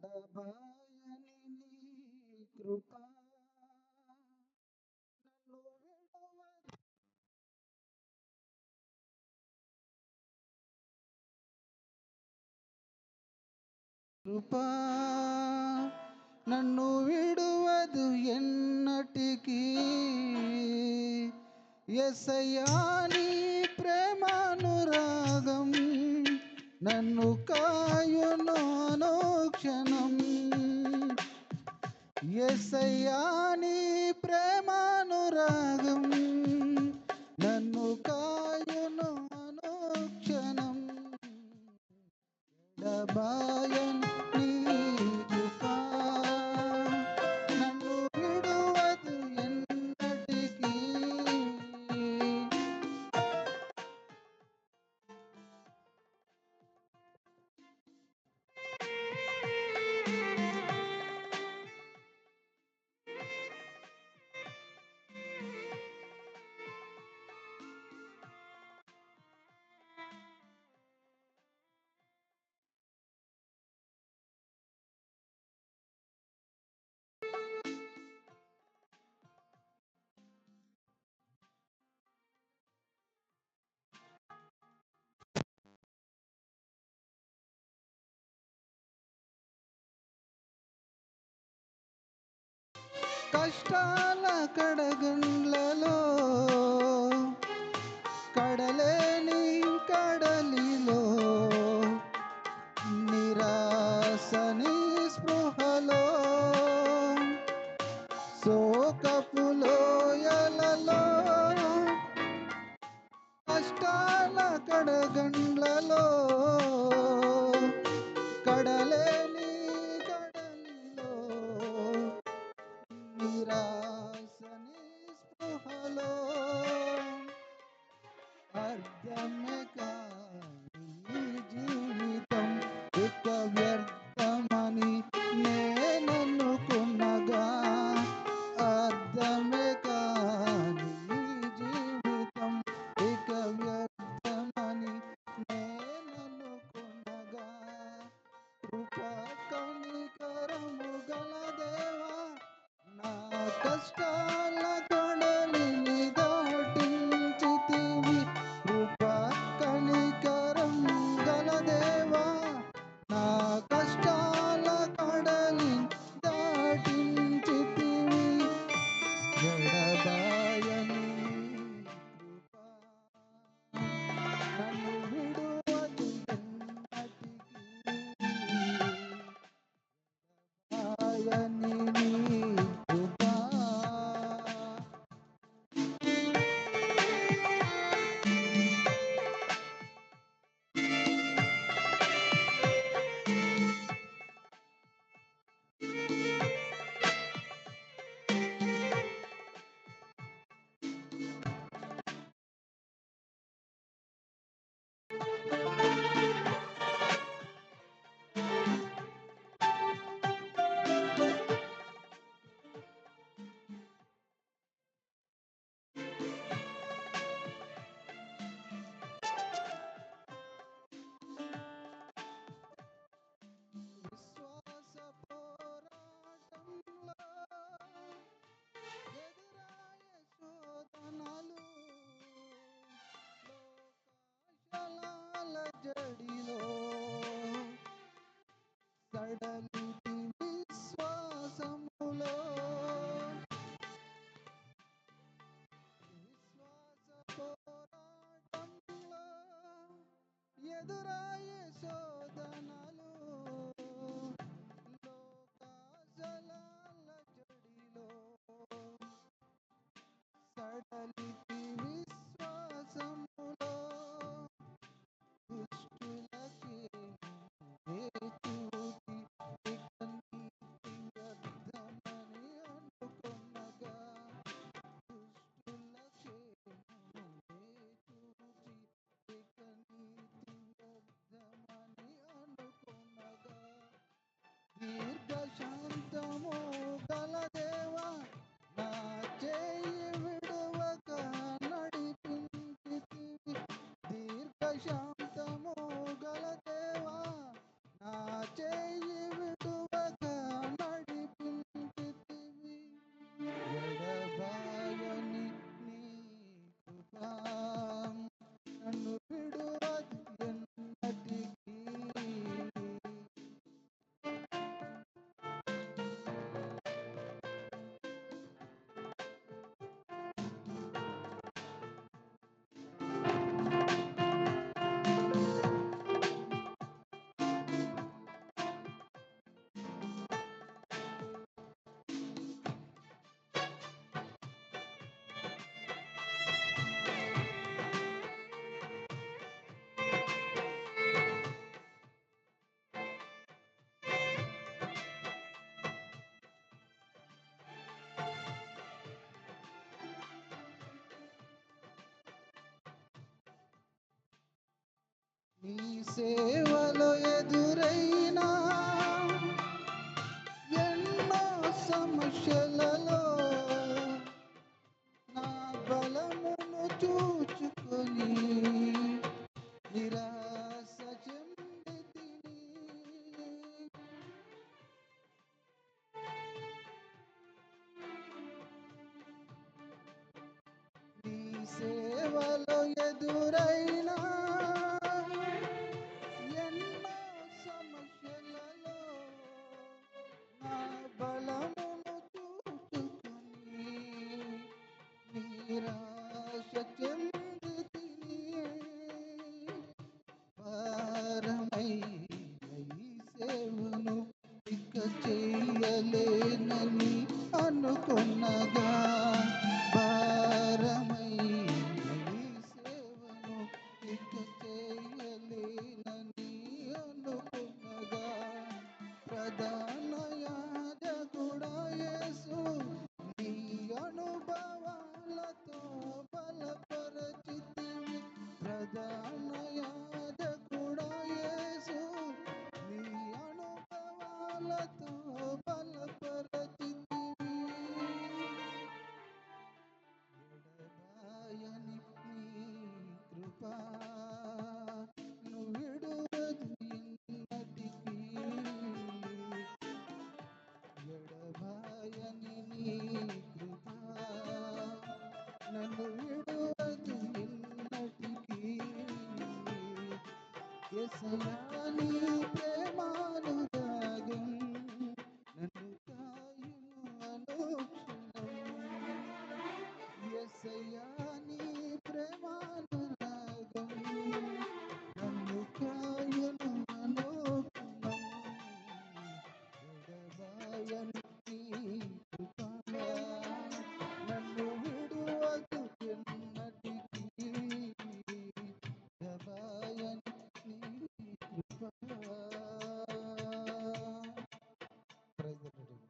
ఎడబాయని నీ కృప నన్ను విడువదు. కృపా నన్ను విడువదు ఎన్నటికీ. యేసయ్యా నీ ప్రేమానురాగం నన్ను కాయును అనుక్షణం. యేసయ్యా నీ ప్రేమానురాగం నన్ను కాయును అనుక్షణం. ఎడబాయని నీ కృప నన్ను విడువదు ఎన్నటికీ. కష్టాల కడగండ్లలో కడలేని కడలిలో నిరాశని స్పృహలో శోకపు లోయలలో కష్టాల కడగండ్లలో కడలేని కడలిలో నిరాశని స్పృహలో అర్థమే కాని ఈ జీవితం ఇక వ్యర్థమని నేననుకున్నగా. అర్థమే కాని ఈ జీవితం ఇక వ్యర్థమని నేననుకున్నగా. కృపా కనికరము గల దేవా నా కష్టాల కడలిని దాటించితివి. కృపా కనికరం గల దేవా నా కష్టాల కడలిని దాటించితివి. ఎడబాయని కృప నన్ను విడువదు ఎన్నటికీ. ఎడబాయని నీ కృప విశ్వాస పోరాటంలో ఎదురాయే శోధనలు లోకాశలాల జడిలో సడలితి విశ్వాసములో. విశ్వాస పోరాటంలో ఎదురాయే శోధనలు లోకాశలాల జడిలో సడలితి విశ్వాసములో. దుష్టులకి చూచి ఇక నీతి వ్యర్థమని అనుకొనగా. దుష్టులకి చూచి ఇక నీతి వ్యర్థమని అనుకొనగా. దీర్ఘశాంతము గల దేవా నా చేయి విడువక నడిపించితివి. దీర్ఘశాంతము గల దేవా నా చేయి విడువక సేవలో ఎదురైనా ఎన్నో సమస్యలలో నా బలమును చూచుకొని నిరాశ చెందితిని. నీ సేవలో ఎదురైనా ఎన్నో సమస్యలలో నా బలమును చూచుకొని నిరాశ చెందితిని. భారమైన ఈ సేవను ఇక చేయలేనని అనుకున్నగా, భారమైన ఈ సేవను ఇక చేయలేనని అనుకున్నగా, ప్రధాన యాజకుడా యేసు నీ అనుభవాలతో బలపరచితివి. ప్రధాన యాజకుడా యేసు నీ అనుభవాలతో బలపరచితివి. ఎడబాయని నీ కృపా విడువదు ఎన్నటికీ. ఎడబాయని నీ కృపా నన్ను విడువదు ఎన్నటికీ. యేసయ్యా నీ ప్రేమానురాగం నన్ను కాయును అనుక్షణం. యేసయ్యా నీ ప్రేమానురాగం నన్ను కాయును అనుక్షణం. ఎడబాయని నీ కృప నన్ను విడువదు ఎన్నటికీ. ఎడబాయని నీ కృప. Praise the Lord.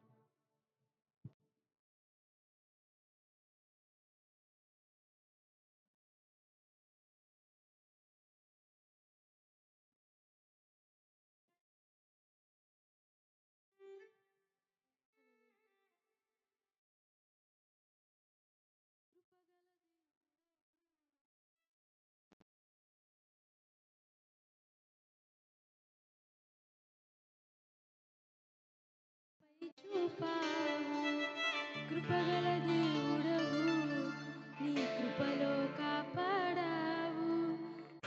చూపావు కృపగల దేవుడవు, నీ కృపలో కాపాడావు.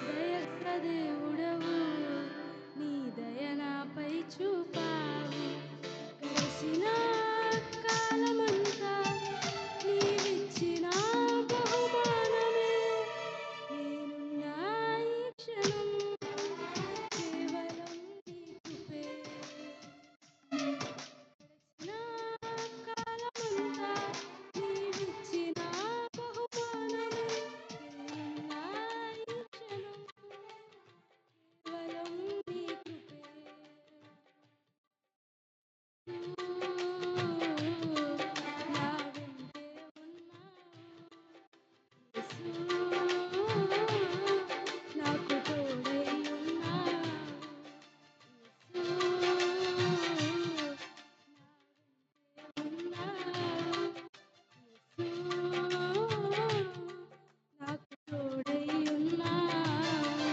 దయగల దేవుడవు, నీ దయ నాపై చూపావు. గడిచిన కాలమంతా నీవిచ్చిన బహుమానమే నేనున్నా ఈ క్షణం కేవలం నీ కృపే. నా కాలమంతా నీవిచ్చిన బహుమానమే నేనున్నా ఈ క్షణం కేవలం నీ కృపే. నా వెంటే ఉన్నావు యేసు, నాకు తోడై ఉన్నావు నాకు తోడై ఉన్నావు.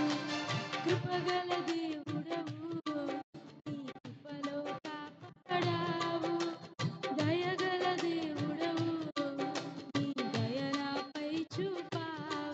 కృపగల దేవుడవు, నీ కృపలో కాపాడావు. దయగల దేవుడవు, నీ దయ నాపై చూపావు.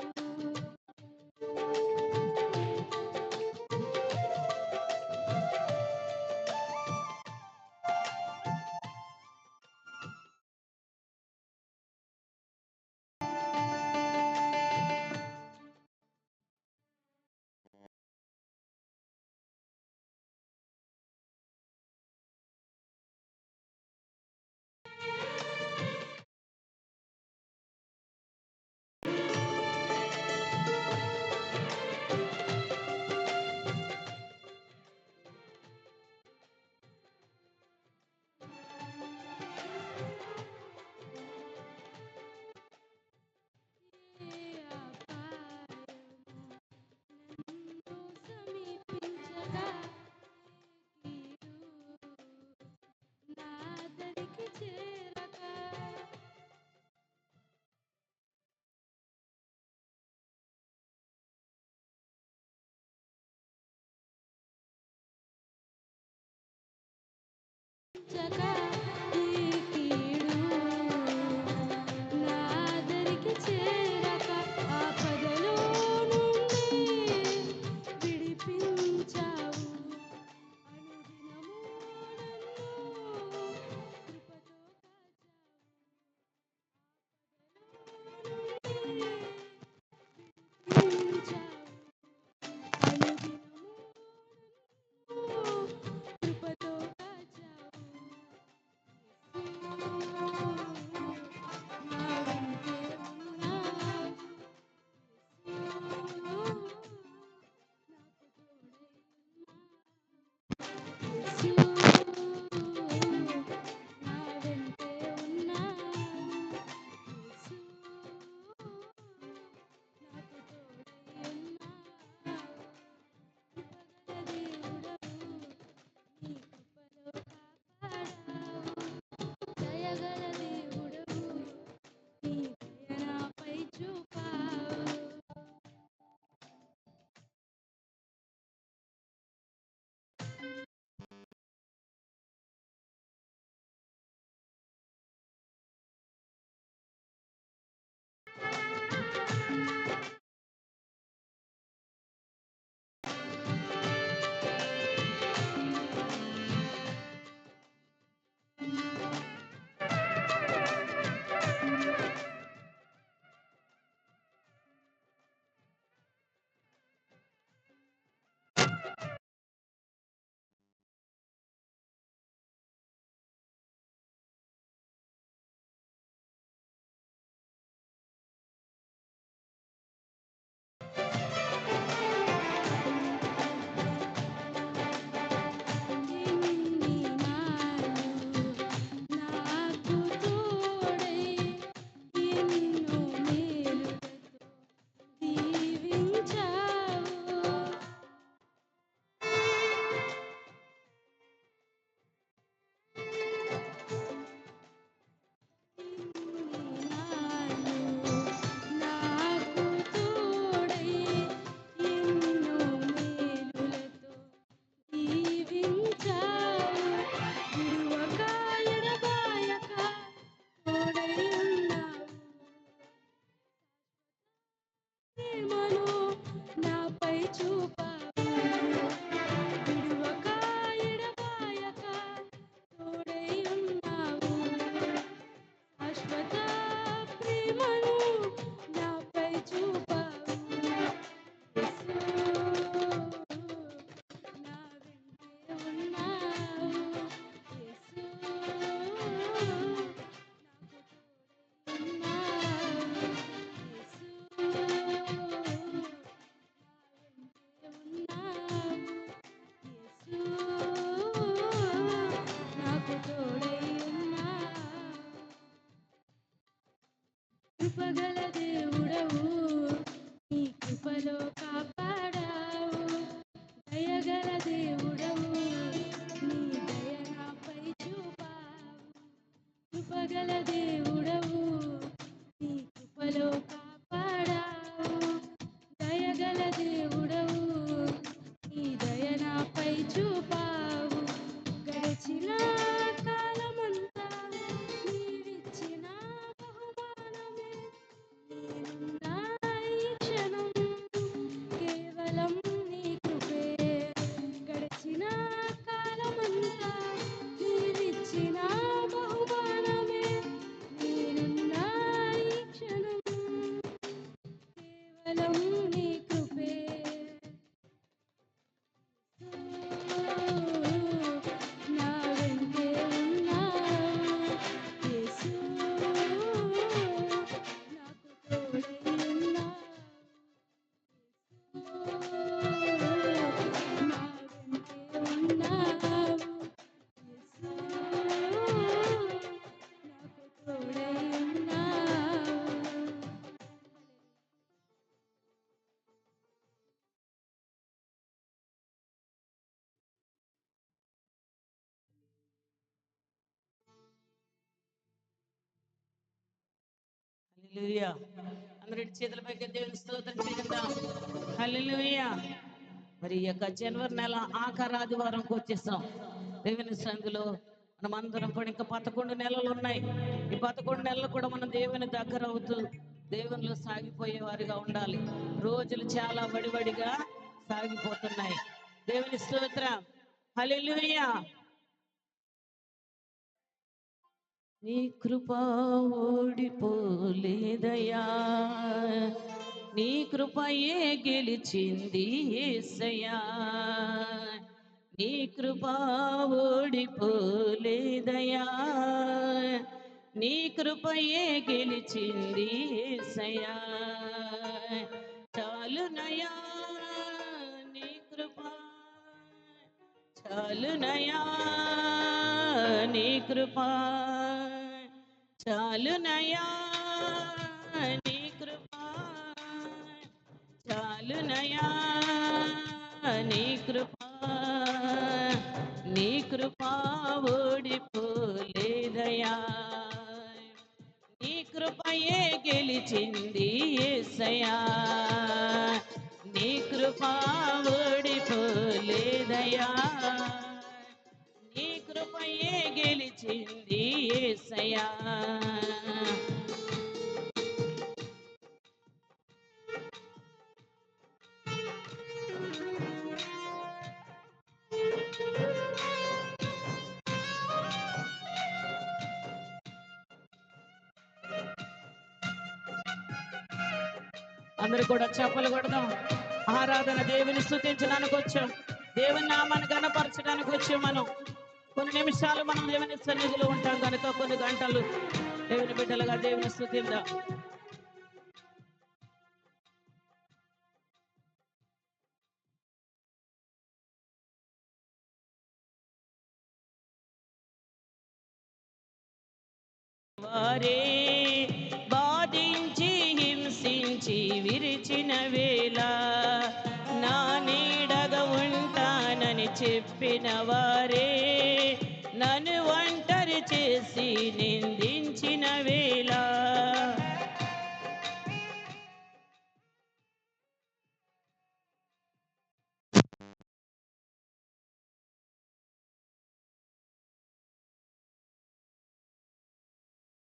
కృపగల దేవుడవు నీ కృపలో కాపాడావు దయగల దేవుడవు నీ దయ నాపై చూపావు కృపగల దేవుడవు నీ కృపలో కాపాడావు దయగల దేవుడవు నీ దయ నాపై చూపావు గడిచిన కాలమంతా నీవిచ్చిన బహుమానమే నేనున్న ఈ క్షణం కేవలం నీ కృపే గడిచిన కాలమంతా నీవిచ్చిన బహుమానమే నేనున్న ఈ క్షణం కేవలం నీ కృపే నా వెంటే ఉన్నావు యేసు నాకు తోడై ఉన్నావు నా వెంటే ఉన్నావు యేసు నాకు తోడై ఉన్నావు హల్లెలూయా. అందరి చేతుల పైకి దేవుని స్తోత్రం చేద్దాం. హల్లెలూయా. మరి ఈ యొక్క జనవరి నెల ఆఖరి ఆదివారంకి వచ్చేసాం. దేవుని సందులో మనమందరం కూడా ఇంకా 11 నెలలు ఉన్నాయి. ఈ 11 నెలలు కూడా మనం దేవుని దగ్గర అవుతూ దేవునిలో సాగిపోయే వారిగా ఉండాలి. రోజులు చాలా వడివడిగా సాగిపోతున్నాయి. దేవుని స్తోత్రం. హల్లెలూయా. నీ కృప ఓడిపోలేదయా నీ కృపయే గెలిచింది యేసయ్యా నీ కృప ఓడిపోలేదయా నీ కృపయే గెలిచింది యేసయ్యా చాలునయా నీ కృప చాలునయా నీ కృప చాలునయా నీ కృప చాలునయా నీ కృప నీ కృప ఓడిపోలేదయా నీ కృపయే గెలిచింది యేసయ్యా నీ కృప ఓడిపోలేదయా నీ కృపయే గెలిచింది యేసయ్యా అందరూ కూడా చప్పలు కొడదాం. ఆరాధన దేవుని స్తుతించడానికి వచ్చాం. దేవుని నామాన్ని గణపరచడానికి వచ్చాం. మనం కొన్ని నిమిషాలు మనం దేవుని సన్నిధిలో ఉంటాం కనుక కొన్ని గంటలు దేవుని బిడ్డలుగా దేవుని స్తుతిద్దాం. వారే బాధించి హింసించి విరిచిన వేళ నా నీడగా ఉంటానని చెప్పిన వారే నన్ను ఒంటరి చేసి నిందించిన వేళ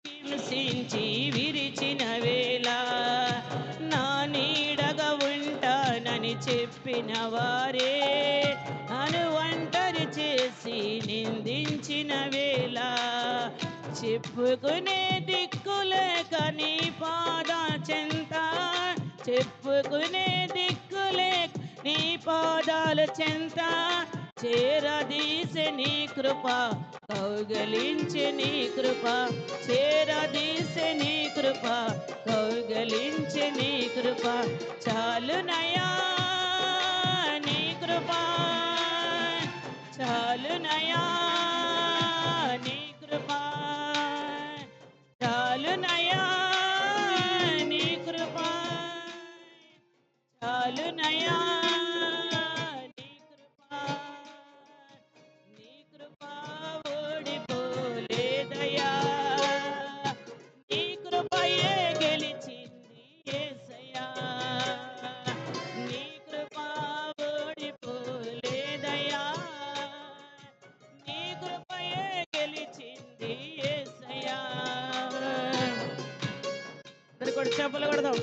హింసించి విరిచిన వేళ నా నీడగా ఉంటానని చెప్పిన వారే నన్ను ఒంటరి చేసి నిందించిన వేళ చెప్పుకునే దిక్కులేక నీ పాద చెంత చెప్పుకునే దిక్కులేక నీ పాదాల చెంత చేరదీసే నీ కృప కౌగలించే నీ కృప చేరదీసే నీ కృప కౌగలించే నీ కృప చాలునయా నీ కృప చాలునయా నీ కృప చాలునయా చాలునయా నీ కృప ఓడిపోలేదయా నీ కృపయే గెలిచింది యేసయ్యా నీ కృప ఓడిపోలేదయా నీ కృపయే గెలిచింది యేసయ్యా అందరు కూడా చెప్పలు కొడదాం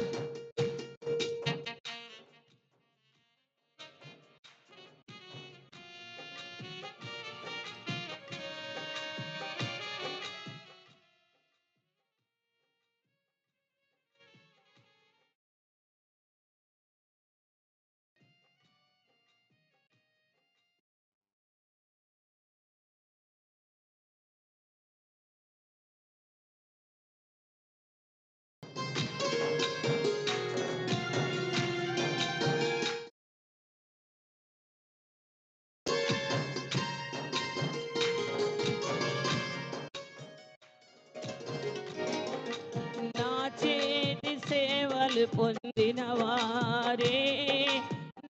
నా చేతి సేవలు పొందిన వారే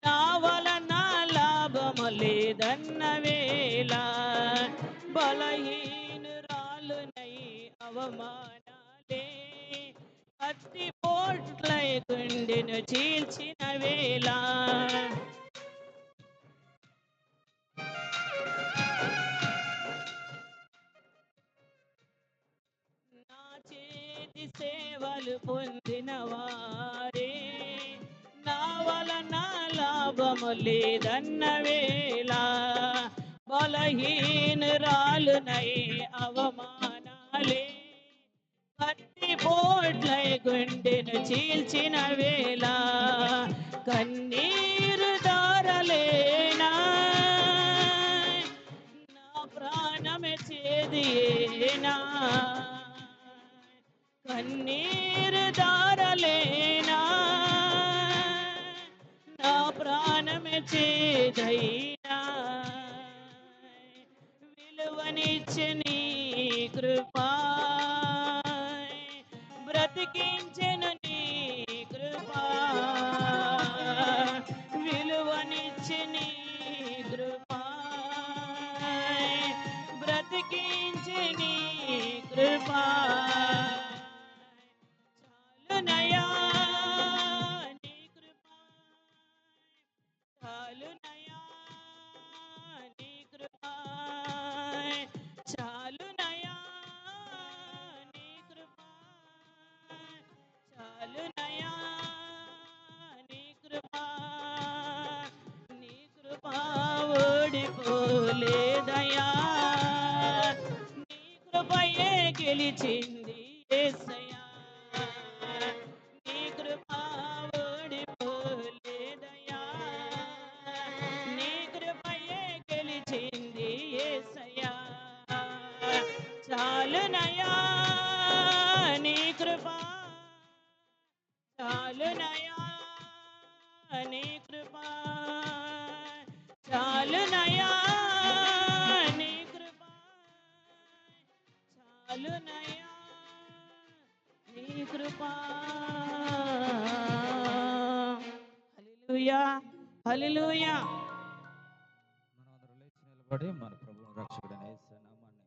నా వలన లాభము లేదన్న వేళ బలహీనురాలునై అవమానాలే కత్తి పోట్లై గుండెను చీల్చిన వేళ నా చేతి సేవలు పొందిన వారే నా వలన లాభము లేదన్న వేళ బలహీనురాలునై అవమానాలే కత్తి పోట్లై గుండెను చీల్చిన వేళ కన్నీరు దారలేనా నా ప్రాణమే చేదియేనా కన్నీరు దారలేనా నా ప్రాణమే చేదైనా విలువనిచ్చే నీ కృపా బ్రతికించెను నీ కృపా విలువనిచ్చే నీ కృపా బ్రతికించే నీ కృపా చాలునయా నీ కృపా చాలునయా నీ కృపా చాలునయా నీ కృపా చాలునయా నీ కృపా నీ కృపా ఓడిపోలేదయా నీ కృపయే గెలిచింది యేసయ్యా నీ కృపా ఓడిపోలేదయా నీ కృపయే గెలిచింది యేసయ్యా చాలునయా నీ కృపా చాలునయా నీ కృపా చాలునయా నీ కృపా చాలునయా నీ కృపా హల్లెలూయా హల్లెలూయా మనం అందరం లేచి నిలబడి మన ప్రభువు రక్షకుడైన యేసు నామాన్ని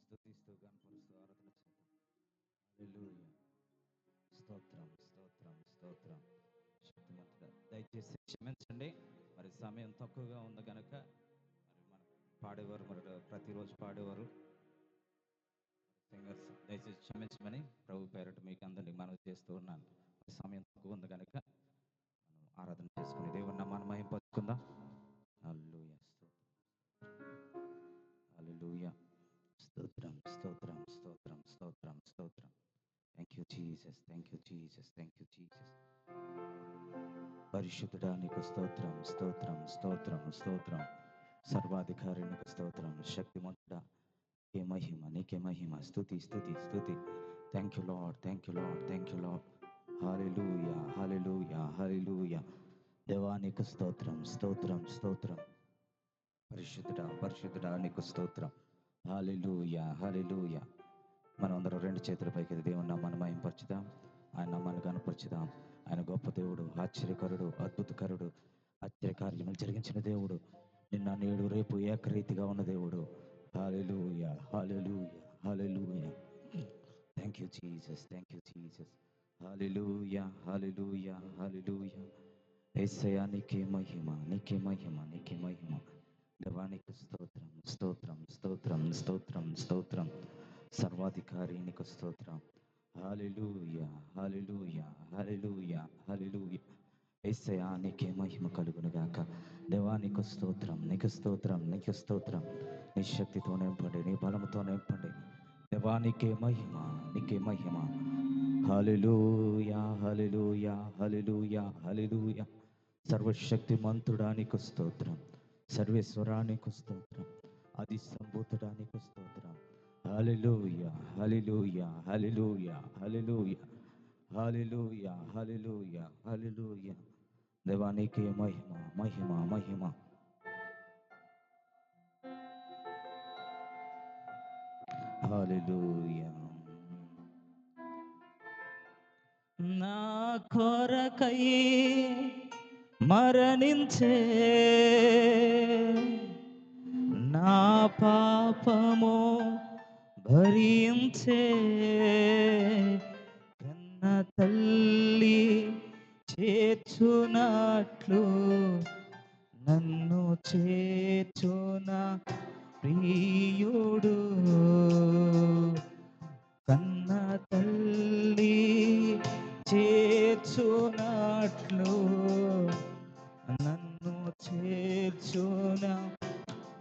స్తుతిస్తూ గణపరుస్తూ ఆరాధన చేద్దాం. హల్లెలూయా. స్తోత్రం స్తోత్రం స్తోత్రం. శక్తిమంతుడా దయచేసి క్షమించండి, మరి సమయం తక్కువగా ఉంది కనుక మరి మన పాడేవారు మరి ప్రతిరోజు పాడేవారు సింగర్స్ దయచేసి క్షమించమని ప్రభు పేరట మీకు అందరినీ మనవి చేస్తూ ఉన్నాను. మరి సమయం తక్కువ ఉంది కనుక మనం ఆరాధన చేసుకుని దేవుని నామాన్ని మహింపరుచుకుందాం. హల్లెలూయా హల్లెలూయా. స్తోత్రం స్తోత్రం స్తోత్రం స్తోత్రం స్తోత్రం. Thank you Jesus, thank you Jesus, thank you Jesus. పరిశుద్ధుడా నీకు స్తోత్రం స్తోత్రం స్తోత్రం స్తోత్రం. సర్వాధికారి నీకు స్తోత్రం. శక్తిమంతుడా నీకే మహిమ, నీకే మహిమ. స్తుతి స్తుతి స్తుతి. Thank you Lord, thank you Lord, thank you Lord. హల్లెలూయా హల్లెలూయా హల్లెలూయా. దేవా నీకు స్తోత్రం స్తోత్రం స్తోత్రం. పరిశుద్ధుడా పరిశుద్ధుడా నీకు స్తోత్రం. హల్లెలూయా హల్లెలూయా. మనం అందరం రెండు చేతుల పైకి దేవుని నామాన్ని మహింపరచుదాం, ఆయన నామాన్ని కనపరచుదాం. ఆయన గొప్ప దేవుడు, ఆశ్చర్యకరుడు, అద్భుతకరుడు, ఆశ్చర్యకార్యములు జరిగించిన దేవుడు, నిన్న నేడు రేపు ఏకరీతిగా ఉన్న దేవుడు. హల్లెలూయా, హల్లెలూయా, హల్లెలూయా. Thank you Jesus, thank you Jesus. హల్లెలూయా, హల్లెలూయా, హల్లెలూయా. యేసయ్యా నీకే మహిమ, నీకే మహిమ, నీకే మహిమ. దేవానికి స్తోత్రం, స్తోత్రం, స్తోత్రం, స్తోత్రం, స్తోత్రం. సర్వాధికారి నీకు స్తోత్రం. హల్లెలూయా, హల్లెలూయా, హల్లెలూయా, హల్లెలూయా. యేసయ్యా నీకే మహిమ కలుగును గాక. దేవా నీకు స్తోత్రం, నీకు స్తోత్రం, నీకు స్తోత్రం. నీ శక్తితో నింపండి, నీ బలముతో నింపండి. దేవా నీకే మహిమ, నీకే మహిమ. హల్లెలూయా, హల్లెలూయా, హల్లెలూయా, హల్లెలూయా. సర్వశక్తిమంతుడా నీకు స్తోత్రం, సర్వేశ్వరా నీకు స్తోత్రం, ఆది సంభూతుడా నీకు స్తోత్రం. హల్లెలూయా, హల్లెలూయా, హల్లెలూయా, హల్లెలూయా, హల్లెలూయా, హల్లెలూయా, హల్లెలూయా. దేవా నీకే మహిమ, మహిమ, మహిమ. హల్లెలూయా. నా కొరకై మరణించే నా పాపము భరించే కన్న తల్లి చేర్చునట్లు నన్ను చేర్చున ప్రియుడు, కన్న తల్లి చేర్చునట్లు నన్ను చేర్చున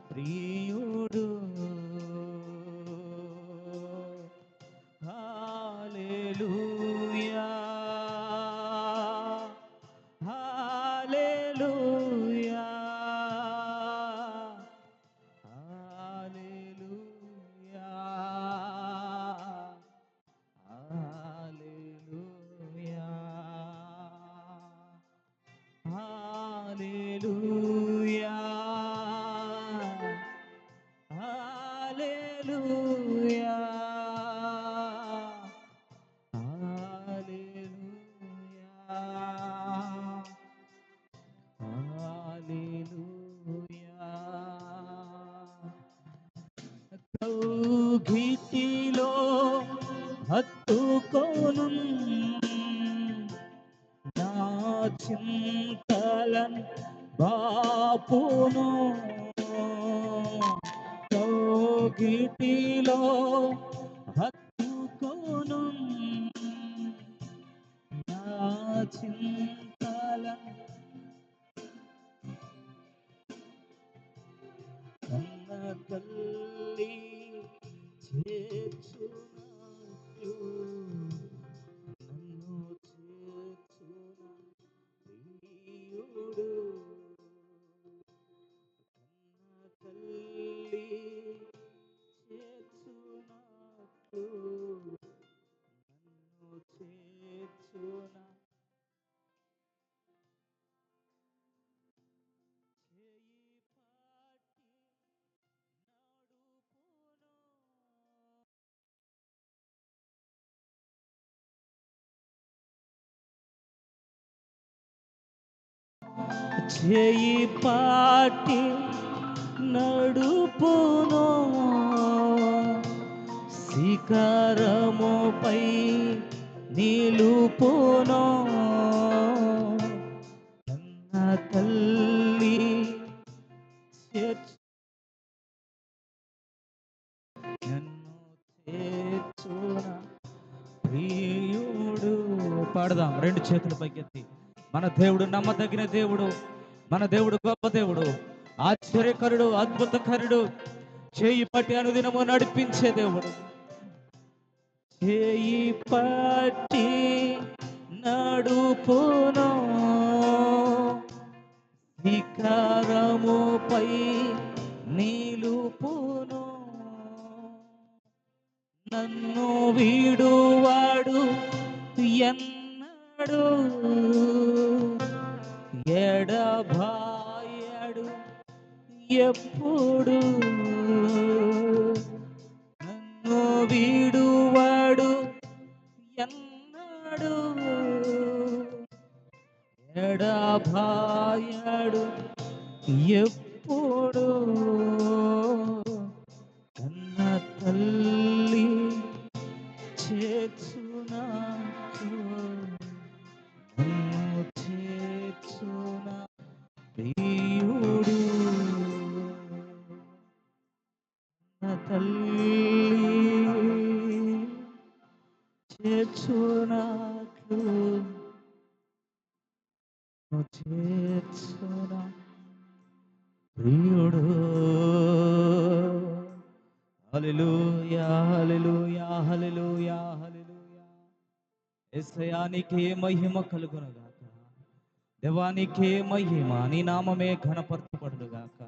ప్రియుడు. హల్లెలూయా, హల్లెలూయా, హల్లెలూయా, హల్లెలూయా, హల్లెలూయా, హల్లెలూయా, హల్లెలూయా, హల్లెలూయా. కౌగిటిలో హత్తుకోను నా చింతలన్ బాపును, కౌగిటిలో హత్తుకోను నా చింతలన్ కన్న తల్లి చేర్చునట్లు నన్ను చేర్చున ప్రియుడు, కన్న తల్లి చేర్చునట్లు నన్ను చేర్చున చేయి పాటి నడుపును. చేయి పాటి నడుపును, శిఖరముపై నిలుపును, కన్న తల్లి చేర్చు నన్ను చేర్చున ప్రియుడు. పాడదాం రెండు చేతుల పైకెత్తి. మన దేవుడు నమ్మదగిన దేవుడు, మన దేవుడు గొప్ప దేవుడు, ఆశ్చర్యకరుడు, అద్భుతకరుడు, చేయి పట్టి అనుదినము నడిపించే దేవుడు. చేయి పట్టి నడుపును, శిఖరముపై నిలుపును, నన్ను వీడువాడు ఎన్నడు, ఎడబాయడు ఎప్పుడు, నన్ను వీడువాడు ఎన్నడు, ఎడబాయడు ఎప్పుడు కన్న తల్లి చేర్చునాకు నన్ను చేర్చున ప్రియుడు కన్న తల్లి చేర్చునాకు చేర్చున ప్రియుడు. హల్లెలూయా హల్లెలూయా హల్లెలూయా హల్లెలూయా. యేసయ్యానికే మహిమ కలుగునుగాక. దేవానికే మహిమ, నీ నామమే ఘనపరచబడునుగాక.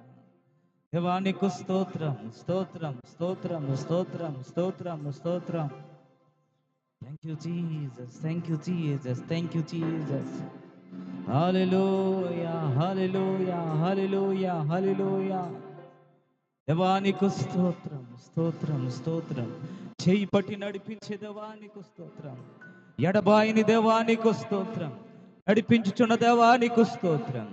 దేవానికి స్తోత్రం స్తోత్రం స్తోత్రం స్తోత్రం స్తోత్రం స్తోత్రం. Thank you Jesus, thank you Jesus, thank you Jesus. హల్లెలూయా హల్లెలూయా హల్లెలూయా హల్లెలూయా. దేవానికి స్తోత్రం స్తోత్రం స్తోత్రం. చేయి పట్టి నడిపించే దేవానికి స్తోత్రం. ఎడబాయిని దేవానికి స్తోత్రం. నడిపించుచున్న దేవానికి స్తోత్రం.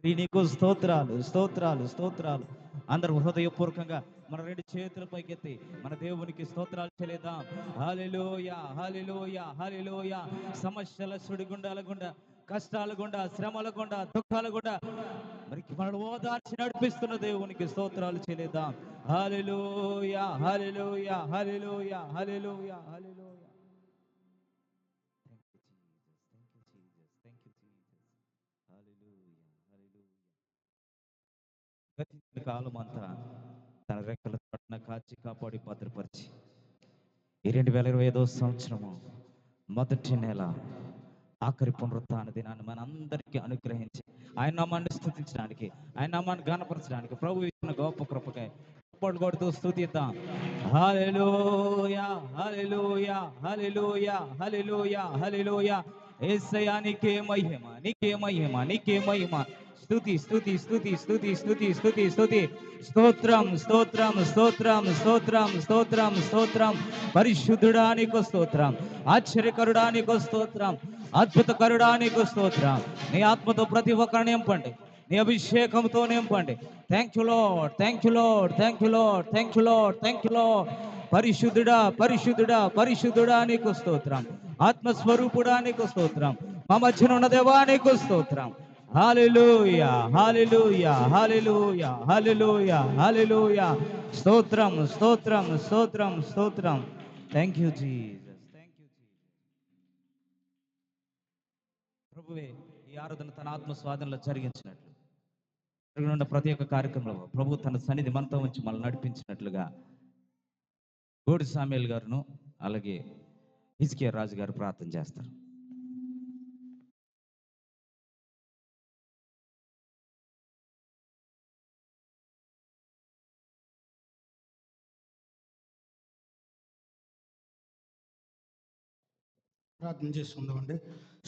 నీకు స్తోత్రాలు స్తోత్రాలు స్తోత్రాలు. అందరూ హృదయపూర్వకంగా మన రెండు చేతుల పైకెత్తి మన దేవునికి స్తోత్రాలు చెల్లిద్దాం. హల్లెలూయా హల్లెలూయా హల్లెలూయా. సమస్యల సుడిగుండాల గుండా, కష్టాల గుండా, శ్రమల గుండా, దుఃఖాల గుండా మరి మనల్ని ఓదార్చి నడిపిస్తున్న దేవునికి స్తోత్రాలు చెల్లిద్దాం. హల్లెలూయా హల్లెలూయా హల్లెలూయా హల్లెలూయా హల్లెలూయా. గతించిన కాలం అంతా తన రెక్కల పట్న కాచి కాపాడి భద్రపరిచి ఈ 2025 సంవత్సరము మొదటి నెల ఆఖరి పునరుత్థాన దినాన్ని మనందరికీ అనుగ్రహించి ఆయన నామాన్ని స్తుతించడానికి, ఆయన నామాన్ని గణపరచడానికి ప్రభు ఇచ్చిన గొప్ప కృపకై చప్పట్లు కొడుతూ స్తుతిద్దాం. హల్లెలూయా హల్లెలూయా హల్లెలూయా హల్లెలూయా హల్లెలూయా. యేసయ్యా నీకే మహిమ, నీకే మహిమ, నీకే మహిమ. స్తుతి స్తుతి స్తుతి స్తుతి స్తుతి స్తుతి స్తుతి. స్తోత్రం స్తోత్రం స్తోత్రం స్తోత్రం స్తోత్రం స్తోత్రం. పరిశుద్ధుడానికి స్తోత్రం, ఆశ్చర్యకరుడానికి స్తోత్రం, అద్భుతకరుడానికి స్తోత్రం. నీ ఆత్మతో ప్రతి ఒక్కరిని నింపండి, నీ అభిషేకంతో నింపండి. Thank you Lord, thank you Lord, thank you Lord, thank you Lord, thank you lord. పరిశుద్ధుడా పరిశుద్ధుడా పరిశుద్ధుడా నీకు స్తోత్రం. ఆత్మస్వరూపుడా నీకు స్తోత్రం. మా మధ్యన ఉన్న దేవా నీకు స్తోత్రం. హల్లెలూయా హల్లెలూయా హల్లెలూయా హల్లెలూయా హల్లెలూయా. స్తోత్రం స్తోత్రం స్తోత్రం స్తోత్రం. Thank you Jesus, thank you Jesus. ప్రభువే ఈ ఆరాధన తన ఆత్మ స్వాధీనంలో జరిగించినట్లు జరగనున్న ప్రతి ఒక్క కార్యక్రమంలో ప్రభు తన సన్నిధి మనతో ఉంచి మనల్ని నడిపించినట్లుగా గోడి సామ్యుల్ గారును అలాగే హిజ్కియా రాజు గారు ప్రార్థన చేస్తారు. ప్రార్థన చేసుకుందామండి.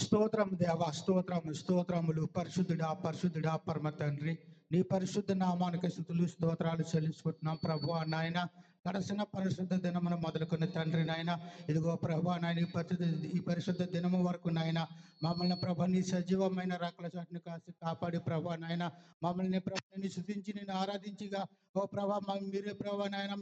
స్తోత్రం దేవా, స్తోత్రము స్తోత్రములు. పరిశుద్ధుడా పరిశుద్ధుడా పరమ తండ్రి, నీ పరిశుద్ధ నామానికి స్తుతులు స్తోత్రాలు చెల్లించుకుంటున్నాం ప్రభువా నాయన. గడచిన పరిశుద్ధ దినమును మొదలుకొని తండ్రి నాయన, ఇదిగో ప్రభువా నాయన ఈ పరిశుద్ధ దినము వరకు నాయన మమ్మల్ని ప్రభు నీ సజీవమైన రెక్కల చాటును కాసి కాపాడి ప్రభువా నాయన మమ్మల్ని ప్రభుని స్తుతించి నేను ఆరాధించిగా ఓ ప్రభా మీరే ప్రభా నాయన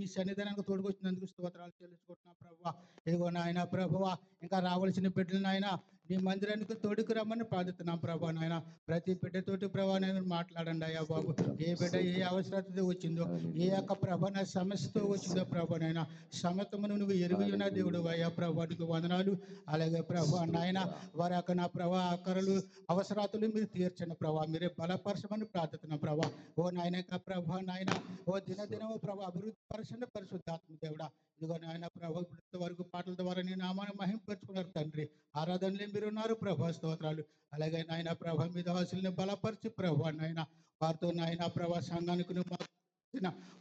మీ సన్నిధానానికి తోడుకొచ్చినందుకు స్తోత్రాలు చెల్లించుకుంటున్నాం ప్రభువా. ఇదిగో నాయన ప్రభువా, ఇంకా రావాల్సిన బిడ్డలు నాయన నీ మందిరానికి తోడుకు రమ్మని ప్రార్థిస్తున్నాం ప్రభా నాయన. ప్రతి బిడ్డతోటి ప్రభా నాయన మాట్లాడండి అయ్యా బాబు. ఏ బిడ్డ ఏ అవసరత వచ్చిందో, ఏ యొక్క ప్రభా నా సమస్యతో వచ్చిందో ప్రభా నాయన, సమతమును నువ్వు ఎరుగు ఉన్న దేవుడు అయ్యా ప్రభా, నీకు వందనాలు. అలాగే ప్రభా నాయన వారి యొక్క నా ప్రభా అక్కరలు అవసరాతులు మీరు తీర్చండి ప్రభా, మీరే బలపరచమని ప్రార్థిస్తున్నాం ప్రభా. ఓ నాయన ప్రభా నాయన, ఓ దినదినము ప్రభా అభివృద్ధి పరచండి పరిశుద్ధాత్మ దేవుడా. ఇదిగో నాయన ప్రభా వరకు పాటల ద్వారా నీ నామాన్ని మహింపరుచుకున్నారు తండ్రి. ఆరాధనలే మీరు ఉన్నారు ప్రభా, స్తోత్రాలు. అలాగే నాయన ప్రభా మీద వాసుల్ని బలపరిచి ప్రభా నాయన వారితో నాయన ప్రభా సంఘానికి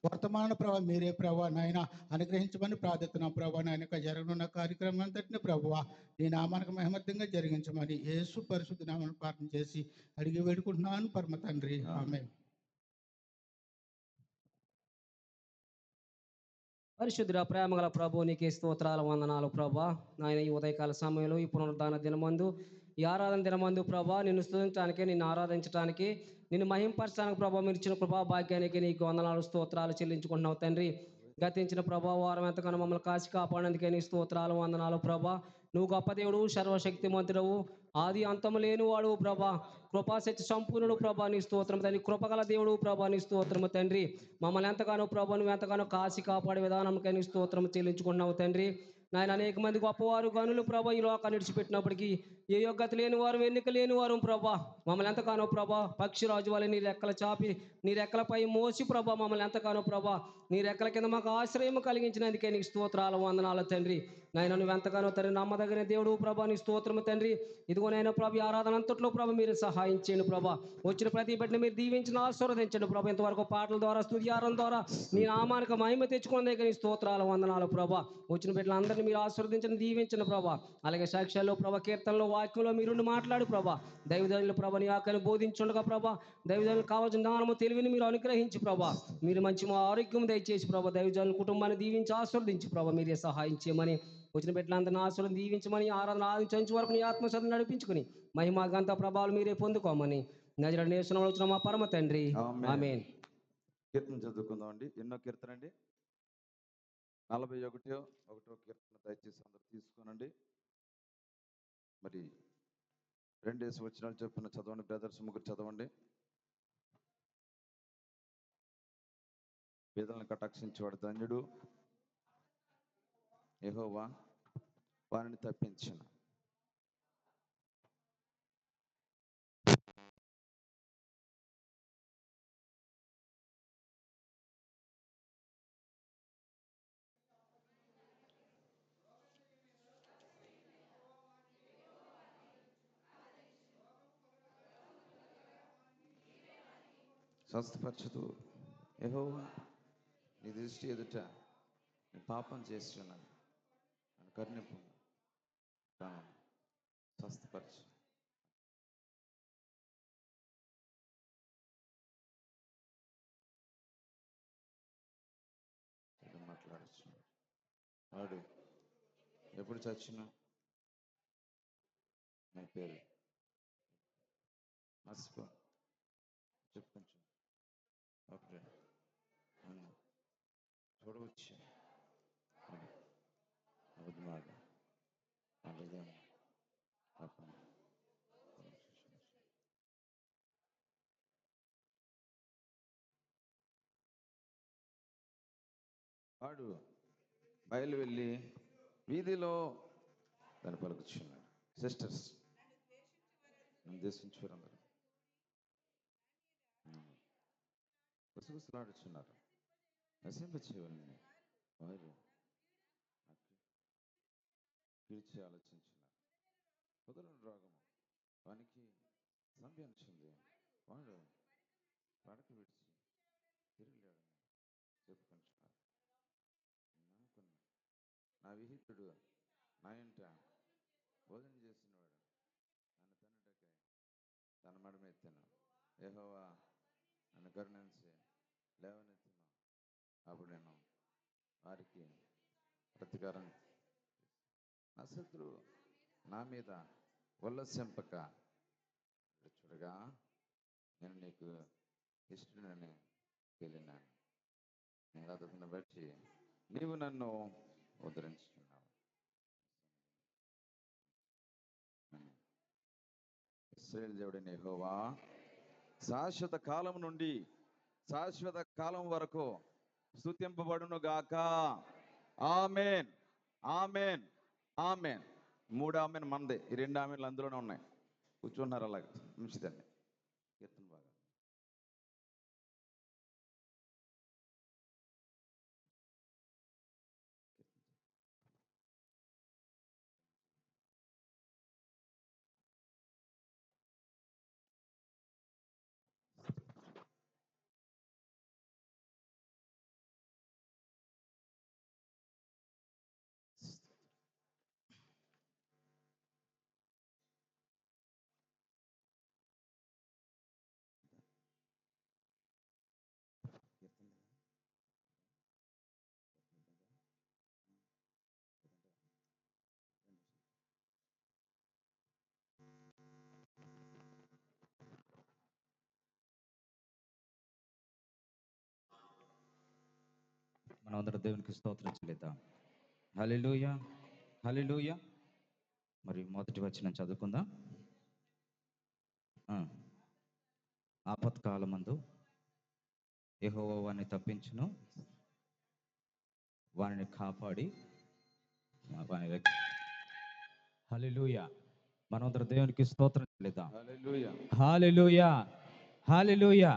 వర్తమాన ప్రభా మీరే ప్రభా నాయన అనుగ్రహించమని ప్రార్థిస్తున్నాం ప్రభా. నాయన జరగనున్న కార్యక్రమం అంతటిని ప్రభువా నీ నామానికి మహిమత్తంగా జరిగించమని యేసు పరిశుద్ధ నామాన్ని ప్రార్థన చేసి అడిగి వేడుకుంటున్నాను పరమ తండ్రి, ఆమేన్. పరిశుద్ధుడ ప్రేమగల ప్రభు నీకే స్తోత్రాల వందనాలు ప్రభా. నాయన ఈ ఉదయకాల సమయంలో ఈ పునరుద్ధాన దినమందు ఈ ఆరాధన దినమందు ప్రభా నిన్ను స్తుతించడానికి, నిన్ను ఆరాధించడానికి, నిన్ను మహింపరచడానికి ప్రభా మీరు ఇచ్చిన కృపా భాగ్యానికి నీకు వందనాలు స్తోత్రాలు చెల్లించుకుంటున్నావు తండ్రి. గతించిన ప్రభా వారం ఎంతగానో మమ్మల్ని కాచి కాపాడేందుకే నీ స్తోత్రాలు వందనాలు ప్రభా. నువ్వు గొప్ప దేవుడు, సర్వశక్తిమంతుడవు, ఆది అంతము లేని వాడు ప్రభా, కృపాశక్తి సంపూర్ణుడు ప్రభా నీ స్తోత్రం తండ్రి. కృపగల దేవుడు ప్రభా నీ స్తోత్రము తండ్రి. మమ్మల్ని ఎంతగానో ప్రభా నువ్వు ఎంతగానో కాచి కాపాడే విధానంకై నీ స్తోత్రం చెల్లించుకున్నావు తండ్రి. నాయన అనేక మంది గొప్పవారు గనులు ప్రభా ఈ లోకాన్ని విడిచిపెట్టినప్పటికీ ఏ యోగ్యత లేని వారు, ఎన్నిక లేని వారు ప్రభా మమ్మల్ని ఎంతగానో ప్రభా పక్షిరాజు వల్ల నీ రెక్కల చాపి నీ రెక్కలపై మోసి ప్రభా మమ్మల్ని ఎంతగానో ప్రభా నీ రెక్కల కింద మాకు ఆశ్రయం కలిగించినందుకే నీకు స్తోత్రాలు వందనాలు తండ్రి. నాయన నువ్వు ఎంతగానో తండ్రి నమ్మదగిన దేవుడు ప్రభా నీ స్తోత్రము తండ్రి. ఇదిగోనైనా ప్రభు ఈ ఆరాధన అంతట్లో ప్రభు మీరు సహాయం చేయండి ప్రభా. వచ్చిన ప్రతి బిడ్డని మీరు దీవించిన ఆశీర్వదించండి ప్రభా. ఇంతవరకు పాటల ద్వారా స్తుతియారం ద్వారా నీ నామానికి మహిమ తెచ్చుకునే నీ స్తోత్రాలు వందనాలు ప్రభా. వచ్చిన బిడ్డలందరినీ మీరు ఆశీర్వదించండి, దీవించండి ప్రభా. అలాగే సాక్ష్యాల్లో ప్రభా, కీర్తనలో, వాక్యంలో మీరు మాట్లాడు ప్రభా. దైవజనులు ప్రభా నీ ఆకలిని బోధించుండగా ప్రభా దైవజనులకు కావాల్సిన జ్ఞానము తెలివిని మీరు అనుగ్రహించి ప్రభా మీరు మంచి మా ఆరోగ్యం దయచేసి ప్రభా దైవజనుల కుటుంబాన్ని దీవించి ఆశీర్వదించి ప్రభా మీరే సహాయం చేయమని, వచ్చిన బిడ్డలందరినీ ఆశీర్వదించి దీవించమని, ఆరాధన ఆదించు వరకు నీ ఆత్మశక్తి నడిపించుకుని మహిమ గంత ప్రభావాలు మీరే పొందుకోమని నజరేయుడైన యేసు నామములో వచ్చిన మా పరమ తండ్రి ఆమేన్. కీర్తన చదువుకుందాం అండి. ఎన్నో కీర్తన అండి? 41 కీర్తన దయచేసి అందరూ తీసుకోనండి. మరి 2 వచనాలు చొప్పున చదవండి బ్రదర్స్, ముగ్గురు చదవండి. పేదలను కటాక్షించేవాడు ధన్యుడు, యెహోవా వారిని తప్పించును. స్వస్థపరచుతూ యెహోవా నీ దృష్టి ఎదుట నీ పాపం చేస్తున్నాను అని కరుణింపు, స్వస్థపరచు. మాట్లాడచ్చు. వాడు ఎప్పుడు చచ్చినా నా పేరు మర్చిపో చెప్పుకొంచెం ఓకే చూడవచ్చు అబద్ధమాట అలాగే వాడు బయలు వెళ్ళి వీధిలో దాన్ని పలుకుచున్నాడు. సిస్టర్స్ నన్ను దేశించారు, అందరూ గుసగుసలాడుచున్నారు, నశింపచేయవలని వారు పిలిచి ఆలోచించున్నారు. కుదరని రోగము వానికి సంభవించింది, వాడు పడక విడిచి తిరిగిలేడని చెప్పుకుంటున్నారు. నా విహితుడు నా ఇంట భోజనం చేసినవాడు నన్ను తన్నుటకై తన మడమెత్తాను. యెహోవా నన్ను కరుణించి లేవనెత్తును. అప్పుడు నేను వారికి ప్రతీకారం, నా శత్రువు నా మీద ఉల్లసింపక చూడగా నేను నీకు ఇష్టడని తెలియనాను. నేను అతను బట్టి నీవు నన్ను ఉద్ధరించుకున్నావు. ఇశ్రాయేలు దేవుడైన యెహోవా శాశ్వత కాలం నుండి శాశ్వత కాలం వరకు స్తుతింపబడును గాక. ఆమేన్, ఆమేన్, ఆమేన్. 3 ఆమెన్ మనదే, ఈ 2 ఆమెన్లు అందులోనే ఉన్నాయి. కూర్చున్నారు అలాగే మంచిదండి. కీర్తన బాగా మనం అందరం దేవునికి స్తోత్రం చెల్లిద్దాం. హల్లెలూయా, హల్లెలూయా. మరి మొదటి వచనం చదువుకుందాం. ఆ, ఆపత్కాలమందు యెహోవా వారిని తప్పించును, వారిని కాపాడి వారిని హల్లెలూయా. మనమందరం దేవునికి స్తోత్రం చెల్లిద్దాం. హల్లెలూయా, హల్లెలూయా.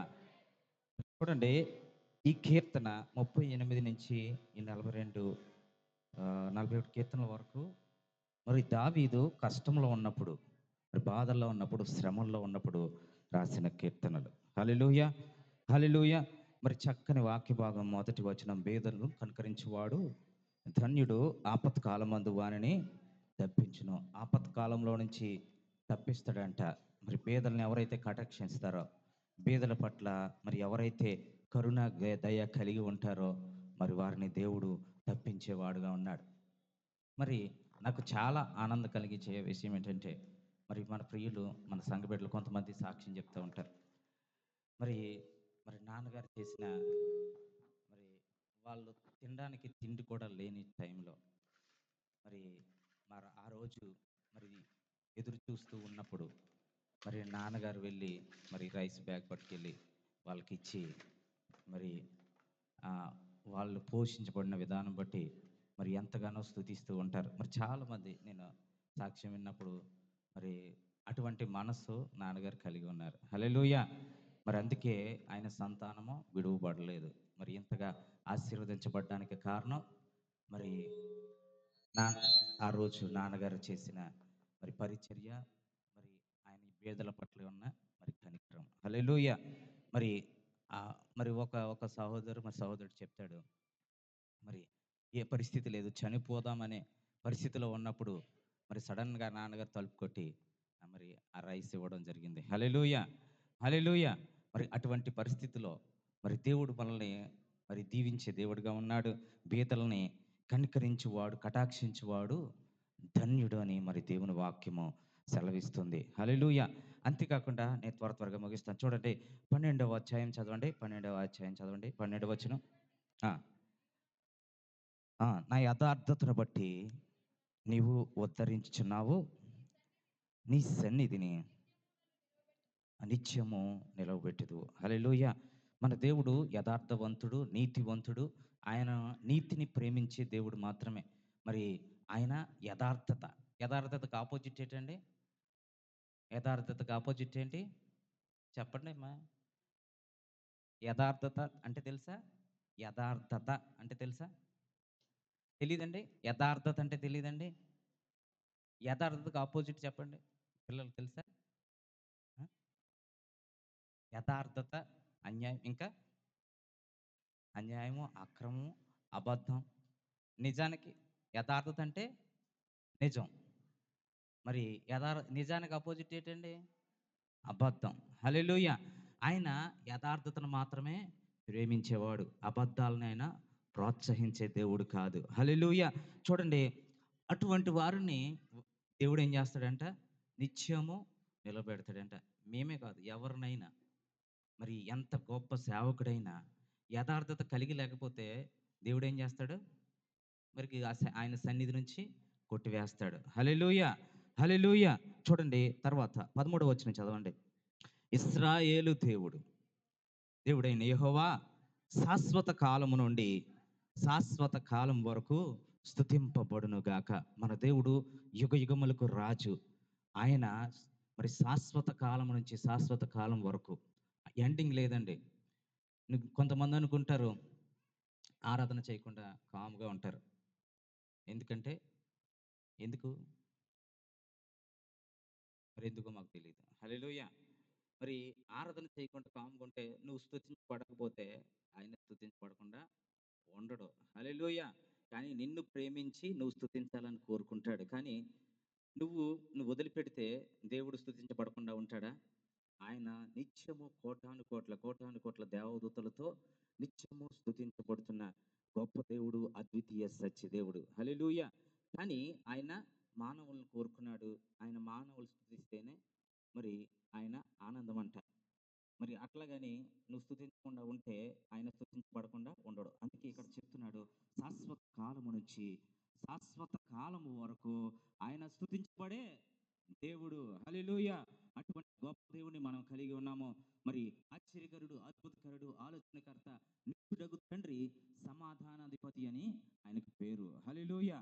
చూడండి, ఈ కీర్తన 38 నుంచి ఈ 41 కీర్తనల వరకు మరి దావీదు కష్టంలో ఉన్నప్పుడు, మరి బాధల్లో ఉన్నప్పుడు, శ్రమల్లో ఉన్నప్పుడు రాసిన కీర్తనలు. హల్లెలూయా, హల్లెలూయా. మరి చక్కని వాక్య భాగం మొదటి వచనం, పేదలను కనుకరించువాడు ధన్యుడు, ఆపత్కాలమందు వానిని తప్పించును. ఆపత్కాలంలో నుంచి తప్పిస్తాడంట. మరి పేదలను ఎవరైతే కటాక్షిస్తారో, పేదల పట్ల మరి ఎవరైతే కరుణ దయ కలిగి ఉంటారో మరి వారిని దేవుడు తప్పించేవాడుగా ఉన్నాడు. మరి నాకు చాలా ఆనందం కలిగించే విషయం ఏంటంటే, మరి మన ప్రియులు, మన సంఘ బిడ్డలు కొంతమంది సాక్ష్యం చెప్తూ ఉంటారు. మరి మరి నాన్నగారు చేసిన, మరి వాళ్ళు తినడానికి తిండి కూడా లేని టైంలో, మరి మరి ఆ రోజు మరి ఎదురు చూస్తూ ఉన్నప్పుడు మరి నాన్నగారు వెళ్ళి మరి రైస్ బ్యాగ్ పట్టుకెళ్ళి వాళ్ళకి ఇచ్చి, మరి ఆ, వాళ్ళు పోషించబడిన విధానం బట్టి మరి ఎంతగానో స్తుతిస్తూ ఉంటారు. మరి చాలామంది నేను సాక్ష్యం విన్నప్పుడు మరి అటువంటి మనస్సు నాన్నగారు కలిగి ఉన్నారు. హల్లెలూయా. మరి అందుకే ఆయన సంతానము విడువబడలేదు. మరి ఇంతగా ఆశీర్వదించబడడానికి కారణం మరి నా ఆ రోజు నాన్నగారు చేసిన మరి పరిచర్య, మరి ఆయన పేదల పట్ల ఉన్న మరి కనికరం. హల్లెలూయా. మరి మరి ఒక సహోదరుడు చెప్తాడు, మరి ఏ పరిస్థితి లేదు, చనిపోదామనే పరిస్థితిలో ఉన్నప్పుడు మరి సడన్గా నాన్నగారు తలుపు కొట్టి మరి ఆ రైస్ ఇవ్వడం జరిగింది. హల్లెలూయా, హల్లెలూయా. మరి అటువంటి పరిస్థితిలో మరి దేవుడు మనల్ని మరి దీవించే దేవుడుగా ఉన్నాడు. బీదలని కనికరించువాడు, కటాక్షించువాడు ధన్యుడు అని మరి దేవుని వాక్యము సెలవిస్తుంది. హల్లెలూయా. అంతేకాకుండా నేను త్వరగా ముగిస్తాను. చూడండి, 12వ అధ్యాయం చదవండి. 12వ అధ్యాయం చదవండి. 12వ వచనం. నా యథార్థతను బట్టి నీవు ఉద్ధరించుచున్నావు, నీ సన్నిధిని నిత్యము నిలవబెట్టుదు. హల్లెలూయా. మన దేవుడు యథార్థవంతుడు, నీతివంతుడు. ఆయన నీతిని ప్రేమించే దేవుడు మాత్రమే. మరి ఆయన యథార్థత, యథార్థతకు ఆపోజిట్ ఏంటండి? యథార్థతకు ఆపోజిట్ ఏంటి చెప్పండి అమ్మా. యథార్థత అంటే తెలుసా? యథార్థత అంటే తెలుసా? తెలీదండి. యథార్థత అంటే తెలీదండి. యథార్థతకు ఆపోజిట్ చెప్పండి పిల్లలు, తెలుసా? ఆ? యథార్థత అన్యాయం, ఇంకా అన్యాయము, అక్రమము, అబద్ధం. నిజానికి యథార్థత అంటే నిజం. మరి నిజానికి ఆపోజిట్ ఏంటండి? అబద్ధం. హల్లెలూయా. ఆయన యథార్థతను మాత్రమే ప్రేమించేవాడు, అబద్ధాలను ఆయన ప్రోత్సహించే దేవుడు కాదు. హల్లెలూయా. చూడండి, అటువంటి వారిని దేవుడు ఏం చేస్తాడంట? నిత్యము నిలబెడతాడంట. మేమే కాదు, ఎవరినైనా, మరి ఎంత గొప్ప సేవకుడైనా యథార్థత కలిగి లేకపోతే దేవుడు ఏం చేస్తాడు? మరి ఆయన సన్నిధి నుంచి కొట్టివేస్తాడు. హల్లెలూయా, హల్లెలూయా. చూడండి, తర్వాత 13వ వచనం చదవండి. ఇశ్రాయేలు దేవుడైన యెహోవా శాశ్వత కాలము నుండి శాశ్వత కాలం వరకు స్తుతింపబడును గాక. మన దేవుడు యుగ యుగములకు రాజు. ఆయన మరి శాశ్వత కాలం నుంచి శాశ్వత కాలం వరకు ఎండింగ్ లేదండి. కొంతమంది అనుకుంటారు ఆరాధన చేయకుండా కామ్గా ఉంటారు. ఎందుకు మరి ఎందుకో మాకు తెలియదు. హల్లెలూయా. మరి ఆరాధన చేయకుండా కామ్గా ఉంటే నువ్వు స్తుతించబడకపోతే ఆయన స్తుతించబడకుండా ఉండడు. హల్లెలూయా. కానీ నిన్ను ప్రేమించి నువ్వు స్తుతించాలని కోరుకుంటాడు. కానీ నువ్వు వదిలిపెడితే దేవుడు స్తుతించబడకుండా ఉంటాడా? ఆయన నిత్యము కోటాను కోట్ల దేవదూతలతో నిత్యము స్తుతించబడుతున్న గొప్ప దేవుడు, అద్వితీయ సత్య దేవుడు. హల్లెలూయా. కానీ ఆయన మానవులను కోరుకున్నాడు. ఆయన మానవులు స్తుతిస్తేనే మరి ఆయన ఆనందం అంట. మరి అట్లాగని నువ్వు స్తుతించకుండా ఉంటే ఆయన స్తుతించబడకుండా ఉండడు. అందుకే ఇక్కడ చెప్తున్నాడు, శాశ్వత కాలము నుంచి శాశ్వత కాలము వరకు ఆయన స్తుతించబడే దేవుడు. హల్లెలూయా! అటువంటి గొప్ప దేవుడిని మనం కలిగి ఉన్నాము. మరి ఆశ్చర్యకరుడు, అద్భుతకరుడు, ఆలోచనకర్త, నిత్యుడగు తండ్రి, సమాధానాధిపతి అని ఆయనకు పేరు. హల్లెలూయా!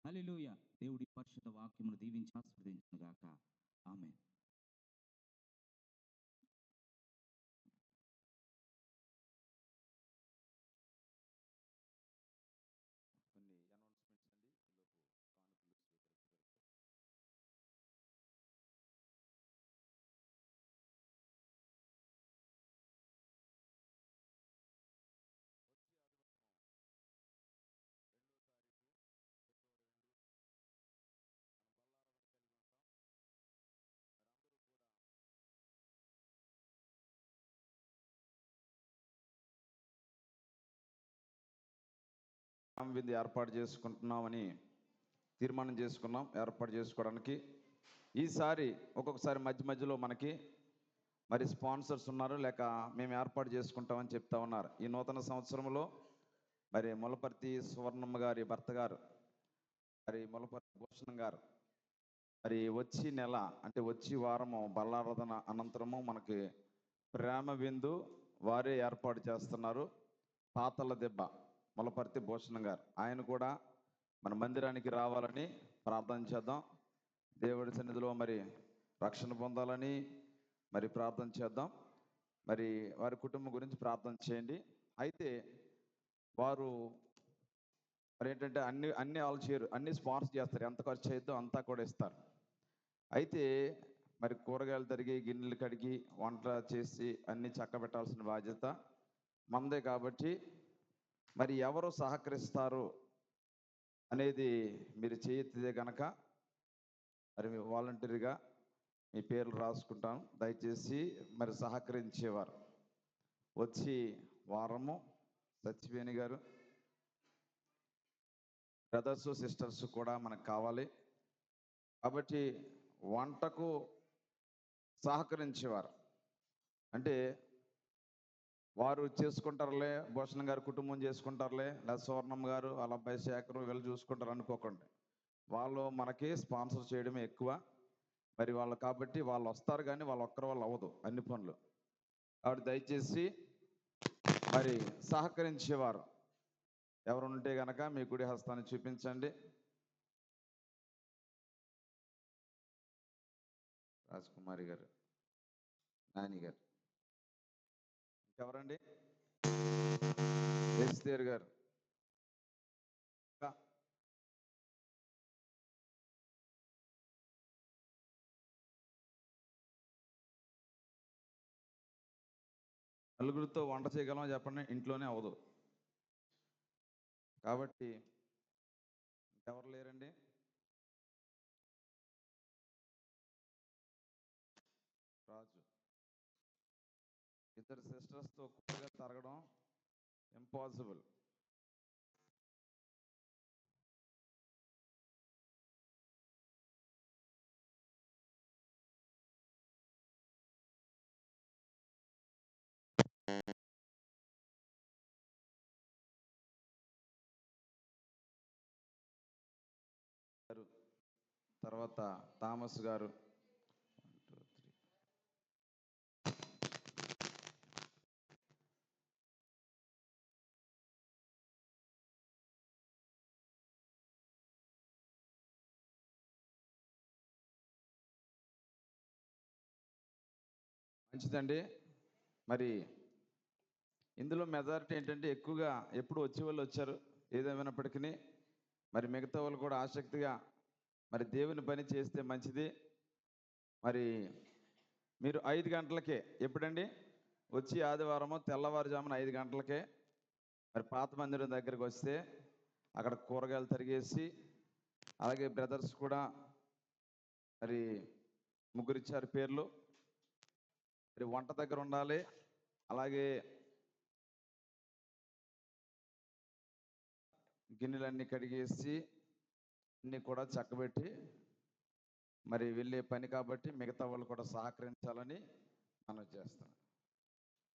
హల్లెలూయా! దేవుడి పరిశుద్ధ వాక్యమును దీవించి ఆశీర్వదించును గాక. ఆమేన్. కొన్ని అనౌన్స్‌మెంట్స్ అండి. ఈలోపు కానుకలు స్వీకరించబడతాయి. విందు ఏర్పాటు చేసుకుంటున్నామని తీర్మానం చేసుకున్నాం. ఏర్పాటు చేసుకోవడానికి ఈసారి ఒక్కొక్కసారి మధ్య మధ్యలో మనకి మరి స్పాన్సర్స్ ఉన్నారు, లేక మేము ఏర్పాటు చేసుకుంటామని చెప్తా ఉన్నారు. ఈ నూతన సంవత్సరంలో మరి ములపర్తి సువర్ణమ్మ గారి భర్త గారు, మరి ములపర్తి భూషణం గారు, మరి వచ్చి నెల అంటే వచ్చి వారము బల్లారాధన అనంతరము మనకి ప్రేమ విందు వారే ఏర్పాటు చేస్తున్నారు. పాతల దెబ్బ ములపర్తి భూషణం గారు, ఆయన కూడా మన మందిరానికి రావాలని ప్రార్థన చేద్దాం. దేవుడి సన్నిధిలో మరి రక్షణ పొందాలని మరి ప్రార్థన చేద్దాం. మరి వారి కుటుంబం గురించి ప్రార్థన చేయండి. అయితే వారు మరి ఏంటంటే అన్ని అన్ని వాళ్ళు చేయరు, అన్ని స్పాన్సర్ చేస్తారు. ఎంత ఖర్చు అయిద్దో అంతా కూడా ఇస్తారు. అయితే మరి కూరగాయలు తరిగి, గిన్నెలు కడిగి, వంట చేసి అన్ని చక్కబెట్టాల్సిన బాధ్యత మనదే. కాబట్టి మరి ఎవరు సహకరిస్తారు అనేది మీరు చేయెత్తితే గనక మరి మీ వాలంటరీగా మీ పేర్లు రాసుకుంటాం. దయచేసి మరి సహకరించేవారు వచ్చి వారము సత్యవేణి గారు, బ్రదర్స్ సిస్టర్స్ కూడా మనకు కావాలి. కాబట్టి వంటకు సహకరించేవారు అంటే వారు చేసుకుంటారులే, భూషణం గారి కుటుంబం చేసుకుంటారులే, లేదా సువర్ణమ్మ గారు వాళ్ళ అబ్బాయి శేఖరు వీళ్ళు చూసుకుంటారు అనుకోకండి. వాళ్ళు మనకి స్పాన్సర్ చేయడమే ఎక్కువ. మరి వాళ్ళు కాబట్టి వాళ్ళు వస్తారు, కానీ వాళ్ళు ఒక్కరి వాళ్ళు అవ్వదు అన్ని పనులు. కాబట్టి దయచేసి మరి సహకరించేవారు ఎవరుంటే గనక మీ కుడి హస్తాన్ని చూపించండి. రాజకుమారి గారు, నాని గారు, ఇంకెవరండి? ఎస్తేర్ గారు, ఇంకా నలుగురితో వంట చేయగలమో చెప్పండి, ఇంట్లోనే అవ్వదు. కాబట్టి ఇంకెవరు లేరండి? రాజు, ఇద్దరు సిస్టర్స్తో కూరగా తరగడం ఇంపాసిబుల్. తర్వాత థామస్ గారు, 1 2 3. మంచిదండి. మరి ఇందులో మెజారిటీ ఏంటంటే ఎక్కువగా ఎప్పుడు వచ్చే వాళ్ళు వచ్చారు. ఏదేమైనప్పటికీ మరి మిగతా వాళ్ళు కూడా ఆసక్తిగా మరి దేవుని పని చేస్తే మంచిది. మరి మీరు 5 గంటలకే, ఎప్పుడండి వచ్చి ఆదివారము తెల్లవారుజామున 5 గంటలకే మరి పాత మందిరం దగ్గరికి వస్తే అక్కడ కూరగాయలు తరిగేసి, అలాగే బ్రదర్స్ కూడా మరి ముగ్గురు ఇచ్చారు పేర్లు, మరి వంట దగ్గర ఉండాలి. అలాగే గిన్నెలన్నీ కడిగేసి అన్నీ కూడా చక్కబెట్టి మరి వెళ్ళే పని కాబట్టి మిగతా వాళ్ళు కూడా సహకరించాలని మనం చేస్తాం.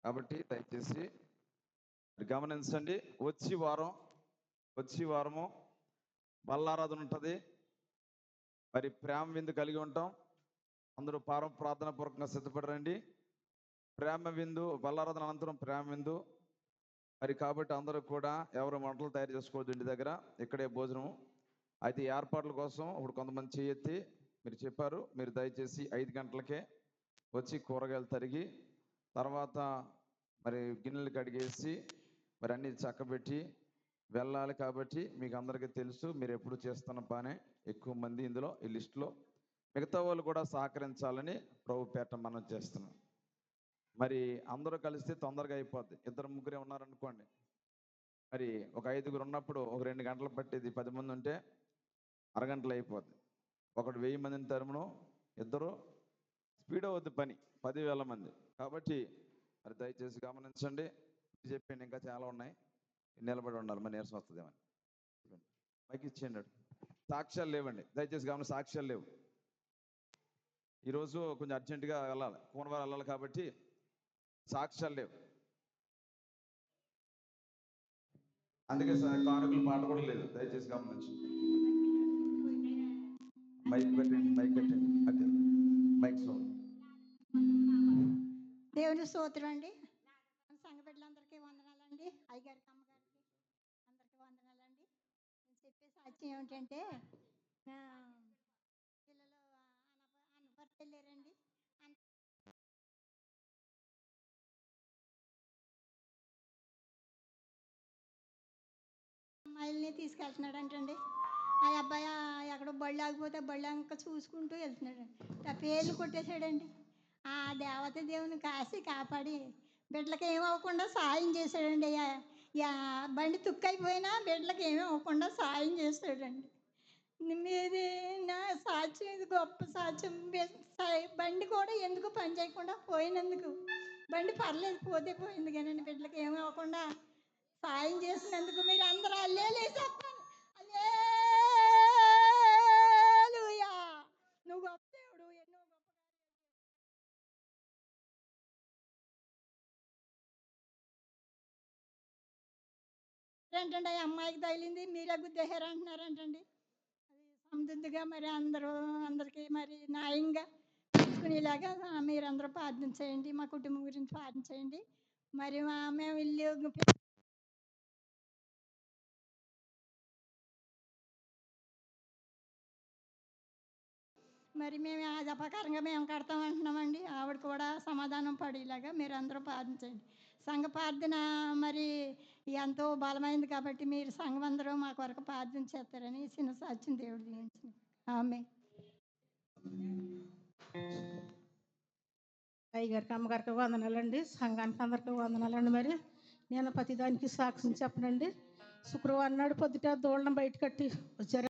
కాబట్టి దయచేసి మరి గమనించండి. వచ్చి వారము బల్లారాధన ఉంటుంది. మరి ప్రేమ విందు కలిగి ఉంటాం. అందరూ ప్రార్థన పూర్వకంగా సిద్ధపడరండి. ప్రేమ విందు బల్లారాధన అనంతరం ప్రేమ విందు. మరి కాబట్టి అందరూ కూడా ఎవరు వంటలు తయారు చేసుకోవద్దు ఇంటి దగ్గర, ఇక్కడే భోజనం. అయితే ఈ ఏర్పాట్ల కోసం ఇప్పుడు కొంతమంది చేయెత్తి మీరు చెప్పారు, మీరు దయచేసి 5 గంటలకే వచ్చి కూరగాయలు తరిగి తర్వాత మరి గిన్నెలు కడిగేసి మరి అన్ని చక్కబెట్టి వెళ్ళాలి. కాబట్టి మీకు అందరికీ తెలుసు, మీరు ఎప్పుడు చేస్తున్న పనే. ఎక్కువ మంది ఇందులో ఈ లిస్టులో మిగతా వాళ్ళు కూడా సహకరించాలని ప్రభు పేట మనం చేస్తున్నాం. మరి అందరూ కలిస్తే తొందరగా అయిపోద్ది. 2-3 ఉన్నారనుకోండి, మరి ఒక 5 ఉన్నప్పుడు ఒక 2 గంటలు పట్టేది. 10 మంది ఉంటే అరగంటలు అయిపోద్ది. ఒకడు 1000 మందిని తరుమును, ఇద్దరు స్పీడ్ అవుద్ది పని, 10,000 మంది. కాబట్టి మరి దయచేసి గమనించండి. చెప్పండి, ఇంకా చాలా ఉన్నాయి. నిలబడి ఉండాలి, మరి నీరసం వస్తుందేమని. మైక్ ఇచ్చేయండి. సాక్ష్యాలు లేవండి, దయచేసి సాక్ష్యాలు లేవు. ఈరోజు కొంచెం అర్జెంటుగా వెళ్ళాలి, కోనవారు వెళ్ళాలి. కాబట్టి సాక్ష్యాలు లేవు. అందుకే కానుకలు పాట కూడా లేదు, దయచేసి గమనించు. మైక్ పెట్టండి అదే మైక్ సౌండ్. దేవుని స్తోత్రం అండి. సంఘ బిడ్డలందరికీ వందనాలండి. అయ్యగారికి అమ్మగారికి అందరికీ వందనాలండి. నేను చెప్పే సాక్ష్యం ఏమిటంటే, పిల్లలు అనపర్తి వెళ్ళారండి. అమ్మాయిల్ని తీసుకెళ్తున్నాడంటండి. ఆ అబ్బాయి ఎక్కడో బళ్ళు ఆగిపోతే బళ్ళు అంక చూసుకుంటూ వెళ్తున్నాడండి. ఆ పేర్లు కొట్టేశాడండి. ఆ దేవత దేవుని కాసి కాపాడి బిడ్డలకి ఏమవ్వకుండా సాయం చేశాడండి. బండి తుక్కైపోయినా బిడ్డలకి ఏమీ అవ్వకుండా సాయం చేశాడండి. మీది నా సాక్ష్యం, ఇది గొప్ప సాక్ష్యం. బండి కూడా ఎందుకు పని చేయకుండా పోయినందుకు, బండి పర్లేదు పోతే పోయింది కానీ బిడ్డలకి ఏమీ అవ్వకుండా సాయం చేసినందుకు మీరు అందరూ అల్లేలే చెప్పండి. హల్లెలూయా. నువ్వు గొప్ప దేవుడు. ఎన్నో గొప్ప ఏంటంటే ఆ అమ్మాయికి తగిలింది, మీరే గుద్దేశారు అంటున్నారంటండి. అది సమృద్ధిగా మరి అందరికీ మరి న్యాయంగా తీసుకునేలాగా మీరందరూ ప్రార్థన చేయండి. మా కుటుంబం గురించి ప్రార్థన చేయండి. మరి మేము ఇల్లు మరి మేము అది అపకారంగా మేము కడతామంటున్నామండి. ఆవిడ కూడా సమాధానం పడేలాగా మీరు అందరూ ప్రార్థించండి. సంఘ ప్రార్థన మరి ఎంతో బలమైంది కాబట్టి మీరు సంఘం అందరూ మా కొరకు ప్రార్థన చేస్తారని చిన్న సాక్ష్యం దేవుడు దీవించింది. ఆమె అయ్యగారికి అమ్మగారికి వందనాలండి. సంఘానికి అందరికీ వందనాలండి. మరి నేను ప్రతిదానికి సాక్ష్యం చెప్పనండి. శుక్రవారం నాడు పొద్దుట దూడలను బయట కట్టి వచ్చారు.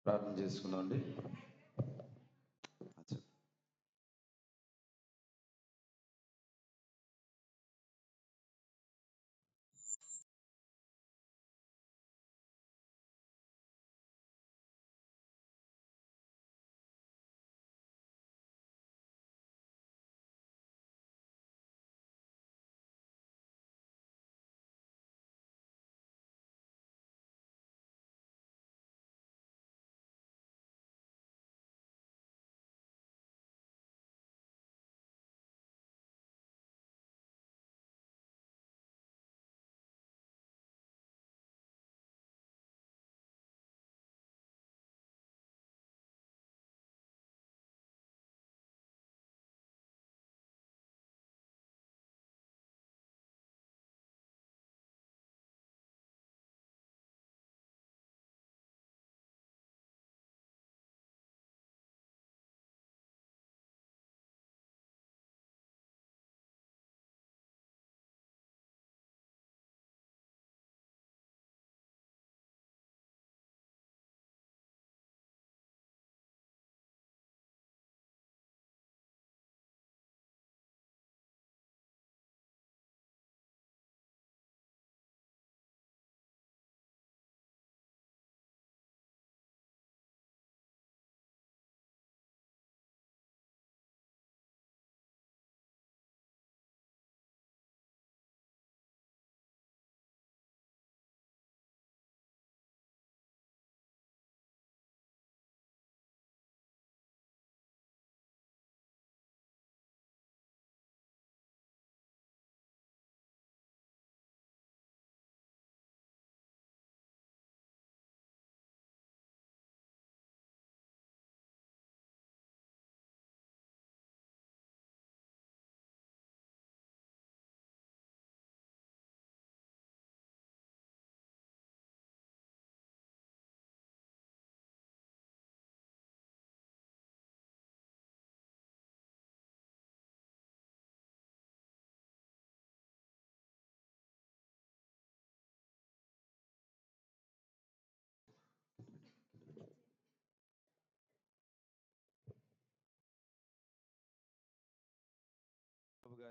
ప్రార్థన చేసుకుందామండి.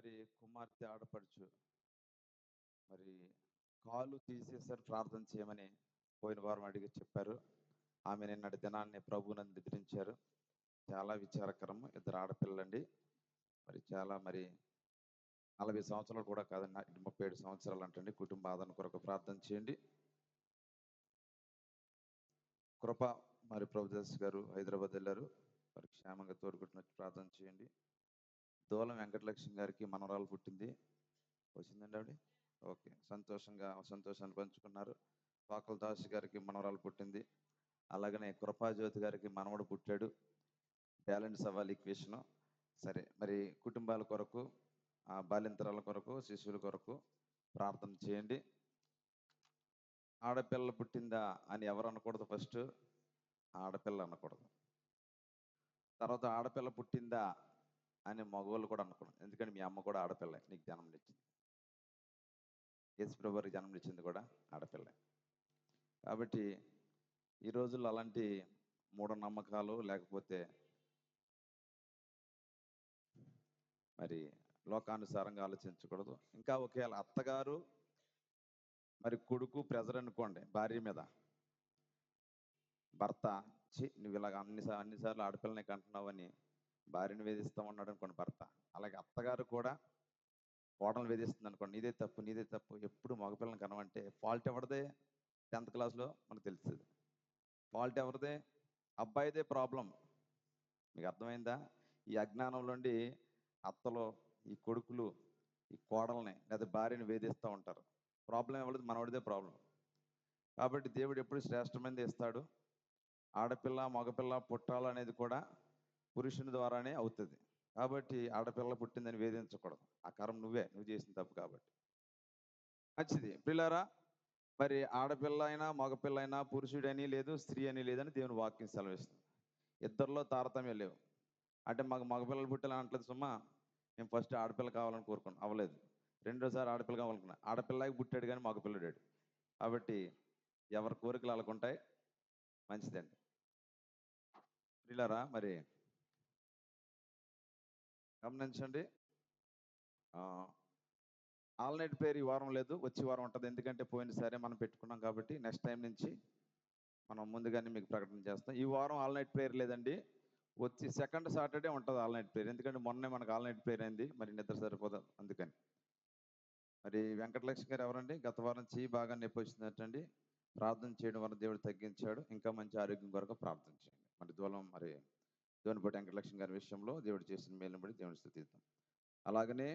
మరి కుమార్తె ఆడపడుచు మరి కాలు తీసేసారు, ప్రార్థన చేయమని పోయిన వారం అడిగి చెప్పారు. ఆమె నిన్నటి దినాన్ని ప్రభువుని నిద్రించారు. చాలా విచారకరం. ఇద్దరు ఆడపిల్లండి. మరి చాలా మరి 40 సంవత్సరాలు కూడా కాదండి, 37 సంవత్సరాలు అంటండి. కుటుంబ ఆదరణ కొరకు ప్రార్థన చేయండి. కృప మరి ప్రభుదాస్ గారు హైదరాబాద్ వెళ్ళారు, మరి క్షేమంగా తోడుకుంటున్నట్టు ప్రార్థన చేయండి. దూలం వెంకటలక్ష్మి గారికి మనవరాలు పుట్టింది. వచ్చిందండి ఆవిడ? ఓకే, సంతోషాన్ని పంచుకున్నారు. పాకల దాస్ గారికి మనవరాలు పుట్టింది. అలాగనే కృపాజ్యోతి గారికి మనవడు పుట్టాడు. బ్యాలెన్స్ అవ్వాలి ఈక్వేషను. సరే, మరి కుటుంబాల కొరకు, బాలింతరాల కొరకు, శిశువుల కొరకు ప్రార్థన చేయండి. ఆడపిల్ల పుట్టిందా అని ఎవరు అనకూడదు. ఫస్ట్ ఆడపిల్ల అనకూడదు. తర్వాత ఆడపిల్ల పుట్టిందా అని మగవాళ్ళు కూడా అనకూడదు. ఎందుకంటే మీ అమ్మ కూడా ఆడపిల్ల, నీకు జన్మనిచ్చింది. యేసుప్రభు వారికి జన్మనిచ్చింది కూడా ఆడపిల్ల. కాబట్టి ఈ రోజుల్లో అలాంటి మూఢనమ్మకాలు లేకపోతే మరి లోకానుసారంగా ఆలోచించకూడదు. ఇంకా ఒకవేళ అత్తగారు మరి కొడుకు ప్రెజర్ అనుకోండి భార్య మీద, భర్త నువ్వు ఇలాగ అన్నిసార్లు ఆడపిల్లనే కంటున్నావని భార్యను వేధిస్తామన్నాడు అనుకోండి భర్త. అలాగే అత్తగారు కూడా కోడలు వేధిస్తుంది అనుకోండి, నీదే తప్పు. ఎప్పుడు మగపిల్లని కనవంటే ఫాల్ట్ ఎవరిదే? 10th క్లాస్లో మనకు తెలుస్తుంది. ఫాల్ట్ ఎవరిదే? అబ్బాయిదే ప్రాబ్లం. మీకు అర్థమైందా? ఈ అజ్ఞానం నుండి అత్తలు, ఈ కొడుకులు, ఈ కోడల్ని లేదా భార్యని వేధిస్తూ ఉంటారు. ప్రాబ్లం ఎవరిది? మనవాడిదే ప్రాబ్లం. కాబట్టి దేవుడు ఎప్పుడు శ్రేష్టమైనది ఇస్తాడు. ఆడపిల్ల మగపిల్ల పుట్టాలనేది కూడా పురుషుని ద్వారానే అవుతుంది. కాబట్టి ఆడపిల్ల పుట్టిందని వేధించకూడదు. ఆ కారణం నువ్వు చేసిన తప్పు కాబట్టి. మంచిది పిల్లారా. మరి ఆడపిల్ల అయినా మగపిల్ల అయినా పురుషుడని లేదు, స్త్రీ అని లేదని దేవుని వాక్యం సెలవిస్తుంది. ఇద్దరిలో తారతమ్యం లేవు. అంటే మాకు మగపిల్లలు పుట్టాలని అంటలేదు సుమ్మా. మేము ఫస్ట్ ఆడపిల్ల కావాలని కోరుకున్నాం, అవ్వలేదు. రెండోసారి ఆడపిల్ల కావాలనుకున్నా, ఆడపిల్లకి పుట్టాడు కానీ మగపిల్లడాడు. కాబట్టి ఎవరి కోరికలు అలాగుంటాయి. మంచిదండి పిల్లారా. మరి గమనించండి, ఆల్నైట్ ప్రేయర్ ఈ వారం లేదు, వచ్చే వారం ఉంటుంది. ఎందుకంటే పోయినసారి మనం పెట్టుకున్నాం కాబట్టి నెక్స్ట్ టైం నుంచి మనం ముందుగానే మీకు ప్రకటన చేస్తాం. ఈ వారం ఆల్నైట్ ప్రేయర్ లేదండి. వచ్చి సెకండ్ సాటర్డే ఉంటుంది ఆల్నైట్ ప్రేయర్. ఎందుకంటే మొన్నే మనకు ఆల్నైట్ ప్రేయర్ అయింది, మరి నిద్ర సరిపోదు అందుకని. మరి వెంకటలక్ష్మి గారు ఎవరండి? గత వారం చెయ్యి బాగా నొప్పి వచ్చిందటండి. ప్రార్థన చేయడం వల్ల దేవుడు తగ్గించాడు. ఇంకా మంచి ఆరోగ్యం కొరకు ప్రార్థన చేయండి. మరి దేవునిపటి వెంకటలక్ష్మి గారి విషయంలో దేవుడు చేసిన మేలును బట్టి దేవుని స్తుతిద్దాం. అలాగనే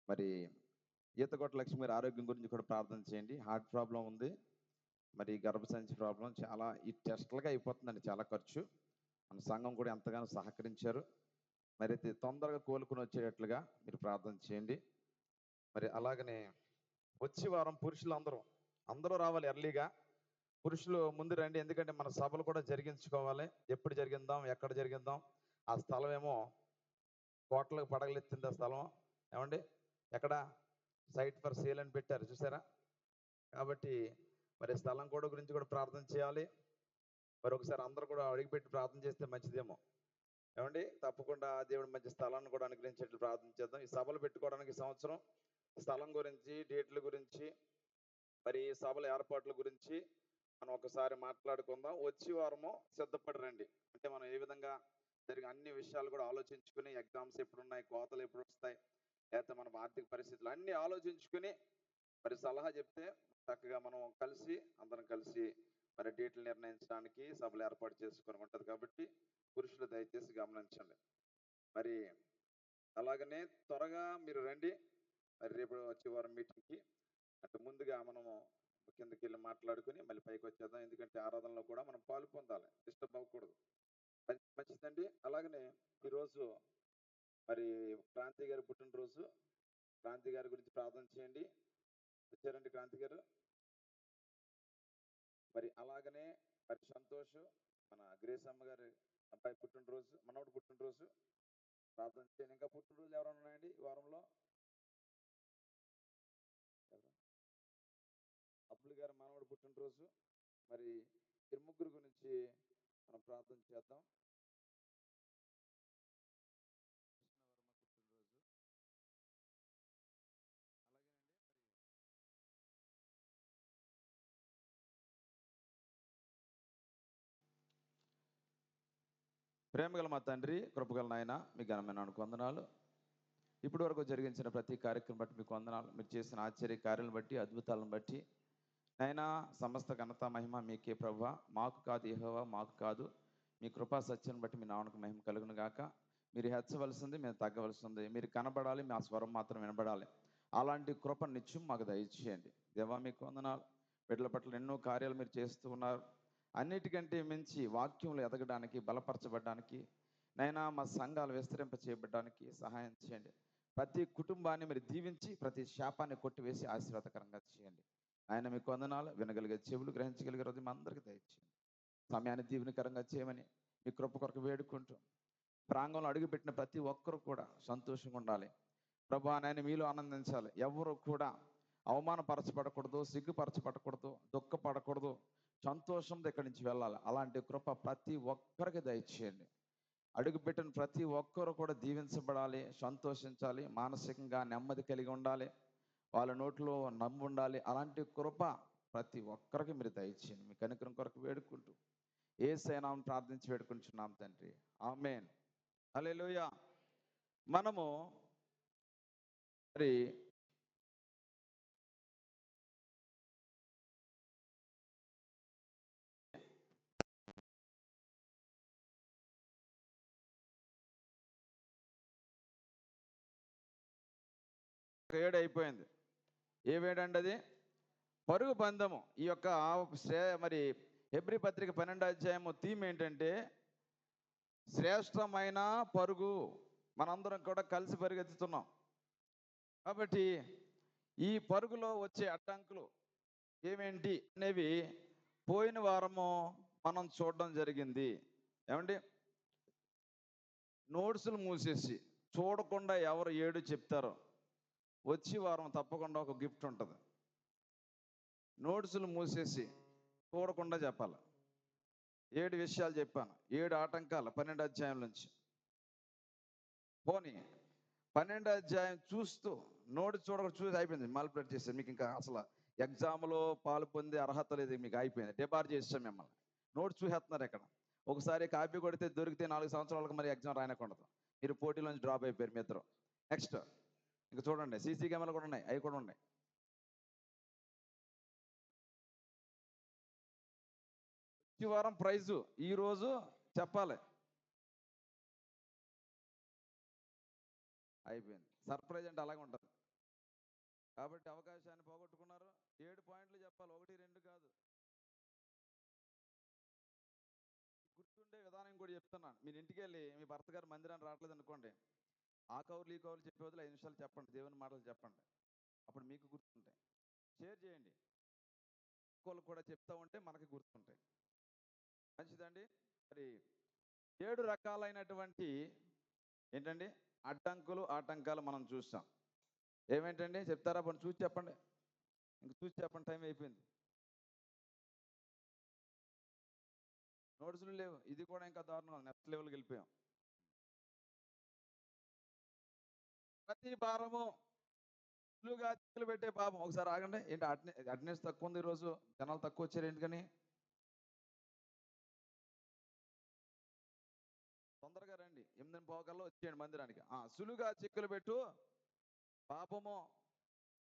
మరి ఈతకొట్ట లక్ష్మి గారి ఆరోగ్యం గురించి కూడా ప్రార్థన చేయండి. హార్ట్ ప్రాబ్లం ఉంది, మరి గర్భసంచి ప్రాబ్లం. చాలా ఈ టెస్టులుగా అయిపోతుందండి, చాలా ఖర్చు. మన సంఘం కూడా ఎంతగానో సహకరించారు. మరి తొందరగా కోలుకుని వచ్చేటట్లుగా మీరు ప్రార్థన చేయండి. మరి అలాగనే వచ్చే వారం పురుషులు అందరూ రావాలి ఎర్లీగా. పురుషులు ముందు రండి, ఎందుకంటే మన సభలు కూడా జరిగించుకోవాలి. ఎప్పుడు జరిగిద్దాం, ఎక్కడ జరిగిద్దాం? ఆ స్థలం ఏమో కోట్లకు పడగలెత్తింది. ఆ స్థలం ఏమండి, ఎక్కడ సైట్ ఫర్ సేల్ అని పెట్టారు, చూసారా? కాబట్టి మరి స్థలం కూడా గురించి కూడా ప్రార్థన చేయాలి. మరి ఒకసారి అందరూ కూడా అడిగిపెట్టి ప్రార్థన చేస్తే మంచిదేమో. ఏమండి, తప్పకుండా దేవుడి మంచి స్థలాన్ని కూడా అనుగ్రహించేట్లు ప్రార్థన చేద్దాం. ఈ సభలు పెట్టుకోవడానికి సంవత్సరం స్థలం గురించి, డేట్ల గురించి, మరి సభల ఏర్పాట్ల గురించి మనం ఒకసారి మాట్లాడుకుందాం. వచ్చే వారము సిద్ధపడి రండి. అంటే మనం ఏ విధంగా జరిగే అన్ని విషయాలు కూడా ఆలోచించుకుని, ఎగ్జామ్స్ ఎప్పుడు ఉన్నాయి, కోతలు ఎప్పుడు వస్తాయి, లేకపోతే మన ఆర్థిక పరిస్థితులు అన్నీ ఆలోచించుకుని మరి సలహా చెప్తే చక్కగా మనం అందరం కలిసి మరి డేట్లు నిర్ణయించడానికి సభలు ఏర్పాటు చేసుకొని ఉంటుంది. కాబట్టి పురుషులు దయచేసి గమనించండి. మరి అలాగనే త్వరగా మీరు రండి. మరి రేపు వచ్చే వారం మీటింగ్కి అంటే ముందుగా మనము కిందకి వెళ్ళి మాట్లాడుకుని మళ్ళీ పైకి వచ్చేద్దాం. ఎందుకంటే ఆరాధనలో కూడా మనం పాలు పొందాలి, డిస్టర్బ్ అవ్వకూడదు. మంచిదండి. అలాగనే ఈరోజు మరి క్రాంతి గారి పుట్టినరోజు. క్రాంతి గారి గురించి ప్రార్థన చేయండి. వచ్చారండి క్రాంతి గారు. మరి అలాగనే మరి సంతోష్, మన గ్రేస్ అమ్మ గారి అబ్బాయి పుట్టినరోజు, మనవడు పుట్టినరోజు. ప్రార్థన చేయండి. ఇంకా పుట్టినరోజు ఎవరైనా ఉన్నాయండి ఈ వారంలో? అబ్బులు గారు మనవడు పుట్టినరోజు. మరి ఈ ముగ్గురు గురించి మనం ప్రార్థన చేద్దాం. ప్రేమగల మా తండ్రి, కృపగల నాయన, మీ ఘనమైన వందనాలు. ఇప్పటి వరకు జరిగించిన ప్రతి కార్యక్రమం బట్టి మీకు వందనాలు. మీరు చేసిన ఆశ్చర్య కార్యాలను బట్టి, అద్భుతాలను బట్టి నైనా సమస్త ఘనత మహిమ మీకే ప్రభువా. మాకు కాదు యెహోవా, మాకు కాదు. మీ కృపా సత్యాన్ని బట్టి మీ నామకు మహిమ కలుగును గాక. మీరు హెచ్చవలసింది, మేము తగ్గవలసింది. మీరు కనబడాలి, మా స్వరం మాత్రం వినబడాలి. అలాంటి కృప నిత్యం మాకు దయచేయండి దేవా. మీకు వందనాలు. బిడ్డల పట్ల ఎన్నో కార్యాలు మీరు చేస్తూ ఉన్నారు. అన్నిటికంటే మించి వాక్యంలో ఎదగడానికి, బలపరచబడడానికి, నైనా మా సంఘాలు విస్తరింప చేయబడడానికి సహాయం చేయండి. ప్రతి కుటుంబాన్ని మీరు దీవించి ప్రతి శాపాన్ని కొట్టివేసి ఆశీర్వాదకరంగా చేయండి. ఆయన మీకు వందనాలు. వినగలిగే చెవులు, గ్రహించగలిగే హృదయం అందరికీ దయచేయండి. సమయాన్ని దీవెనకరంగా చేయమని మీ కృప కొరకు వేడుకుంటూ, ప్రాంగంలో అడుగుపెట్టిన ప్రతి ఒక్కరు కూడా సంతోషంగా ఉండాలి ప్రభువా. నాయన మీలో ఆనందించాలి. ఎవరు కూడా అవమానపరచబడకూడదు, సిగ్గుపరచబడకూడదు, దుఃఖపడకూడదు. సంతోషంతో ఇక్కడి నుంచి వెళ్ళాలి. అలాంటి కృప ప్రతి ఒక్కరికి దయచేయండి. అడుగుపెట్టిన ప్రతి ఒక్కరు కూడా దీవించబడాలి, సంతోషించాలి, మానసికంగా నెమ్మది కలిగి ఉండాలి, వాళ్ళ నోట్లో నమ్ము ఉండాలి. అలాంటి కృప ప్రతి ఒక్కరికి మీరు దయచేయండి. మీ కనికరం కొరకు వేడుకుంటూ యేసయ్య నామమున ప్రార్థించి వేడుకుంటున్నాం తండ్రి. ఆమేన్. హల్లెలూయా. మనము మరి ఏడు అయిపోయింది. ఏ వేడండి అది? పరుగు పందెము. ఈ యొక్క మరి హెబ్రీ పత్రిక 12వ అధ్యాయము థీమ్ ఏంటంటే శ్రేష్టమైన పరుగు. మనందరం కూడా కలిసి పరిగెత్తుతున్నాం కాబట్టి ఈ పరుగులో వచ్చే అడ్డంకులు ఏమేంటి అనేవి పోయిన వారము మనం చూడడం జరిగింది. ఏమండి, నోట్సులు మూసేసి చూడకుండా ఎవరు 7 చెప్తారో వచ్చి వారం తప్పకుండా ఒక గిఫ్ట్ ఉంటుంది. నోట్సులు మూసేసి చూడకుండా చెప్పాలి. 7 విషయాలు చెప్పాను. 7 ఆటంకాలు 12వ అధ్యాయం నుంచి. పోనీ 12వ అధ్యాయం చూస్తూ నోటి చూడకుండా చూసి అయిపోయింది, మాల్ప్లేట్ చేశారు. మీకు ఇంకా అసలు ఎగ్జామ్లో పాలు పొందే అర్హత లేదు, మీకు అయిపోయింది, డిబార్ చేసాం మిమ్మల్ని. నోట్స్ చూసేస్తున్నారు ఇక్కడ. ఒకసారి కాపీ కొడితే దొరికితే 4 సంవత్సరాలకు మరి ఎగ్జామ్ రాయనకూడదు. మీరు పోటీలోంచి డ్రాప్ అయిపోయారు మీ ఇద్దరు. నెక్స్ట్ ఇంకా చూడండి, సీసీ కెమెరాలు కూడా ఉన్నాయి, అవి కూడా ఉన్నాయి. ఈ వారం ప్రైజు ఈరోజు చెప్పాలి. అయిపోయింది. సర్ప్రైజ్ అంటే అలాగే ఉంటుంది. కాబట్టి అవకాశాన్ని పోగొట్టుకున్నారు. 7 పాయింట్లు చెప్పాలి, 1, 2 కాదు. గుర్తుండే విధానం కూడా చెప్తున్నాను. మీరు ఇంటికి వెళ్ళి మీ భర్త గారు మందిరాన్ని రావట్లేదు అనుకోండి, ఆ కౌరులు ఈ కౌరులు చెప్పే వదిలే 5 నిమిషాలు చెప్పండి, దేవుని మాటలు చెప్పండి. అప్పుడు మీకు గుర్తుంటాయి. షేర్ చేయండి, ఇంకోళ్ళు కూడా చెప్తా ఉంటే మనకి గుర్తుంటాయి. మంచిదండి. మరి 7 రకాలైనటువంటి ఏంటండి అడ్డంకులు, ఆటంకాలు మనం చూస్తాం. ఏమేంటండి చెప్తారా? పోనీ చూసి చెప్పండి. ఇంక చూసి చెప్పండి, టైం అయిపోయింది. నోట్సులు లేవు. ఇది కూడా ఇంకా దారుణం, నెక్స్ట్ లెవెల్కి వెళ్ళిపోయాం. ప్రతి భారము సులువుగా చిక్కులు పెట్టే పాపం. ఒకసారి ఆగండి. ఏంటి అటెండెన్స్ తక్కువ ఉంది ఈరోజు, జనాలు తక్కువ వచ్చారు ఎందుకని? తొందరగా రండి, 8:15 వచ్చేయండి మందిరానికి. సులువుగా చిక్కులు పెట్టు పాపము,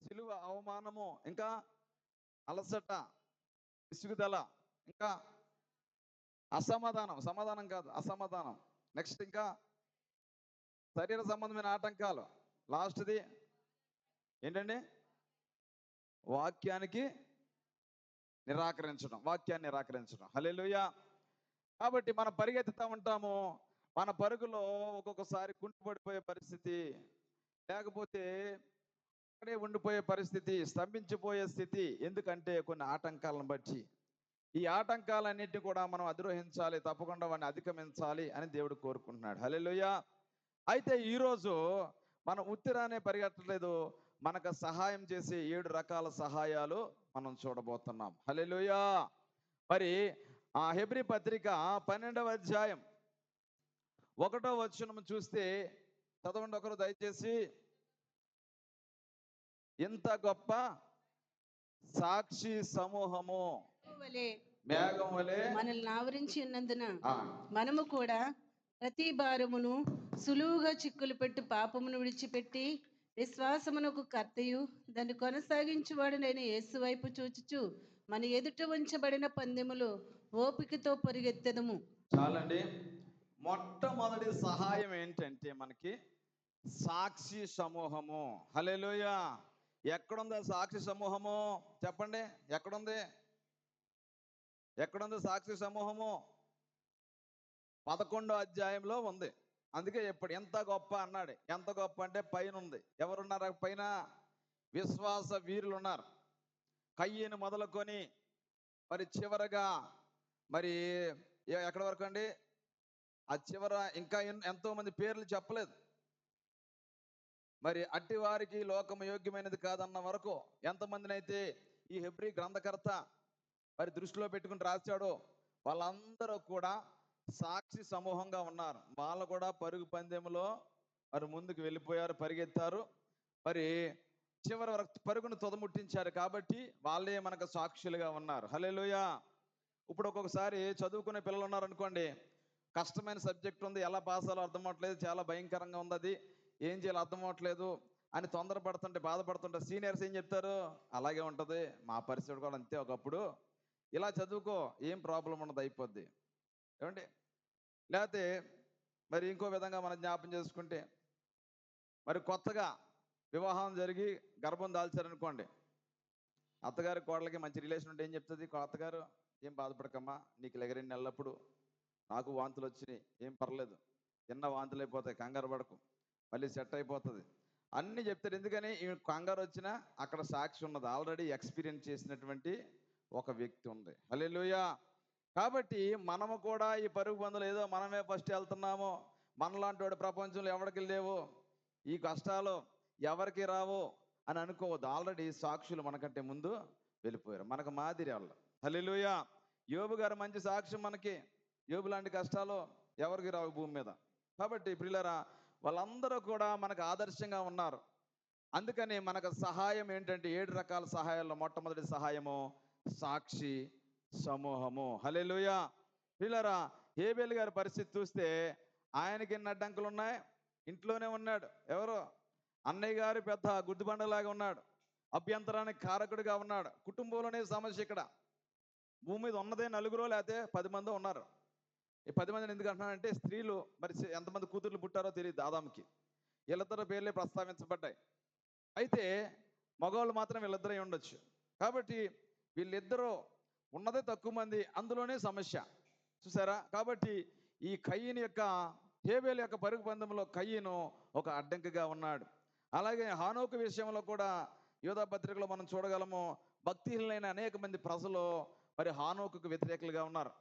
సిలువ అవమానము, ఇంకా అలసట, విసుగుదల, ఇంకా అసమాధానం. సమాధానం కాదు, అసమాధానం. నెక్స్ట్ ఇంకా శరీర సంబంధమైన ఆటంకాలు. లాస్ట్ది ఏంటండి? వాక్యానికి నిరాకరించడం, వాక్యాన్ని నిరాకరించడం. హల్లెలూయా. కాబట్టి మనం పరిగెత్తుతూ ఉంటాము. మన పరుగులో ఒక్కొక్కసారి కుంటుపడిపోయే పరిస్థితి, లేకపోతే అక్కడే ఉండిపోయే పరిస్థితి, స్తంభించిపోయే స్థితి. ఎందుకంటే కొన్ని ఆటంకాలను బట్టి. ఈ ఆటంకాలన్నింటినీ కూడా మనం అధిరోహించాలి, తప్పకుండా వాడిని అధిగమించాలి అని దేవుడు కోరుకుంటున్నాడు. హల్లెలూయా. అయితే ఈరోజు మనం ఉత్తిరానే పరిగెత్తలేదు, మనకు సహాయం చేసే 7 రకాల సహాయాలు మనం చూడబోతున్నాం. హల్లెలూయా. మరి ఆ హెబ్రీ పత్రిక 12వ అధ్యాయం 1వ వచనం చూస్తే చదవండి ఒకరు దయచేసి. ఇంత గొప్ప సాక్షి సమూహము వలె మేఘం వలె మనల్ని ఆవరించి ఉన్నందున ఆ, మనము కూడా ప్రతి భారమును సులువుగా చిక్కులు పెట్టు పాపమును విడిచిపెట్టి విశ్వాసమునకు కర్తయు దాన్ని కొనసాగించువాడునైన యేసు వైపు చూచుచు మన ఎదుట ఉంచబడిన పందెములు ఓపికతో పరిగెత్తెదము. చాలండి. మొట్టమొదటి సహాయం ఏంటంటే మనకి సాక్షి సమూహము. హల్లెలూయా. ఎక్కడుంది ఆ సాక్షి సమూహము? చెప్పండి, ఎక్కడుంది? ఎక్కడుంది సాక్షి సమూహము? 11వ అధ్యాయంలో ఉంది. అందుకే ఎప్పుడు ఎంత గొప్ప అన్నాడు. ఎంత గొప్ప అంటే పైన ఉంది. ఎవరున్నారు పైన? విశ్వాస వీరులు ఉన్నారు. కయ్యను మొదలుకొని మరి చివరగా మరి ఎక్కడి వరకు అండి? ఆ చివర ఇంకా ఎంతో మంది పేర్లు చెప్పలేదు. మరి అట్టి వారికి లోకము యోగ్యమైనది కాదన్న వరకు ఎంతమందిని అయితే ఈ హెబ్రీ గ్రంథకర్త మరి దృష్టిలో పెట్టుకుని రాశాడో వాళ్ళందరూ కూడా సాక్షి సమూహంగా ఉన్నారు. వాళ్ళు కూడా పరుగు పందెంలో మరి ముందుకు వెళ్ళిపోయారు, పరిగెత్తారు, మరి చివరి వరకు పరుగును తుదముట్టించారు. కాబట్టి వాళ్ళే మనకు సాక్షులుగా ఉన్నారు. హల్లెలూయా. ఇప్పుడు ఒక్కొక్కసారి చదువుకునే పిల్లలు ఉన్నారు అనుకోండి, కష్టమైన సబ్జెక్ట్ ఉంది, ఎలా పాస్ అవ్వాలో అర్థం అవ్వట్లేదు, చాలా భయంకరంగా ఉంది, అది ఏం చేయాలో అర్థం అవ్వట్లేదు అని తొందరపడుతుంటే బాధపడుతుంటే సీనియర్స్ ఏం చెప్తారు? అలాగే ఉంటుంది, మా పరిస్థితి కూడా అంతే, ఒకప్పుడు ఇలా చదువుకో, ఏం ప్రాబ్లం ఉండదు, అయిపోద్ది. ఏమండి? లేకపోతే మరి ఇంకో విధంగా మనం జ్ఞాపం చేసుకుంటే మరి కొత్తగా వివాహం జరిగి గర్భం దాల్చారనుకోండి, అత్తగారి కోడలకి మంచి రిలేషన్ ఉంటే ఏం చెప్తుంది అత్తగారు? ఏం బాధపడకమ్మా, నీకు లెగరిని నెలప్పుడు నాకు వాంతులు వచ్చినాయి, ఏం పర్లేదు, చిన్న వాంతులు అయిపోతాయి, కంగారు పడకు, మళ్ళీ సెట్ అయిపోతుంది అన్నీ చెప్తారు. ఎందుకని? ఈ కంగారు వచ్చినా అక్కడ సాక్షి ఉన్నది, ఆల్రెడీ ఎక్స్పీరియన్స్ చేసినటువంటి ఒక వ్యక్తి ఉంది. హల్లెలూయా. కాబట్టి మనము కూడా ఈ పరుగు పందులు ఏదో మనమే ఫస్ట్ వెళ్తున్నాము, మనలాంటి వాడు ప్రపంచంలో ఎవరికి లేవు, ఈ కష్టాలు ఎవరికి రావు అని అనుకోవద్దు. ఆల్రెడీ సాక్షులు మనకంటే ముందు వెళ్ళిపోయారు, మనకు మాదిరి వాళ్ళు. హల్లెలూయా. యోబు గారు మంచి సాక్ష్యం మనకి. యోబు లాంటి కష్టాలు ఎవరికి రావు భూమి మీద. కాబట్టి ప్రియులారా, వాళ్ళందరూ కూడా మనకు ఆదర్శంగా ఉన్నారు. అందుకని మనకు సహాయం ఏంటంటే 7 రకాల సహాయాల్లో మొట్టమొదటి సహాయము సాక్షి సమూహము. హల్లెలూయా. ప్రియులారా, హేబేలు గారి పరిస్థితి చూస్తే ఆయనకి ఎన్ని అడ్డంకులు ఉన్నాయి? ఇంట్లోనే ఉన్నాడు. ఎవరు? అన్నయ్య గారి పెద్ద గుద్దుబండలాగా ఉన్నాడు, అభ్యంతరానికి కారకుడిగా ఉన్నాడు. కుటుంబంలోనే సమస్య. ఇక్కడ భూమి మీద ఉన్నదే నలుగురో లేకపోతే 10 మంది ఉన్నారు. ఈ 10 మందిని ఎందుకు అంటున్నానంటే, స్త్రీలు మరి ఎంతమంది కూతుర్లు పుట్టారో తెలియదు ఆదాముకి, వీళ్ళిద్దరు పేర్లే ప్రస్తావించబడ్డాయి. అయితే మగవాళ్ళు మాత్రం వీళ్ళిద్దరే ఉండొచ్చు. కాబట్టి వీళ్ళిద్దరూ ఉన్నదే తక్కువ మంది, అందులోనే సమస్య. చూసారా? కాబట్టి ఈ కయ్యను యొక్క హేబేలు యొక్క పరుగు పందెంలో కయ్యను ఒక అడ్డంకిగా ఉన్నాడు. అలాగే హానోకు విషయంలో కూడా యోధా పత్రికలో మనం చూడగలము, భక్తిహీనులైన అనేక మంది ప్రజలు మరి హానోకుకు వ్యతిరేకులుగా ఉన్నారు,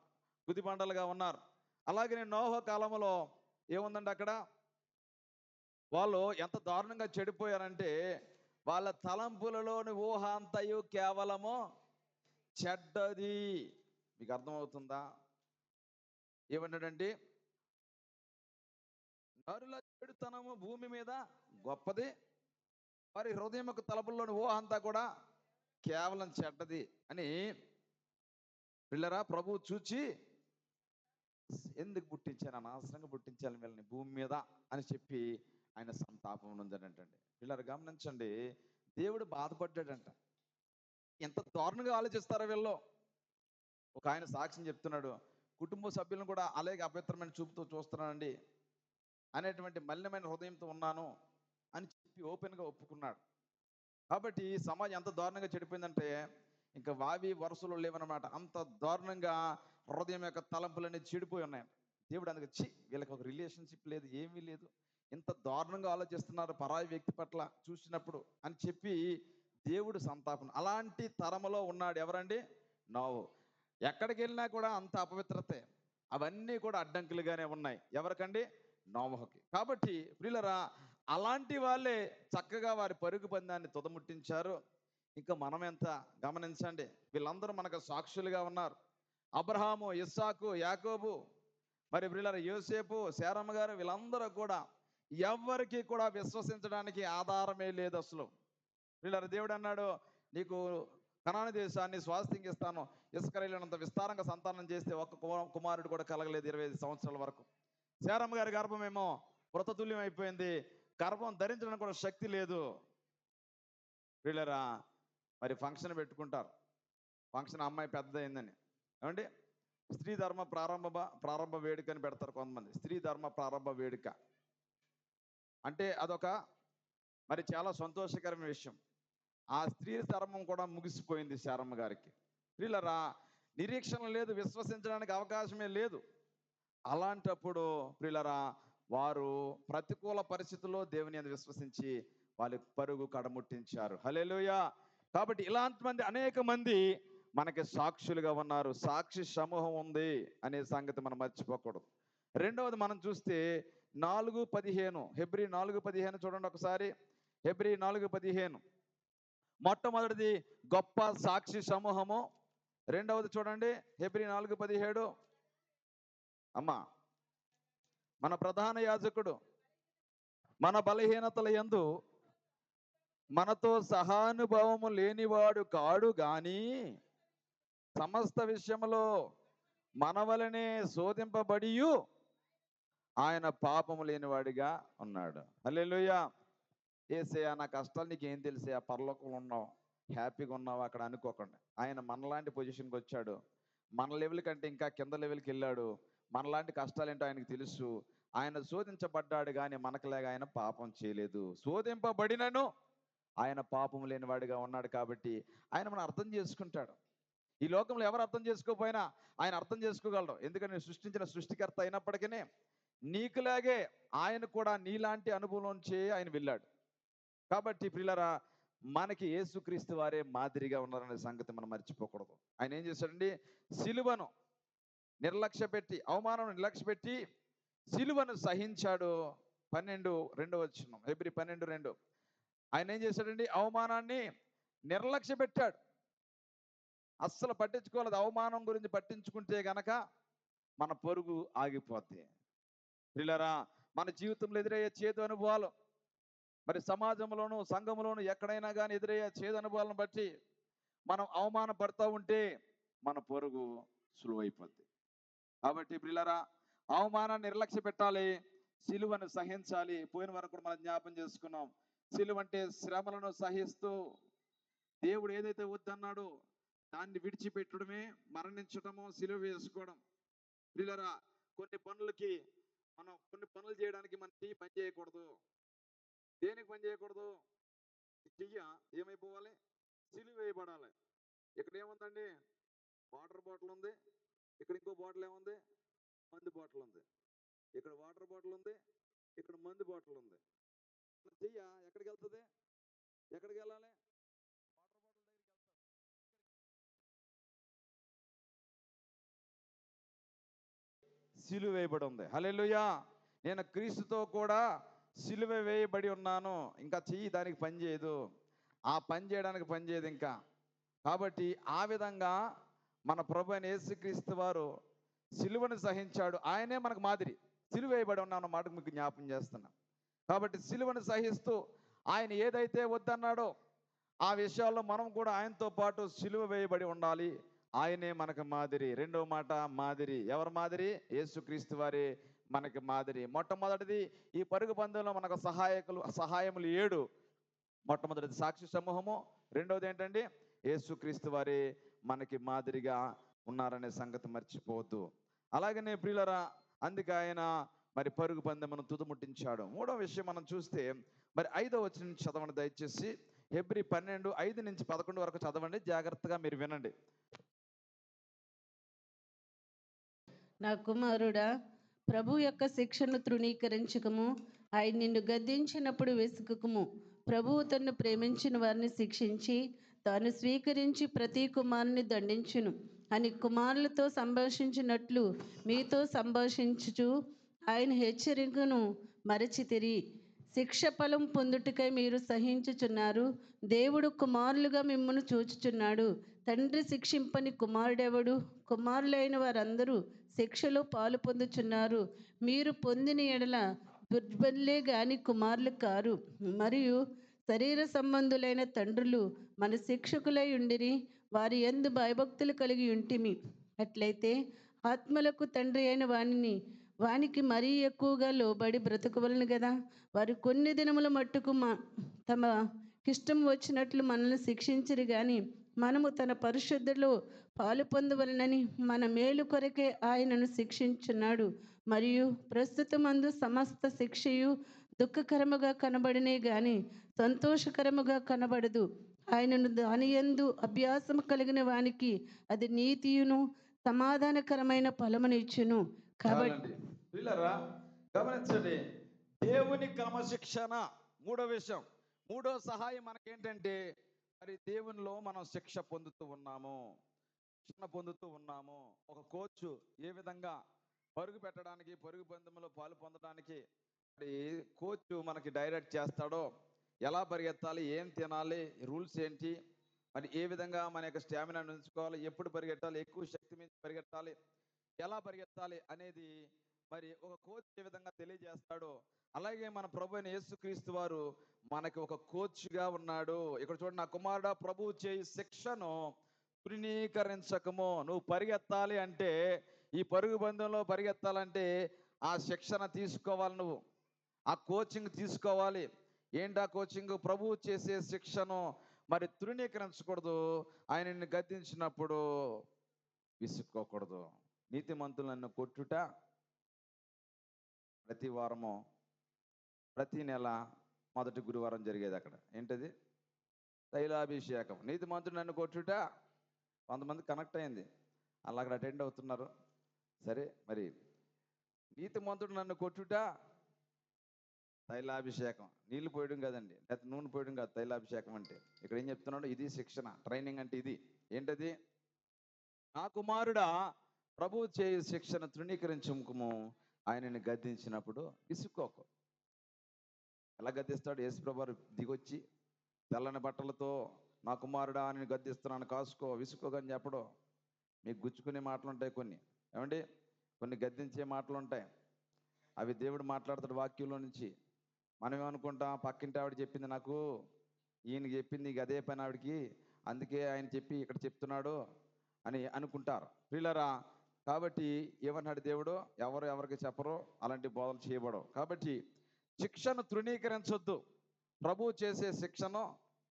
గుదిబండలుగా ఉన్నారు. అలాగే నోహ కాలంలో ఏముందండి అక్కడ? వాళ్ళు ఎంత దారుణంగా చెడిపోయారంటే వాళ్ళ తలంపులలోని ఊహ అంతయు కేవలము చెడ్డది. మీకు అర్థమవుతుందా? ఏమన్నాడండి? నరుల చెడుతనము భూమి మీద గొప్పది, మరి హృదయముకు తలపుల్లోని ఊహ అంతా కూడా కేవలం చెడ్డది అని పిల్లరా ప్రభువు చూచి, ఎందుకు పుట్టించాను, అనవసరంగా పుట్టించాను వీళ్ళని భూమి మీద అని చెప్పి ఆయన సంతాపం ఉందనంటండి. పిల్లలు గమనించండి, దేవుడు బాధపడ్డాడంట. ఎంత దారుణంగా ఆలోచిస్తారో వీళ్ళు. ఒక ఆయన సాక్ష్యం చెప్తున్నాడు, కుటుంబ సభ్యులను కూడా అలాగే అపవిత్రమైన చూపుతూ చూస్తున్నానండి అనేటువంటి మలినమైన హృదయంతో ఉన్నాను అని చెప్పి ఓపెన్గా ఒప్పుకున్నాడు. కాబట్టి సమాజం ఎంత దారుణంగా చెడిపోయిందంటే ఇంకా వావి వరుసలు లేవన్నమాట. అంత దారుణంగా హృదయం యొక్క తలంపులన్నీ చెడిపోయి ఉన్నాయి. దేవుడు అందుకు వీళ్ళకి ఒక రిలేషన్షిప్ లేదు, ఏమీ లేదు, ఇంత దారుణంగా ఆలోచిస్తున్నారు పరాయి వ్యక్తి పట్ల చూసినప్పుడు అని చెప్పి దేవుడు సంతాపం. అలాంటి తరములో ఉన్నాడు ఎవరండి? నోవహు. ఎక్కడికి వెళ్ళినా కూడా అంత అపవిత్రతే, అవన్నీ కూడా అడ్డంకులుగానే ఉన్నాయి. ఎవరికండి? నోవహుకి. కాబట్టి ప్రియులరా, అలాంటి వాళ్ళే చక్కగా వారి పరుగు పందాన్ని తుదముట్టించారు. ఇంకా మనం ఎంత గమనించండి, వీళ్ళందరూ మనకు సాక్షులుగా ఉన్నారు. అబ్రహాము, ఇస్సాకు, యాకోబు, మరి ప్రియులారా యోసేపు, శారమ్మ గారు, వీళ్ళందరూ కూడా ఎవరికి కూడా విశ్వసించడానికి ఆధారమే లేదు అసలు. ప్రియులారా, దేవుడు అన్నాడు, నీకు కనాను దేశాన్ని స్వాస్థ్యంగా ఇస్తాను, ఇస్రాయేలునంత విస్తారంగా సంతానం చేస్తే ఒక్క కుమారుడు కూడా కలగలేదు 25 సంవత్సరాల వరకు. శారమ్మ గారి గర్భమేమో మృతతుల్యం అయిపోయింది, గర్భం ధరించడానికి కూడా శక్తి లేదు. వీళ్ళరా మరి ఫంక్షన్ పెట్టుకుంటారు, ఫంక్షన్ అమ్మాయి పెద్దదైందని. ఏమండి, స్త్రీ ధర్మ ప్రారంభ వేడుక అని పెడతారు కొంతమంది. స్త్రీ ధర్మ ప్రారంభ వేడుక అంటే అదొక మరి చాలా సంతోషకరమైన విషయం. ఆ స్త్రీ ధర్మం కూడా ముగిసిపోయింది శారమ్మ గారికి. వీళ్ళరా నిరీక్షణ లేదు, విశ్వసించడానికి అవకాశమే లేదు. అలాంటప్పుడు ప్రియులరా వారు ప్రతికూల పరిస్థితుల్లో దేవుని యందు విశ్వసించి వాళ్ళ పరుగు కడముట్టించారు. హల్లెలూయా. కాబట్టి ఇలాంటి మంది అనేక మంది మనకి సాక్షులుగా ఉన్నారు. సాక్షి సమూహం ఉంది అనే సంగతి మనం మర్చిపోకూడదు. రెండవది మనం చూస్తే 4:15, హెబ్రీ 4:15 చూడండి ఒకసారి. హెబ్రీ 4:15 మొట్టమొదటిది గొప్ప సాక్షి సమూహము. రెండవది చూడండి హెబ్రీ 4:17. అమ్మా, మన ప్రధాన యాజకుడు మన బలహీనతల యందు మనతో సహానుభవము లేనివాడు కాడు గాని సమస్త విషయములో మన వలనే శోధింపబడియు ఆయన పాపము లేనివాడిగా ఉన్నాడు. హల్లెలూయా. యేసయ్యా నా కష్టాలు నీకేం తెలిసే, ఆ పరలోకంలో ఉన్నావు, హ్యాపీగా ఉన్నావు అక్కడ అనుకోకండి. ఆయన మనలాంటి పొజిషన్కి వచ్చాడు, మన లెవెల్ కంటే ఇంకా కింద లెవెల్కి వెళ్ళాడు. మనలాంటి కష్టాలు ఏంటో ఆయనకు తెలుసు. ఆయన శోధించబడ్డాడు కానీ మనకులాగా ఆయన పాపం చేయలేదు. శోధింపబడినను ఆయన పాపం లేనివాడిగా ఉన్నాడు. కాబట్టి ఆయన మనం అర్థం చేసుకుంటాడు. ఈ లోకంలో ఎవరు అర్థం చేసుకోకపోయినా ఆయన అర్థం చేసుకోగలడు. ఎందుకంటే సృష్టించిన సృష్టికర్త అయినప్పటికీ నీకులాగే ఆయన కూడా నీలాంటి అనుభవంలోంచి ఆయన వెళ్ళాడు. కాబట్టి ప్రియులరా మనకి యేసుక్రీస్తు వారే మాదిరిగా ఉన్నారనే సంగతి మనం మర్చిపోకూడదు. ఆయన ఏం చేశాడండి, సిలువను నిర్లక్ష్య పెట్టి, అవమానం నిర్లక్ష్య పెట్టి సిలువను సహించాడు. 12:2 హెబ్రీ 12:2 ఆయన ఏం చేశాడండి, అవమానాన్ని నిర్లక్ష్య పెట్టాడు. అస్సలు పట్టించుకోలేదు. అవమానం గురించి పట్టించుకుంటే గనక మన పొరుగు ఆగిపోద్ది. ప్రియులారా మన జీవితంలో ఎదురయ్యే చేదు అనుభవాలు, మరి సమాజంలోను సంఘంలోను ఎక్కడైనా కానీ ఎదురయ్యే చేదు అనుభవాలను బట్టి మనం అవమానపడుతూ ఉంటే మన పొరుగు సులువైపోద్ది. కాబట్టి ప్రియులారా అవమానాన్ని నిర్లక్ష్య పెట్టాలి, సిలువను సహించాలి. పోయిన వరకు కూడా మనం జ్ఞాపం చేసుకున్నాం. సిలువ అంటే శ్రమలను సహిస్తూ దేవుడు ఏదైతే వద్దన్నాడో దాన్ని విడిచిపెట్టడమే, మరణించడము, సిలువ వేసుకోవడం. ప్రియులారా కొన్ని పనులకి మనం కొన్ని పనులు చేయడానికి మన చెయ్యి పని చేయకూడదు. దేనికి పని చేయకూడదు? చెయ్య ఏమైపోవాలి, సిలువ వేయబడాలి. ఇక్కడ ఏముందండి, వాటర్ బాటిల్ ఉంది, ఇక్కడ ఇంకో బాటిల్ ఏముంది, మందు బాటిల్ ఉంది. ఇక్కడ వాటర్ బాటిల్ ఉంది, ఇక్కడ మందు బాటిల్ ఉంది. చెయ్య ఎక్కడికి వెళ్తుంది, ఎక్కడికి వెళ్ళాలి? సిలువ వేయబడి ఉంది. హల్లెలూయా. నేను క్రీస్తుతో కూడా సిలువ వేయబడి ఉన్నాను. ఇంకా చెయ్యి దానికి పని చేయదు, ఆ పని చేయడానికి పని చేయదు ఇంకా. కాబట్టి ఆ విధంగా మన ప్రభు అయిన యేసుక్రీస్తు వారు సిలువను సహించాడు. ఆయనే మనకు మాదిరి. సిలువ వేయబడి ఉన్నాను మాట మీకు జ్ఞాపం చేస్తున్నా. కాబట్టి సిలువను సహిస్తూ ఆయన ఏదైతే వద్దన్నాడో ఆ విషయాల్లో మనం కూడా ఆయనతో పాటు సిలువ వేయబడి ఉండాలి. ఆయనే మనకు మాదిరి. రెండవ మాట మాదిరి. ఎవరు మాదిరి? యేసుక్రీస్తు వారే మనకి మాదిరి. మొట్టమొదటిది ఈ పరుగు పందెంలో మనకు సహాయములు 7. మొట్టమొదటిది సాక్షి సమూహము. రెండవది ఏంటండి, యేసుక్రీస్తు వారే మనకి మాదిరిగా ఉన్నారనే సంగతి మర్చిపోవద్దు. అలాగనే ప్రియులరా అందుకే ఆయన మరి పరుగు పందెమును తుదముట్టించాడు. మూడవ విషయం మనం చూస్తే మరి 5వ వచనం నుంచి చదవండి దయచేసి. హెబ్రీ 12:5-11 వరకు చదవండి, జాగ్రత్తగా మీరు వినండి. నా కుమారుడా, ప్రభు యొక్క శిక్షను తృణీకరించకము, ఆయన నిన్ను గద్దించినప్పుడు వెసుకకము. ప్రభువు తన్ను ప్రేమించిన వారిని శిక్షించి తాను స్వీకరించి ప్రతి కుమారుని దండించును అని కుమారులతో సంభాషించినట్లు మీతో సంభాషించుచు ఆయన హెచ్చరికను మరచితిరి. శిక్ష ఫలం పొందుటకై మీరు సహించుచున్నారు. దేవుడు కుమారులుగా మిమ్మల్ని చూచుచున్నాడు. తండ్రి శిక్షింపని కుమారుడెవడు? కుమారులైన వారందరూ శిక్షలో పాలు పొందుచున్నారు. మీరు పొందిన ఎడల దుర్బలులే గాని కుమారులు కారు. మరియు శరీర సంబంధులైన తండ్రులు మన శిక్షకులై ఉండిరి, వారి యందు భయభక్తులు కలిగి ఉంటిమి. అట్లయితే ఆత్మలకు తండ్రి అయిన వానిని వానికి మరీ ఎక్కువగా లోబడి బ్రతకవలను కదా. వారు కొన్ని దినముల మట్టుకు తమ ఇష్టం వచ్చినట్లు మనల్ని శిక్షించరు కానీ మనము తన పరిశుద్ధులో పాలు పొందవలనని మన మేలు కొరకే ఆయనను శిక్షించున్నాడు. మరియు ప్రస్తుతమందు సమస్త శిక్షయు దుఃఖకరముగా కనబడినే గాని సంతోషకరముగా కనబడదు. ఆయనను దానియందు అభ్యాసము కలిగిన వానికి అది నీతియును సమాధానకరమైన ఫలమునిచ్చును. కాబట్టి చాలండి పిల్లరా, గమనించండి. దేవుని క్రమశిక్షణ మూడో విషయం, మూడో సహాయం మనకేంటంటే, మరి దేవునిలో మనం శిక్ష పొందుతూ ఉన్నాము, శిక్షణ పొందుతూ ఉన్నాము. ఒక కోచ్ ఏ విధంగా పరుగు పెట్టడానికి, పరుగు పందెంలో పాలు పొందడానికి మరి కోచ్ మనకి డైరెక్ట్ చేస్తాడో, ఎలా పరిగెత్తాలి, ఏం తినాలి, రూల్స్ ఏంటి, మరి ఏ విధంగా మన యొక్క స్టామినా ఉంచుకోవాలి, ఎప్పుడు పరిగెట్టాలి, ఎక్కువ శక్తి మీద పరిగెత్తాలి, ఎలా పరిగెత్తాలి అనేది మరి ఒక కోచ్ ఏ విధంగా తెలియజేస్తాడో, అలాగే మన ప్రభు అయిన యేసుక్రీస్తు వారు మనకి ఒక కోచ్గా ఉన్నాడు. ఇక్కడ చూడండి, నా కుమారుడా ప్రభు చేయి శిక్షను తృణీకరించకము. నువ్వు పరిగెత్తాలి అంటే, ఈ పరుగు బంధంలో పరిగెత్తాలంటే ఆ శిక్షణ తీసుకోవాలి, నువ్వు ఆ కోచింగ్ తీసుకోవాలి. ఏంటా కోచింగ్? ప్రభు చేసే శిక్షను మరి తృణీకరించకూడదు. ఆయన నిన్ను గద్దించినప్పుడు విసుక్కోకూడదు. నీతిమంతులను కొట్టుట ప్రతి వారము, ప్రతి నెల మొదటి గురువారం జరిగేది. అక్కడ ఏంటది? తైలాభిషేకం. నీతిమంతుడు నన్ను కొట్టుట కొంతమంది కనెక్ట్ అయింది, అలా అక్కడ అటెండ్ అవుతున్నారు. సరే, మరి నీతిమంతుడు నన్ను కొట్టుట తైలాభిషేకం. నీళ్లు పోయడం కాదండి, లేకపోతే నూనె పోయడం కాదు తైలాభిషేకం అంటే. ఇక్కడ ఏం చెప్తున్నాడు? ఇది శిక్షణ, ట్రైనింగ్ అంటే ఇది. ఏంటది? నా కుమారుడా ప్రభు చేయు శిక్షణ తృణీకరించుము, ఆయనని గద్దించినప్పుడు విసుక్కోకు. ఎలా గద్దిస్తాడు? యేసుప్రభు దిగొచ్చి తెల్లని బట్టలతో నా కుమారుడా అని గద్దిస్తున్నాను, కాసుకో, విసుక్కోకని చెప్పడం. మీకు గుచ్చుకునే మాటలు ఉంటాయి కొన్ని, ఏమండి? కొన్ని గద్దించే మాటలు ఉంటాయి, అవి దేవుడు మాట్లాడతాడు వాక్యంలో నుంచి. మనం ఏమనుకుంటాం? పక్కింటి ఆవిడ చెప్పింది నాకు, ఈయనకి చెప్పింది ఇక అదే పని ఆవిడకి, అందుకే ఆయన చెప్పి ఇక్కడ చెప్తున్నాడు అని అనుకుంటారు పిల్లరా. కాబట్టి ఏమన్నాడు దేవుడు? ఎవరికి చెప్పరు, అలాంటి బోధలు చేయబడవు. కాబట్టి శిక్షను తృణీకరించొద్దు, ప్రభు చేసే శిక్షను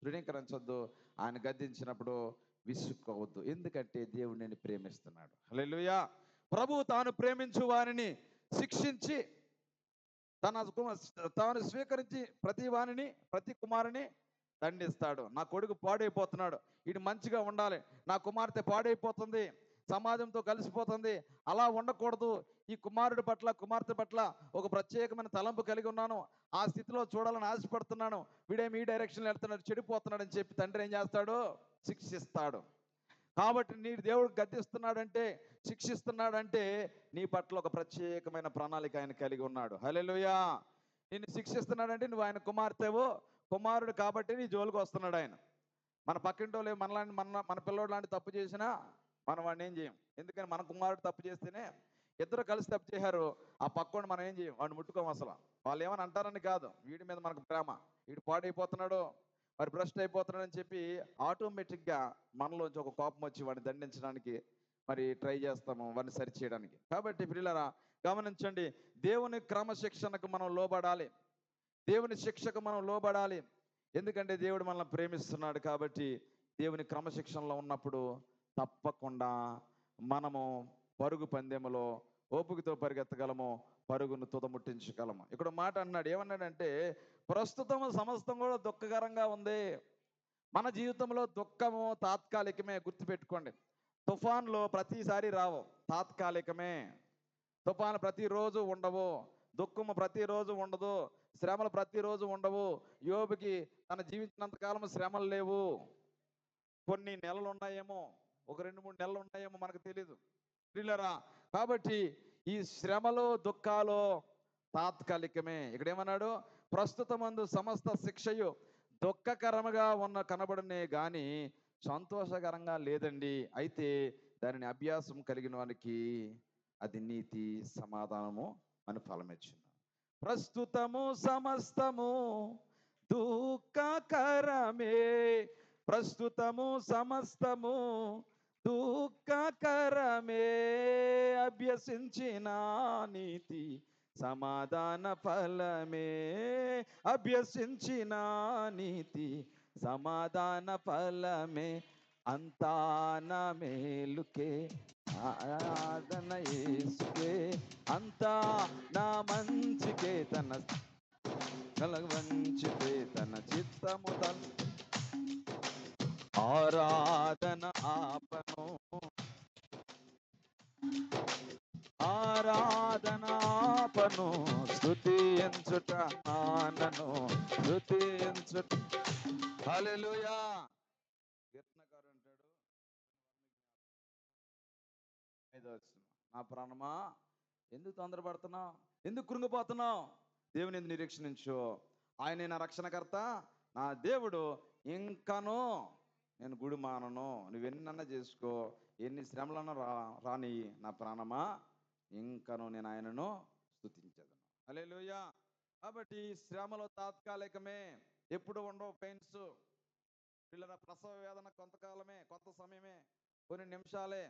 తృణీకరించొద్దు. ఆయన గద్దించినప్పుడు విసుక్కోవద్దు, ఎందుకంటే దేవుడు నేను ప్రేమిస్తున్నాడు. హల్లెలూయా. ప్రభు తాను ప్రేమించు వారిని శిక్షించి తాను స్వీకరించి ప్రతి కుమారుని దండిస్తాడు. నా కొడుకు పాడైపోతున్నాడు, ఇది మంచిగా ఉండాలి, నా కుమార్తె పాడైపోతుంది, సమాజంతో కలిసిపోతుంది, అలా ఉండకూడదు, ఈ కుమారుడి పట్ల కుమార్తె పట్ల ఒక ప్రత్యేకమైన తలంపు కలిగి ఉన్నాను, ఆ స్థితిలో చూడాలని ఆశపడుతున్నాను, వీడేమి ఈ డైరెక్షన్లో వెళ్తున్నాడు, చెడిపోతున్నాడు అని చెప్పి తండ్రి ఏం చేస్తాడు? శిక్షిస్తాడు. కాబట్టి నీ దేవుడు గద్దిస్తున్నాడంటే, శిక్షిస్తున్నాడంటే నీ పట్ల ఒక ప్రత్యేకమైన ప్రణాళిక ఆయన కలిగి ఉన్నాడు. హల్లెలూయా. నిన్ను శిక్షిస్తున్నాడంటే నువ్వు ఆయన కుమార్తెవో కుమారుడు కాబట్టి నీ జోలికి వస్తున్నాడు ఆయన. మన పక్కింటోళ్ళు మన పిల్లోడు లాంటి తప్పు చేసినా మనం వాడిని ఏం చేయం, ఎందుకని మన కుమారుడు తప్పు చేస్తేనే, ఇద్దరు కలిసి తప్పు చేశారు, ఆ పక్కోడు మనం ఏం చేయం, వాడిని ముట్టుకోం అసలు. వాళ్ళు ఏమని అంటారని కాదు, వీడి మీద మనకు ప్రేమ, వీడు పాడైపోతున్నాడు, మరి భ్రష్ట్ అయిపోతున్నాడు అని చెప్పి ఆటోమేటిక్గా మనలోంచి ఒక కోపం వచ్చి వాడిని దండించడానికి మరి ట్రై చేస్తాము, వాడిని సరి చేయడానికి. కాబట్టి ప్రియులారా గమనించండి, దేవుని క్రమశిక్షణకు మనం లోబడాలి, దేవుని శిక్షకు మనం లోబడాలి. ఎందుకంటే దేవుడు మనల్ని ప్రేమిస్తున్నాడు. కాబట్టి దేవుని క్రమశిక్షణలో ఉన్నప్పుడు తప్పకుండా మనము పరుగు పందెములో ఓపికతో పరిగెత్తగలము, పరుగును తుదముట్టించగలము. ఇక్కడ మాట అన్నాడు, ఏమన్నాడంటే, ప్రస్తుతం సమస్తం కూడా దుఃఖకరంగా ఉంది. మన జీవితంలో దుఃఖము తాత్కాలికమే, గుర్తుపెట్టుకోండి. తుఫాన్లో ప్రతిసారి రావు, తాత్కాలికమే. తుఫాను ప్రతిరోజు ఉండవు, దుఃఖము ప్రతిరోజు ఉండదు, శ్రమలు ప్రతిరోజు ఉండవు. యోబుకి తన జీవించినంత కాలం శ్రమలు లేవు, కొన్ని నెలలు ఉన్నాయేమో, ఒక 2-3 నెలలు ఉన్నాయేమో, మనకు తెలీదు ప్రియులారా. కాబట్టి ఈ శ్రమలు దుఃఖాలు తాత్కాలికమే. ఇక్కడ ఏమన్నాడు? ప్రస్తుతమందు సమస్త శిక్షయు దుఃఖకరముగా కనబడనే గాని సంతోషకరంగా లేదండి. అయితే దానిని అభ్యాసం కలిగిన వారికి అది నీతి సమాధానము అని ఫలమిచ్చును. ప్రస్తుతము సమస్తము దుఃఖకరమే, ప్రస్తుతము సమస్తము దుఃఖకరమే అభ్యసించిన నీతి సమాధాన ఫలమే, అభ్యసించిన నీతి సమాధాన ఫలమే, అంతా నా మేలుకే ఆరాధన యేసుకే, అంతా నా మంచికే తన వంచితే తన చిత్తము ఆరాధన ఆపను, ఆరాధన ఆపను, స్తుతించుట ఆనను, స్తుతించుట. హల్లెలూయా. కీర్తనకారుడు అంటాడు, ఐదో వచనం, నా ప్రాణమా ఎందుకు తొందరపడుతున్నావు, ఎందుకు కృంగిపోతున్నావు, దేవుని ఎందు నిరీక్షించు, ఆయనే నా రక్షణకర్త, నా దేవుడు, ఇంకను నేను గుడి మానను, నువ్వెన్నన్నా చేసుకో, ఎన్ని శ్రమలను రాని నా ప్రాణమా, ఇంకను నేను ఆయనను స్తుతించదను. హల్లెలూయా. కాబట్టి శ్రమలు తాత్కాలికమే, ఎప్పుడు ఉండవు పెయిన్స్. పిల్లల ప్రసవ వేదన కొంతకాలమే, కొంత సమయమే, కొన్ని నిమిషాలే.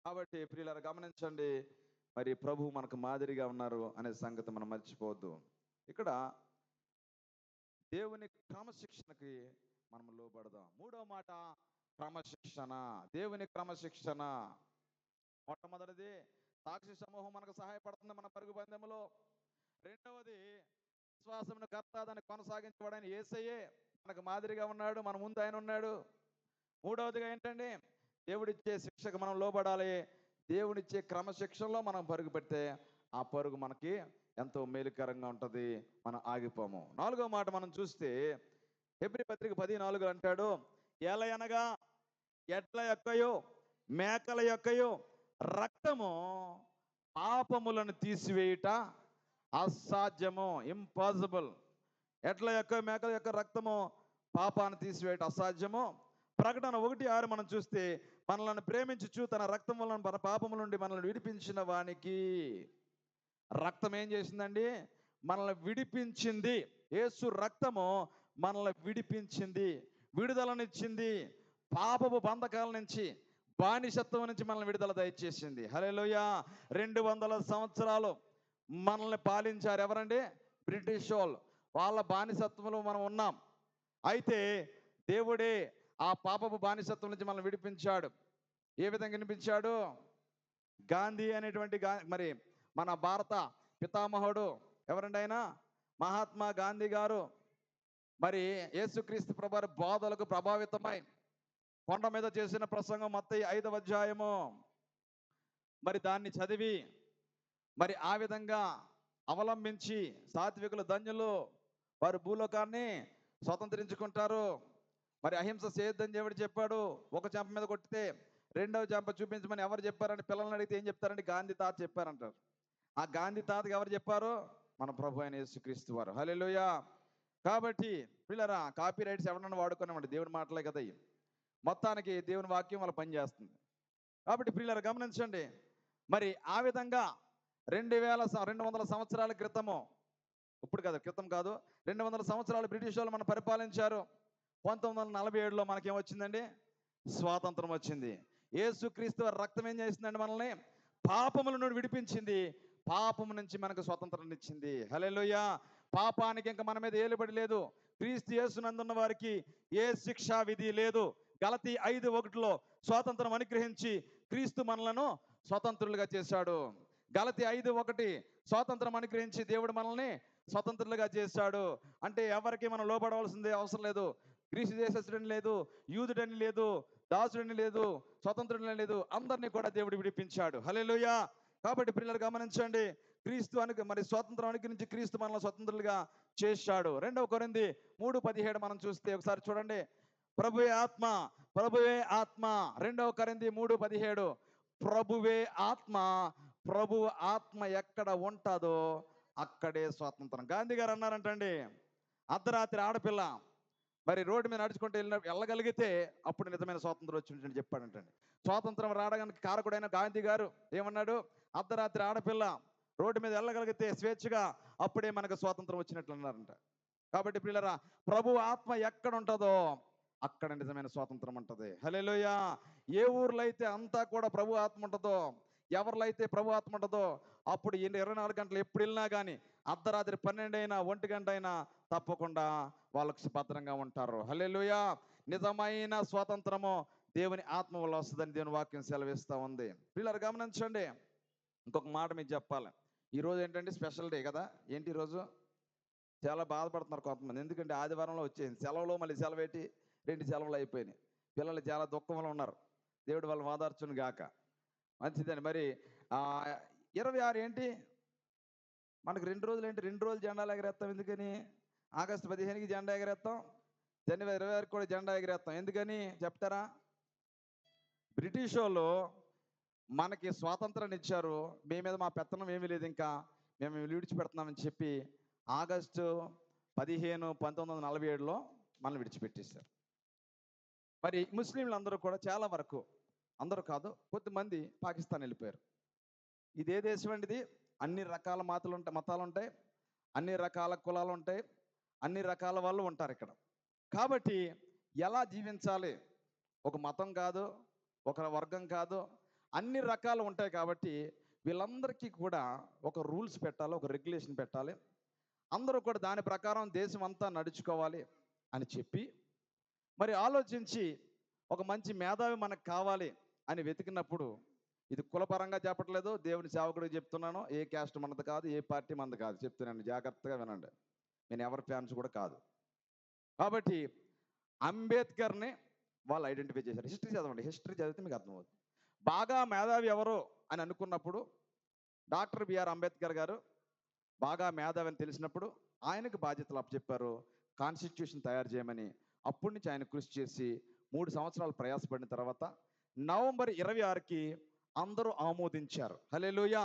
కాబట్టి ప్రియులారా గమనించండి, మరి ప్రభు మనకు మాదిరిగా ఉన్నారు అనే సంగతి మనం మర్చిపోవద్దు. ఇక్కడ దేవుని క్రమశిక్షణకి మనం లోబడదాం. మూడో మాట క్రమశిక్షణ, దేవుని క్రమశిక్షణ. మొట్టమొదటిది సాక్షి సమూహం మనకు సహాయపడుతుంది మన పరుగు పందెములో. రెండవది విశ్వాసమును కర్త, దాన్ని కొనసాగించబడని యేసయ్యే మనకు మాదిరిగా ఉన్నాడు, మన ముందు ఆయన ఉన్నాడు. మూడవదిగా ఏంటండి, దేవుడిచ్చే శిక్షకు మనం లోబడాలి. దేవుడిచ్చే క్రమశిక్షణలో మనం పరుగు పెడితే ఆ పరుగు మనకి ఎంతో మేలుకరంగా ఉంటుంది, మనం ఆగిపోము. నాలుగో మాట మనం చూస్తే హెబ్రీ పత్రిక 10:4 అంటాడు, ఏలయనగా ఎడ్ల యొక్కయో మేకల యొక్కయో రక్తము పాపములను తీసివేయుట అసాధ్యము, ఇంపాసిబుల్. ఎడ్ల యొక్క మేకల యొక్క రక్తము పాపాన్ని తీసివేయటం అసాధ్యము. ప్రకటన 1:6 మనం చూస్తే, మనల్ని ప్రేమించుచు తన రక్తం వలన మన పాపముల నుండి మనల్ని విడిపించిన వానికి, రక్తం ఏం చేసిందండి, మనల్ని విడిపించింది. యేసు రక్తము మనల్ని విడిపించింది, విడుదలనిచ్చింది, పాపపు బంధకాల నుంచి, బానిసత్వం నుంచి మనల్ని విడుదల దయచేసింది. హల్లెలూయా. 200 సంవత్సరాలు మనల్ని పాలించారు ఎవరండి, బ్రిటిష్ వాళ్ళు. వాళ్ళ బానిసత్వంలో మనం ఉన్నాం. అయితే దేవుడే ఆ పాపపు బానిసత్వం నుంచి మనల్ని విడిపించాడు. ఏ విధంగా వినిపించాడు? గాంధీ అనేటువంటి మరి మన భారత పితామహుడు ఎవరండి ఆయన, మహాత్మా గాంధీ గారు. మరి యేసుక్రీస్తు ప్రభువారి బోధలకు ప్రభావితమై కొండ మీద చేసిన ప్రసంగం మత్తయి 5వ అధ్యాయము, మరి దాన్ని చదివి మరి ఆ విధంగా అవలంబించి సాత్వికులు ధన్యులు, వారు భూలోకాన్ని స్వతంత్రించుకుంటారు. మరి అహింస చేయొద్దని దేవుడు చెప్పాడు. ఒక చెంప మీద కొట్టితే రెండవ చెంప చూపించమని ఎవరు చెప్పారని పిల్లల్ని అడిగితే ఏం చెప్తారండి, గాంధీ తాత చెప్పారంటారు. ఆ గాంధీ తాతకి ఎవరు చెప్పారు? మన ప్రభు అయిన యేసుక్రీస్తు వారు. హల్లెలూయా. కాబట్టి పిల్లరా, కాపీ రైట్స్ ఎవరన్నా వాడుకున్నామండి, దేవుని మాటలే కదా ఇవి. మొత్తానికి దేవుని వాక్యం వాళ్ళ పనిచేస్తుంది. కాబట్టి పిల్లలు గమనించండి, మరి ఆ విధంగా 200 సంవత్సరాల క్రితము, ఇప్పుడు కదా క్రితం కాదు, 200 సంవత్సరాలు బ్రిటిష్ వాళ్ళు మనం పరిపాలించారు. 1947లో మనకేమొచ్చిందండి, స్వాతంత్రం వచ్చింది. యేసుక్రీస్తు వారి రక్తం ఏం చేసిందండి, మనల్ని పాపముల నుండి విడిపించింది, పాపము నుంచి మనకు స్వతంత్రం ఇచ్చింది. హల్లెలూయా. పాపానికి ఇంకా మన మీద ఏలుబడి లేదు. క్రీస్తు యేసునందున్న వారికి ఏ శిక్షా విధి లేదు. గలతీ 5:1లో స్వాతంత్రం అనుగ్రహించి క్రీస్తు మనలను స్వతంత్రులుగా చేశాడు. గలతీ 5:1 స్వాతంత్రం అనుగ్రహించి దేవుడు మనల్ని స్వతంత్రులుగా చేశాడు. అంటే ఎవరికి మనం లోబడవలసిందే అవసరం లేదు. క్రీస్తు దేశస్తుడని లేదు, యూదుడని లేదు, దాసుడని లేదు, స్వతంత్రుడని లేదు, అందరినీ కూడా దేవుడు విడిపించాడు. హల్లెలూయా. కాబట్టి పిల్లలు గమనించండి, క్రీస్తు మరి స్వాతంత్రం అనుగ్రహించి క్రీస్తు మనల్ని స్వతంత్రులుగా చేశాడు. 2 కొరింథీ 3:17 మనం చూస్తే ఒకసారి చూడండి. ప్రభువే ఆత్మ, ప్రభువే ఆత్మ. 2 కొరింథీ 3:17, ప్రభువే ఆత్మ, ప్రభువు ఆత్మ ఎక్కడ ఉంటుందో అక్కడే స్వాతంత్రం. గాంధీ గారు అన్నారంటండి, అర్ధరాత్రి ఆడపిల్ల మరి రోడ్డు మీద నడుచుకుంటూ వెళ్ళగలిగితే అప్పుడు నిజమైన స్వాతంత్రం వచ్చిందని చెప్పాడంటండి. స్వాతంత్రం రావడానికి కారకుడైన గాంధీ గారు ఏమన్నాడు, అర్ధరాత్రి ఆడపిల్ల రోడ్డు మీద వెళ్ళగలిగితే స్వేచ్ఛగా అప్పుడే మనకు స్వాతంత్రం వచ్చినట్లు అన్నారంట. కాబట్టి పిల్లరా, ప్రభు ఆత్మ ఎక్కడ ఉంటుందో అక్కడ నిజమైన స్వాతంత్రం ఉంటుంది. హల్లెలూయా. ఏ ఊర్లో అయితే అంతా కూడా ప్రభు ఆత్మ ఉంటుందో, ఎవరిలో అయితే ప్రభు ఆత్మ ఉంటుందో, అప్పుడు 24 గంటలు ఎప్పుడు వెళ్ళినా కానీ అర్ధరాత్రి 12 అయినా 1 గంట అయినా తప్పకుండా వాళ్ళకు భద్రంగా ఉంటారు. హల్లెలూయా. నిజమైన స్వాతంత్రము దేవుని ఆత్మ వల్ల వస్తుందని దేవుని వాక్యం సెలవిస్తూ ఉంది. పిల్లలు గమనించండి, ఇంకొక మాట మీకు చెప్పాలి. ఈరోజు ఏంటంటే స్పెషల్ డే కదా. ఏంటి ఈరోజు? చాలా బాధపడుతున్నారు కొంతమంది, ఎందుకంటే ఆదివారంలో వచ్చేసింది సెలవులు, మళ్ళీ సెలవేటి 2 సెలవులు అయిపోయినాయి. పిల్లలు చాలా దుఃఖంలో ఉన్నారు. దేవుడు వాళ్ళని ఓదార్చును గాక. మంచిదని మరి 26 ఏంటి మనకు 2 రోజులు ఏంటి, 2 రోజులు జెండాలు ఎగరేస్తాం. ఎందుకని? ఆగస్టు 15కి జెండా ఎగరేస్తాం, జనవరి 26కి కూడా జెండా ఎగరేస్తాం. ఎందుకని చెప్తారా? బ్రిటిష్ వాళ్ళు మనకి స్వాతంత్రాన్ని ఇచ్చారు, మీ మీద మా పెత్తనం ఏమీ లేదు, ఇంకా మేము విడిచిపెడుతున్నామని చెప్పి ఆగస్టు 15, 1947లో మనల్ని విడిచిపెట్టేశారు. మరి ముస్లింలు అందరూ కూడా చాలా వరకు, అందరూ కాదు కొద్దిమంది పాకిస్తాన్ వెళ్ళిపోయారు. ఇదే దేశం అండి ఇది. అన్ని రకాల మతాలు ఉంటాయి, అన్ని రకాల కులాలు ఉంటాయి, అన్ని రకాల వాళ్ళు ఉంటారు ఇక్కడ. కాబట్టి ఎలా జీవించాలి, ఒక మతం కాదు, ఒక వర్గం కాదు, అన్ని రకాలు ఉంటాయి. కాబట్టి వీళ్ళందరికీ కూడా ఒక రూల్స్ పెట్టాలి, ఒక రెగ్యులేషన్ పెట్టాలి. అందరూ కూడా దాని ప్రకారం దేశం అంతా నడుచుకోవాలి అని చెప్పి మరి ఆలోచించి ఒక మంచి మేధావి మనకు కావాలి అని వెతికినప్పుడు, ఇది కులపరంగా చెప్పట్లేదు, దేవుని సేవకుడికి చెప్తున్నాను, ఏ క్యాస్ట్ మనది కాదు, ఏ పార్టీ మనది కాదు, చెప్తున్నాను, జాగ్రత్తగా వినండి. నేను ఎవరి ఫ్యాన్స్ కూడా కాదు. కాబట్టి అంబేద్కర్ని వాళ్ళు ఐడెంటిఫై చేశారు. హిస్టరీ చదవండి, హిస్టరీ చదివితే మీకు అర్థమవుతుంది. బాగా మేధావి ఎవరు అని అనుకున్నప్పుడు డాక్టర్ బిఆర్ అంబేద్కర్ గారు బాగా మేధావి అని తెలిసినప్పుడు ఆయనకు బాధ్యతలు అప్పచెప్పారు, కాన్స్టిట్యూషన్ తయారు చేయమని. అప్పటి నుంచి ఆయన కృషి చేసి 3 సంవత్సరాలు ప్రయాసపడిన తర్వాత నవంబర్ 26కి అందరూ ఆమోదించారు. హల్లెలూయా.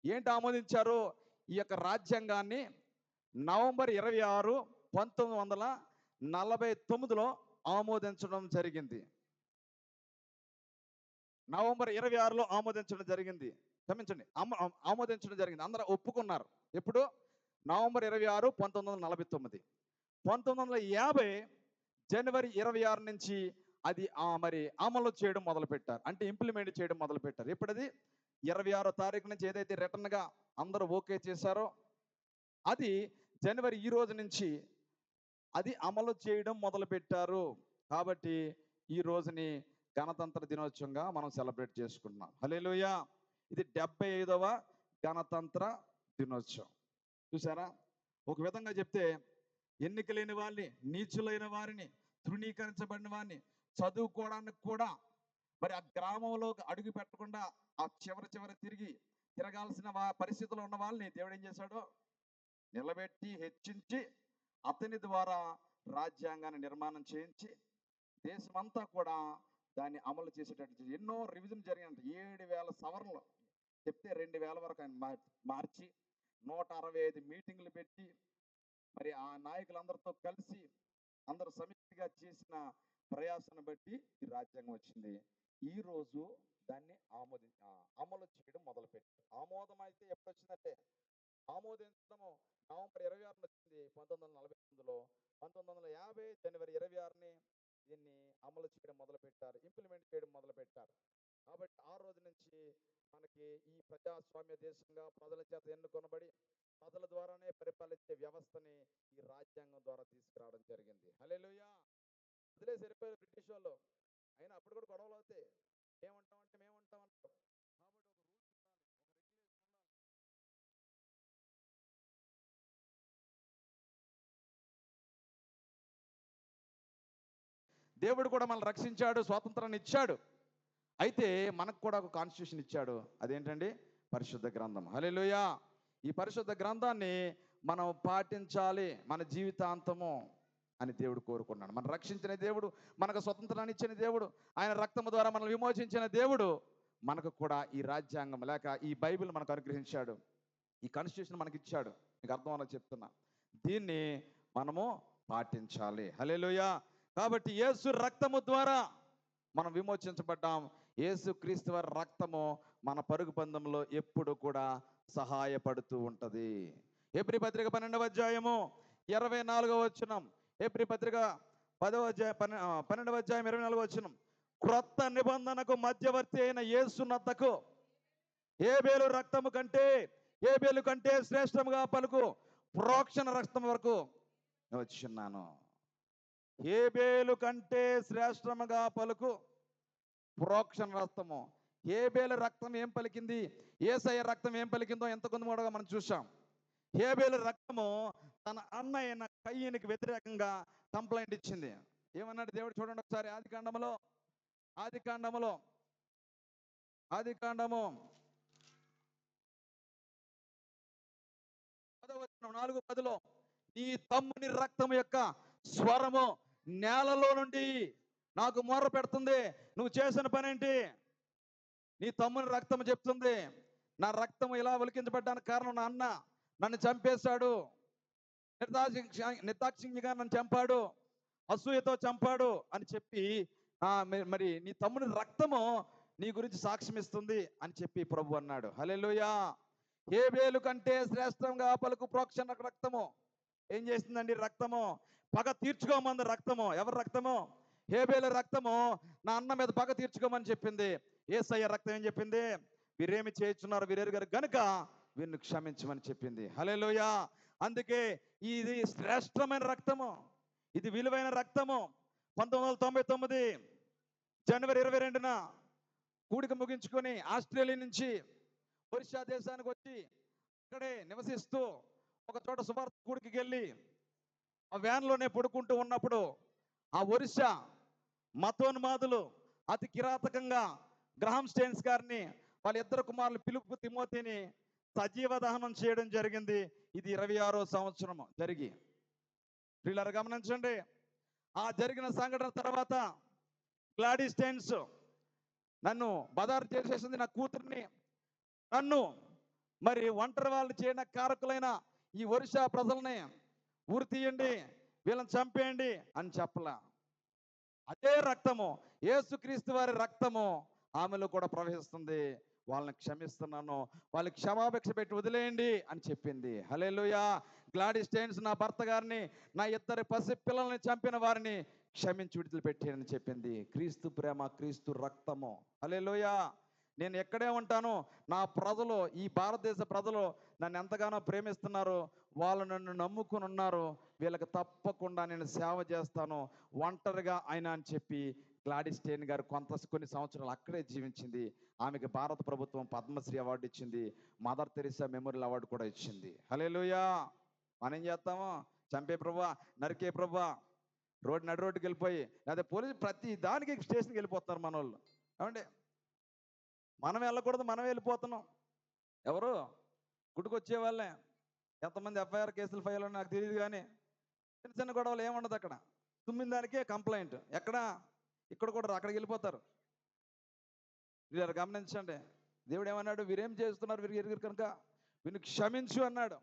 ఏంటి ఆమోదించారు? ఈ యొక్క రాజ్యాంగాన్ని నవంబర్ 26, 1949లో ఆమోదించడం జరిగింది. నవంబర్ 26లో ఆమోదించడం జరిగింది. క్షమించండి, ఆమోదించడం జరిగింది. అందరూ ఒప్పుకున్నారు. ఎప్పుడు? నవంబర్ 26, 1949. 1950 జనవరి 26 నుంచి అది మరి అమలు చేయడం మొదలుపెట్టారు, అంటే ఇంప్లిమెంట్ చేయడం మొదలుపెట్టారు. ఎప్పుడది? 26వ తారీఖు నుంచి ఏదైతే రిటర్న్గా అందరూ ఓకే చేశారో అది జనవరి ఈ రోజు నుంచి అది అమలు చేయడం మొదలుపెట్టారు. కాబట్టి ఈ రోజుని గణతంత్ర దినోత్సవంగా మనం సెలబ్రేట్ చేసుకుంటున్నాం. హల్లెలూయా. ఇది 75వ గణతంత్ర దినోత్సవం. చూసారా? ఒక విధంగా చెప్తే ఎన్నికలేని వాళ్ళని, నీచులైన వారిని, తృణీకరించబడిన వారిని, చదువుకోవడానికి కూడా మరి ఆ గ్రామంలో అడుగు పెట్టకుండా ఆ చివరి తిరగాల్సిన పరిస్థితుల్లో ఉన్న వాళ్ళని దేవుడు ఏం చేశాడో నిలబెట్టి హెచ్చించి అతని ద్వారా రాజ్యాంగాన్ని నిర్మాణం చేయించి దేశమంతా కూడా దాన్ని అమలు చేసేటట్టు ఎన్నో రివిజన్ జరిగినంత 7,000 సవరణలు చెప్తే 2,000 వరకు ఆయన మార్చి 165 మీటింగ్లు పెట్టి మరి ఆ నాయకులందరితో కలిసి అందరూ సమిష్టిగా చేసిన ప్రయాసను బట్టి ఈ రాజ్యాంగం వచ్చింది. ఈ రోజు దాన్ని అమలు చేయడం మొదలుపెట్టారు. ఆమోదం అయితే ఎప్పుడు వచ్చిందంటే ఆమోదించడము నవంబర్ 26 వచ్చింది 1949లో. 1950 జనవరి 26ని దీన్ని అమలు చేయడం మొదలుపెట్టారు, ఇంప్లిమెంట్ చేయడం మొదలుపెట్టారు. కాబట్టి ఆ రోజు నుంచి మనకి ఈ ప్రజాస్వామ్య దేశంగా ప్రజల చేత ఎన్నుకొనబడి ప్రజల ద్వారానే పరిపాలించే వ్యవస్థని ఈ రాజ్యాంగం ద్వారా తీసుకురావడం జరిగింది. హల్లెలూయా. వదిలేసి వెళ్ళిపోయారు బ్రిటిష్ వాళ్ళు. అయినా అప్పుడు కూడా గొడవలు అవుతాయి. మేముంటామంటే మేముంటామంటారు. దేవుడు కూడా మనల్ని రక్షించాడు, స్వాతంత్రాన్ని ఇచ్చాడు. అయితే మనకు కూడా ఒక కాన్స్టిట్యూషన్ ఇచ్చాడు. అదేంటండి? పరిశుద్ధ గ్రంథం. హల్లెలూయా. ఈ పరిశుద్ధ గ్రంథాన్ని మనం పాటించాలి మన జీవితాంతము అని దేవుడు కోరుకున్నాడు. మనం రక్షించిన దేవుడు, మనకు స్వతంత్రాన్ని ఇచ్చిన దేవుడు, ఆయన రక్తము ద్వారా మనల్ని విమోచించిన దేవుడు మనకు కూడా ఈ రాజ్యాంగం లేక ఈ బైబిల్ మనకు అనుగ్రహించాడు. ఈ కాన్స్టిట్యూషన్ మనకి ఇచ్చాడు. మీకు అర్థం అలా చెప్తున్నా. దీన్ని మనము పాటించాలి. హల్లెలూయా. కాబట్టి యేసు రక్తము ద్వారా మనం విమోచించబడ్డాం. యేసు క్రీస్తు వారి రక్తము మన పరుగు పందెంలో ఎప్పుడు కూడా సహాయపడుతూ ఉంటది. హెబ్రీ పత్రిక 12వ అధ్యాయము 24వ వచనం. హెబ్రీ పత్రిక 12వ అధ్యాయం 24వ వచనం. క్రొత్త నిబంధనకు మధ్యవర్తి అయిన యేసునద్దకు ఏబేలు కంటే శ్రేష్టముగా పలుకు ప్రోక్షణ రక్తం వరకు వచ్చున్నాను. ఏబేలు కంటే శ్రేష్టముగా పలుకు ప్రోక్షణ రక్తము. హేబేలు రక్తం ఏం పలికింది, యేసయ్య రక్తం ఏం పలికిందో ఎంత కొంతమూడగా మనం చూసాం. హేబేలు రక్తము తన అన్న అయిన కయ్యనికి వ్యతిరేకంగా కంప్లైంట్ ఇచ్చింది. ఏమన్నాడు దేవుడు చూడండి ఒకసారి. ఆది కాండము 4:10 నీ తమ్ముని రక్తం యొక్క స్వరము నేలలో నుండి నాకు మొర్ర పెడుతుంది. నువ్వు చేసిన పని ఏంటి? నీ తమ్ముని రక్తం చెప్తుంది, నా రక్తం ఇలా ఒలికించబడ్డానికి కారణం నా అన్న నన్ను చంపేశాడు, నిర్దాక్షిణ్యంగా నన్ను చంపాడు, అసూయతో చంపాడు అని చెప్పి మరి నీ తమ్ముని రక్తము నీ గురించి సాక్ష్యం ఇస్తుంది అని చెప్పి ప్రభు అన్నాడు. హల్లెలూయా. హేబేలు కంటే శ్రేష్టంగా పలుకు ప్రోక్షణ రక్తము ఏం చేసిందండి? రక్తము పగ తీర్చుకోమంది. రక్తము ఎవరి రక్తము? హేబేలు రక్తము నా అన్న మీద పగ తీర్చుకోమని చెప్పింది. యేసయ్య రక్తం ఏం చెప్పింది? వీరేమి చేయించున్నారు వీరెరుగారు గనుక వీరిని క్షమించమని చెప్పింది. హల్లెలూయా. అందుకే ఇది శ్రేష్టమైన రక్తము, ఇది విలువైన రక్తము. 1999 జనవరి 22న కూడిక ముగించుకొని ఆస్ట్రేలియా నుంచి ఒరిస్సా దేశానికి వచ్చి అక్కడే నివసిస్తూ ఒక చోట సువార్త కూడికి వెళ్ళి ఆ వ్యాన్లోనే పడుకుంటూ ఉన్నప్పుడు ఆ ఒరిస్సా మతోన్మాదులు అతి కిరాతకంగా గ్రహాం స్టెయిన్స్ గారిని, వాళ్ళ ఇద్దరు కుమారులు ఫిలిప్పు తిమోతిని సజీవ దహనం చేయడం జరిగింది. ఇది 26వ సంవత్సరం జరిగి. వీళ్ళని గమనించండి. ఆ జరిగిన సంఘటన తర్వాత గ్లాడీ స్టెయిన్స్ నన్ను బదారు చేసేసింది, నా కూతుర్ని, నన్ను మరి ఒంటరి వాళ్ళని చేయడం కారకులైన ఈ ఒరిస్సా ప్రజల్ని ఊరి తీయండి, వీళ్ళని చంపేయండి అని చెప్పలా. అదే రక్తము, యేసుక్రీస్తు వారి రక్తము ఆమెలో కూడా ప్రవహిస్తుంది. వాళ్ళని క్షమిస్తున్నాను, వాళ్ళకి క్షమాభిక్ష పెట్టి వదిలేయండి అని చెప్పింది. హల్లెలూయా. గ్లాడీ స్టెయిన్స్ నా భర్త గారిని, నా ఇద్దరి పసి పిల్లల్ని చంపిన వారిని క్షమించి విడుదల పెట్టానని చెప్పింది. క్రీస్తు ప్రేమ, క్రీస్తు రక్తము. హల్లెలూయా. నేను ఎక్కడే ఉంటాను, నా ప్రజలు, ఈ భారతదేశ ప్రజలు నన్ను ఎంతగానో ప్రేమిస్తున్నారు, వాళ్ళు నన్ను నమ్ముకుని ఉన్నారు, వీళ్ళకి తప్పకుండా నేను సేవ చేస్తాను ఒంటరిగా అయినా అని చెప్పి గ్లాడీ స్టెయిన్ గారు కొన్ని సంవత్సరాలు అక్కడే జీవించింది. ఆమెకి భారత ప్రభుత్వం పద్మశ్రీ అవార్డు ఇచ్చింది, మదర్ తెరిసా మెమోరియల్ అవార్డు కూడా ఇచ్చింది. హల్లెలూయా. మనం ఏం చేస్తాము? చంపే ప్రభా, నరికే ప్రభా, నడి రోడ్డుకి వెళ్ళిపోయి, లేదా పోలీసు ప్రతి దానికి స్టేషన్కి వెళ్ళిపోతున్నారు మన వాళ్ళు. ఏమండి, మనం వెళ్ళకూడదు, మనం వెళ్ళిపోతున్నాం. ఎవరు గుడికొచ్చే వాళ్ళే. ఎంతమంది ఎఫ్ఐఆర్ కేసులు ఫైల్ అని నాకు తెలియదు, కానీ చిన్న చిన్న గొడవలు ఏముండదు. అక్కడ తుమ్మిన దానికే కంప్లైంట్. ఇక్కడ కూడా అక్కడికి వెళ్ళిపోతారు. వీరు గమనించండి. దేవుడు ఏమన్నాడు? వీరేం చేస్తున్నారు వీరు ఎరుగురు కనుక వీరిని క్షమించు అన్నాడు.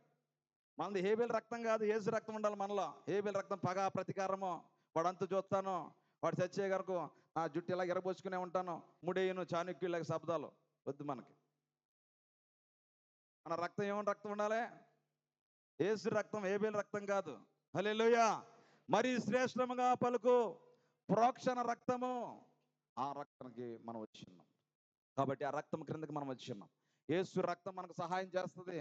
మనది హేబేలు రక్తం కాదు, యేసు రక్తం ఉండాలి మనలో. హేబేలు రక్తం పగ, ప్రతీకారము, వాడంతా చూస్తాను, వాడు చచ్చే గరకు ఆ జుట్టు ఇలా ఎరబోసుకునే ఉంటాను, ముడేయును, చాణక్యుల శబ్దాలు వద్దు మనకి. మన రక్తం ఏమని రక్తం ఉండాలి? యేసు రక్తం, హేబేలు రక్తం కాదు. హల్లెలూయా. మరి శ్రేష్టముగా పలుకు ప్రోక్షణ రక్తము, ఆ రక్తానికి మనం వచ్చిన్నాం. కాబట్టి ఆ రక్తం క్రిందకి మనం వచ్చిన్నాం. యేసు రక్తం మనకు సహాయం చేస్తుంది.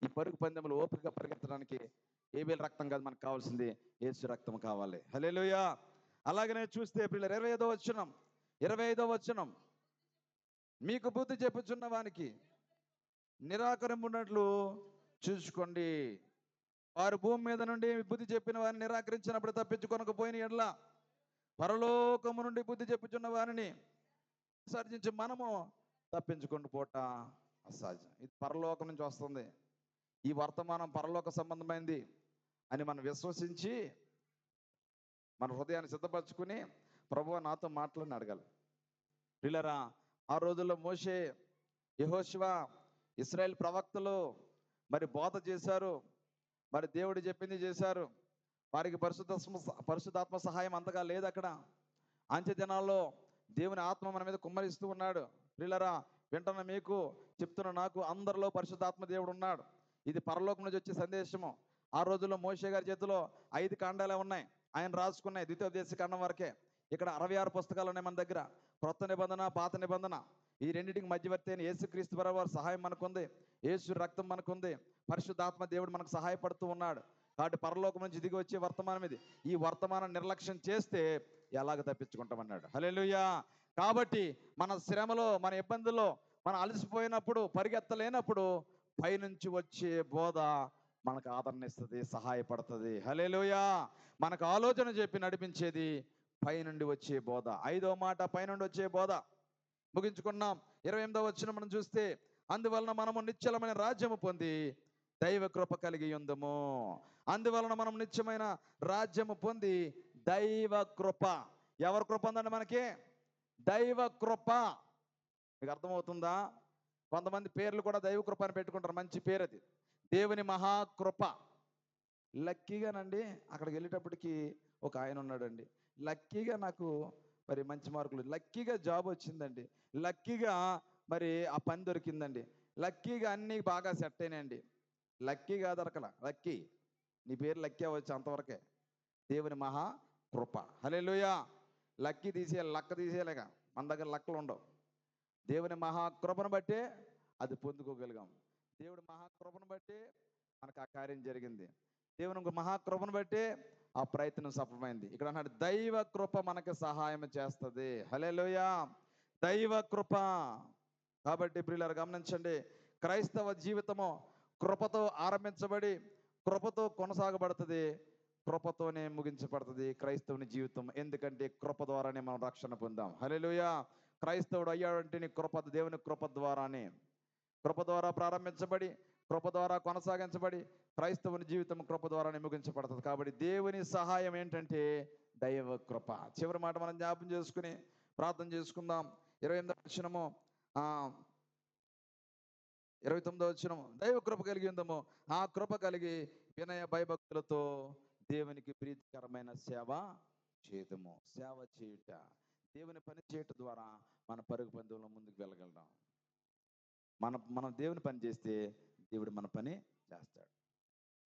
ఈ పరుగు పందెములు ఓపికగా పరిగెత్తడానికి హేబేలు రక్తం కాదు మనకు కావాల్సింది, యేసు రక్తం కావాలి. హల్లెలూయా. అలాగనే చూస్తే పిల్లలు 25వ వచనం, మీకు బుద్ధి చెప్పుచున్న వానికి నిరాకరింపునట్లు చూసుకోండి. వారు భూమి మీద నుండి బుద్ధి చెప్పిన వారిని నిరాకరించినప్పుడు తప్పించుకొనకపోయిన ఎడల పరలోకము నుండి బుద్ధి చెప్పుచున్న వారిని విసర్జించి మనము తప్పించుకొని పోట అసాధ్యం. ఇది పరలోకం నుంచి వస్తుంది. ఈ వర్తమానం పరలోక సంబంధమైంది అని మనం విశ్వసించి మన హృదయాన్ని సిద్ధపరచుకుని ప్రభువా నాతో మాట్లాడిని అడగాలి. పిల్లరా, ఆ రోజుల్లో మోషే, యెహోషువ, ఇశ్రాయేల్ ప్రవక్తలు మరి బోధ చేశారు, మరి దేవుడు చెప్పింది చేశారు. వారికి పరిశుద్ధాత్మ సహాయం అంతగా లేదు. అక్కడ అంత్య దినాల్లో దేవుని ఆత్మ మన మీద కుమ్మరిస్తూ ఉన్నాడు. పిల్లరా, వింటున్న మీకు, చెప్తున్న నాకు, అందరిలో పరిశుద్ధాత్మ దేవుడు ఉన్నాడు. ఇది పరలోకం నుంచి వచ్చే సందేశము. ఆ రోజుల్లో మోషే గారి చేతిలో 5 కాండాలే ఉన్నాయి. ఆయన రాసుకున్న ద్వితీయోపదేశకాండం వరకే. ఇక్కడ 66 పుస్తకాలు ఉన్నాయి మన దగ్గర. క్రొత్త నిబంధన, పాత నిబంధన, ఈ రెండింటికి మధ్యవర్తి అయిన యేసుక్రీస్తు వారి సహాయం మనకుంది. యేసు రక్తం మనకుంది. పరిశుద్ధాత్మ దేవుడు మనకు సహాయపడుతూ ఉన్నాడు. కాబట్టి పరలోకం నుంచి దిగి వచ్చే వర్తమానం ఇది. ఈ వర్తమానం నిర్లక్ష్యం చేస్తే ఎలాగ తప్పించుకుంటామన్నాడు. హల్లెలూయా. కాబట్టి మన శ్రమలో, మన ఇబ్బందుల్లో, మనం అలసిపోయినప్పుడు, పరిగెత్తలేనప్పుడు పైనుంచి వచ్చే బోధ మనకు ఆదరణ ఇస్తుంది, సహాయపడుతుంది. హల్లెలూయా. మనకు ఆలోచన చెప్పి నడిపించేది పైనుండి వచ్చే బోధ. 5వ మాట పైనుండి వచ్చే బోధ. ముగించుకున్నాం. 28వ వచనం మనం చూస్తే, అందువలన మనము నిశ్చలమైన రాజ్యము పొంది దైవ కృప కలిగి ఉందము. అందువలన మనం నిత్యమైన రాజ్యము పొంది దైవ కృప. ఎవరి కృప ఉందండి మనకి? దైవ కృప. మీకు అర్థమవుతుందా? కొంతమంది పేర్లు కూడా దైవ కృప అని పెట్టుకుంటారు. మంచి పేరు అది, దేవుని మహాకృప. లక్కీగానండి అక్కడికి వెళ్ళేటప్పటికి ఒక ఆయన ఉన్నాడండి. లక్కీగా నాకు మరి మంచి మార్కులు, లక్కీగా జాబ్ వచ్చిందండి, లక్కీగా మరి ఆ పని దొరికిందండి, లక్కీగా అన్నీ బాగా సెట్ అయినాయండి. లక్కీగా దొరకల, లక్కీ నీ పేరు లక్కీ అవ్వచ్చు, అంతవరకే. దేవుని మహా కృప. హల్లెలూయా. లక్కీ తీసేయాలి, లక్క తీసేయలేక మన దగ్గర లక్కలు ఉండవు. దేవుని మహాకృపను బట్టే అది పొందుకోగలిగాం. దేవుడి మహాకృపను బట్టి మనకు ఆ కార్యం జరిగింది. దేవుని మహాకృపను బట్టి ఆ ప్రయత్నం సఫలమైంది. ఇక్కడ అన్నాడు దైవ కృప మనకి సహాయం చేస్తుంది. హల్లెలూయా. దైవ కృప. కాబట్టి ప్రియులారా గమనించండి, క్రైస్తవ జీవితము కృపతో ఆరంభించబడి కృపతో కొనసాగబడుతుంది, కృపతోనే ముగించబడుతుంది క్రైస్తవుని జీవితం. ఎందుకంటే కృప ద్వారానే మనం రక్షణ పొందాం. హల్లెలూయా. క్రైస్తవుడు అయ్యాడంటే నీ కృప, దేవుని కృప ద్వారానే. కృప ద్వారా ప్రారంభించబడి కృప ద్వారా కొనసాగించబడి క్రైస్తవుని జీవితం కృప ద్వారానే ముగించబడుతుంది. కాబట్టి దేవుని సహాయం ఏంటంటే దైవ కృప. చివరి మాట మనం జ్ఞాపం చేసుకుని ప్రార్థన చేసుకుందాం. 28వ వచనము, 29వ వచనము, దైవ కృప కలిగి ఉందము, ఆ కృప కలిగి వినయ భయభక్తులతో దేవునికి ప్రీతికరమైన సేవ చేయటము. సేవ చేయుట, దేవుని పని చేయటం ద్వారా మన పరుగు పందెంలో ముందుకు వెళ్ళగలుగుతాం. మనం దేవుని పని చేస్తే దేవుడు మన పని చేస్తాడు.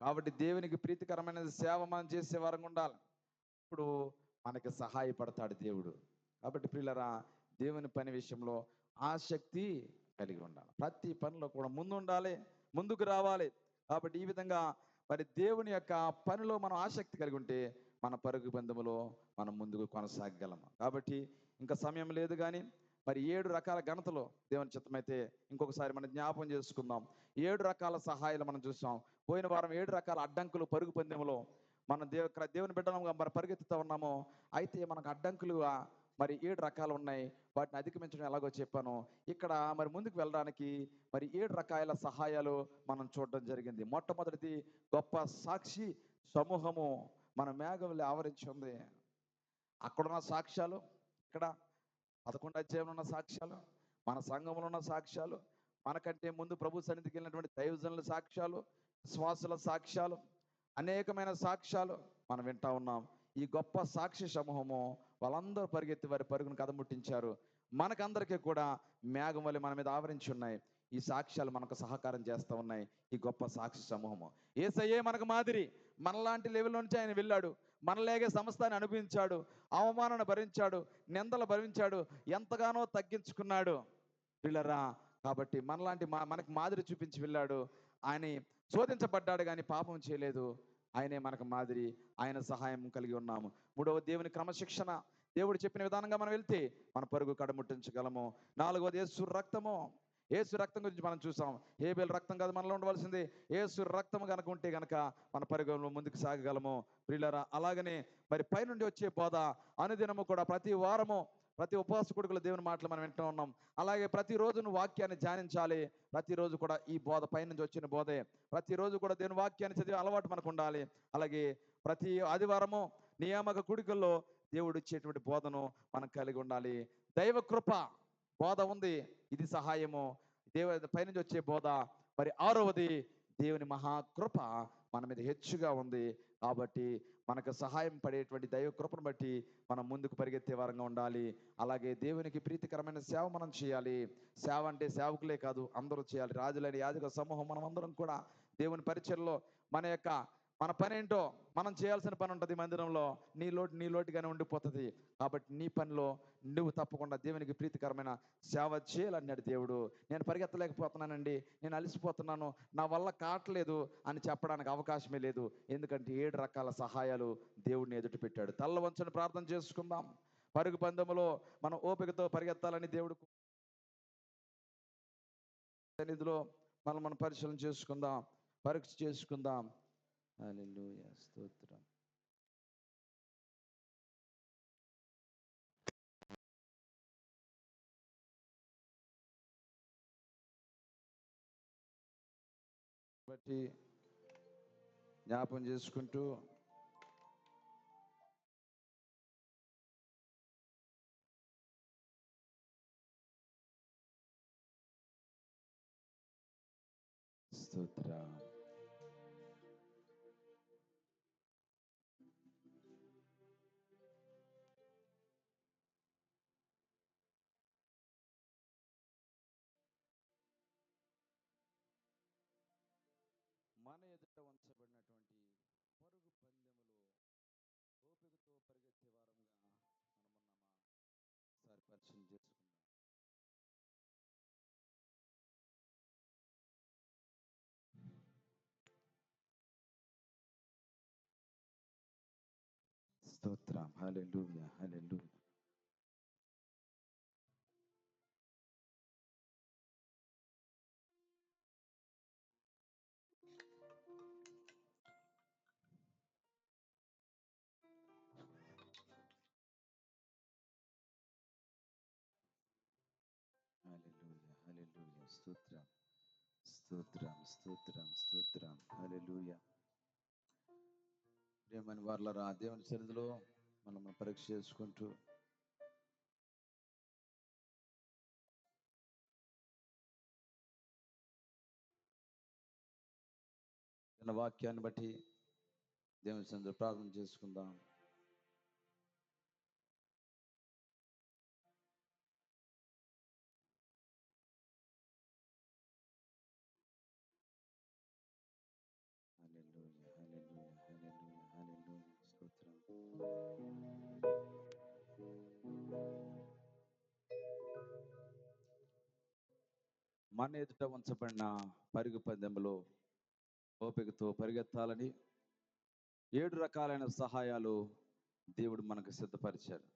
కాబట్టి దేవునికి ప్రీతికరమైన సేవ మనం చేసే వారంగా ఉండాలి. ఇప్పుడు మనకి సహాయపడతాడు దేవుడు. కాబట్టి ప్రియులరా, దేవుని పని విషయంలో ఆసక్తి కలిగి ఉండాలి. ప్రతి పనిలో కూడా ముందు ఉండాలి, ముందుకు రావాలి. కాబట్టి ఈ విధంగా మరి దేవుని యొక్క పనిలో మనం ఆసక్తి కలిగి ఉంటే మన పరుగు బంధములో మనం ముందుకు కొనసాగగలము. కాబట్టి ఇంకా సమయం లేదు, కానీ మరి 7 రకాల ఘనతలో దేవుని చిత్తమైతే ఇంకొకసారి మనం జ్ఞాపం చేసుకుందాం. 7 రకాల సహాయాలు మనం చూసాం. పోయిన వారం 7 రకాల అడ్డంకులు పరుగు పందెంలో మనం దేవుని బిడ్డలుగా మరి పరిగెత్తుతూ ఉన్నాము. అయితే మనకు అడ్డంకులుగా మరి 7 రకాలు ఉన్నాయి. వాటిని అధిగమించడం ఎలాగో చెప్పాను. ఇక్కడ మరి ముందుకు వెళ్ళడానికి మరి 7 రకాల సహాయాలు మనం చూడడం జరిగింది. మొట్టమొదటిది గొప్ప సాక్షి సమూహము మన మేఘంలో ఆవరించి ఉంది. అక్కడున్న సాక్ష్యాలు, ఇక్కడ 11వ అధ్యాయంలో ఉన్న సాక్ష్యాలు, మన సంఘంలో ఉన్న సాక్ష్యాలు, మనకంటే ముందు ప్రభు సన్నిధికి వెళ్ళినటువంటి దైవజనుల సాక్ష్యాలు, విశ్వాసుల సాక్ష్యాలు, అనేకమైన సాక్ష్యాలు మనం వింటా ఉన్నాం. ఈ గొప్ప సాక్షి సమూహము వాళ్ళందరూ పరిగెత్తి వారి పరుగును కదముట్టించారు. మనకందరికీ కూడా మేఘం వలె మన మీద ఆవరించి ఉన్నాయి. ఈ సాక్ష్యాలు మనకు సహకారం చేస్తూ ఉన్నాయి. ఈ గొప్ప సాక్షి సమూహము. యేసయ్యే మనకు మాదిరి. మనలాంటి లెవెల్ నుంచి ఆయన వెళ్ళాడు. మనలేగే సమస్తాన్ని అనుభవించాడు, అవమానాన్ని భరించాడు, నిందలు భరించాడు, ఎంతగానో తగ్గించుకున్నాడు పిల్లరా. కాబట్టి మనకి మాదిరి చూపించి వెళ్ళాడు. ఆయన శోధించబడ్డాడు కానీ పాపం చేయలేదు. ఆయనే మనకు మాదిరి. ఆయన సహాయం కలిగి ఉన్నాము. 3వ దేవుని క్రమశిక్షణ. దేవుడు చెప్పిన విధానంగా మనం వెళ్తే మన పరుగు కడముట్టించగలము. 4వది యేసు రక్తము. యేసు రక్తం గురించి మనం చూసాం. హేబెల్ రక్తం కాదు మనలో ఉండవలసింది, యేసు రక్తం కనుక ఉంటే గనక మన పరుగులో ముందుకు సాగగలము ప్రియులారా. అలాగనే మరి పైనుండి వచ్చే బోధ అనుదినము కూడా ప్రతి వారము ప్రతి ఉపవాస కొడుకుల దేవుని మాటలు మనం వింటూ ఉన్నాం. అలాగే ప్రతిరోజు నువ్వు వాక్యాన్ని ధ్యానించాలి. ప్రతిరోజు కూడా ఈ బోధ పైనుంచి వచ్చిన బోధే. ప్రతిరోజు కూడా దేవుని వాక్యాన్ని చదివే అలవాటు మనకు ఉండాలి. అలాగే ప్రతి ఆదివారము నియామక కూడికల్లో దేవుడు ఇచ్చేటువంటి బోధను మనం కలిగి ఉండాలి. దైవ కృప బోధ ఉంది, ఇది సహాయము. పైనుంచి వచ్చే బోధ. మరి 6వది దేవుని మహాకృప మన మీద హెచ్చుగా ఉంది. కాబట్టి మనకు సహాయం పడేటువంటి దైవ కృపను బట్టి మనం ముందుకు పరిగెత్తే వారంగా ఉండాలి. అలాగే దేవునికి ప్రీతికరమైన సేవ మనం చేయాలి. సేవ అంటే సేవకులే కాదు, అందరూ చేయాలి. రాజులైన యాజక సమూహం మనం అందరం కూడా దేవుని పరిచర్లో మన యొక్క మన పని ఏంటో మనం చేయాల్సిన పని ఉంటుంది మందిరంలో. నీ లోటుగానే ఉండిపోతుంది. కాబట్టి నీ పనిలో నువ్వు తప్పకుండా దేవునికి ప్రీతికరమైన సేవ చేయాలన్నాడు దేవుడు. నేను పరిగెత్తలేకపోతున్నానండి, నేను అలసిపోతున్నాను, నా వల్ల కావట్లేదు అని చెప్పడానికి అవకాశమే లేదు. ఎందుకంటే 7 రకాల సహాయాలు దేవుడిని ఎదుటి పెట్టాడు. తల్ల వంచని ప్రార్థన చేసుకుందాం. పరుగు పందెములో మనం ఓపికతో పరిగెత్తాలని దేవుడు సన్నిధిలో మనం పరిశీలన చేసుకుందాం, పరీక్ష చేసుకుందాం. హల్లెలూయా, స్తోత్రం. బట్టి జ్ఞాపం చేసుకుంటూ స్తోత్రం. మన ఎదుట ఉంచబడినటువంటి పరుగు పందెములో ఓపికతో పరిగెత్తే వారంగా మనమున్నామా? ఒకసారి పరిశీలన చేసుకుందాం. స్తోత్రం. హల్లెలూయా, హల్లెలూయా. హల్లెలూయా, హల్లెలూయా. స్తోత్రం, స్తోత్రం, స్తోత్రం, స్తోత్రం. హల్లెలూయా. ప్రియమైన వారలారా, దేవుని సన్నిధిలో మనం పరీక్ష చేసుకుంటూ విన్న వాక్యాన్ని బట్టి దేవుని సన్నిధిలో ప్రార్థన చేసుకుందాం. హల్లెలూయా, హల్లెలూయా, హల్లెలూయా, హల్లెలూయా. స్తోత్రం. మన ఎదుట ఉంచబడిన పరుగు పందెంలో ఓపికతో పరిగెత్తాలని 7 రకాలైన సహాయాలు దేవుడు మనకు సిద్ధపరిచారు.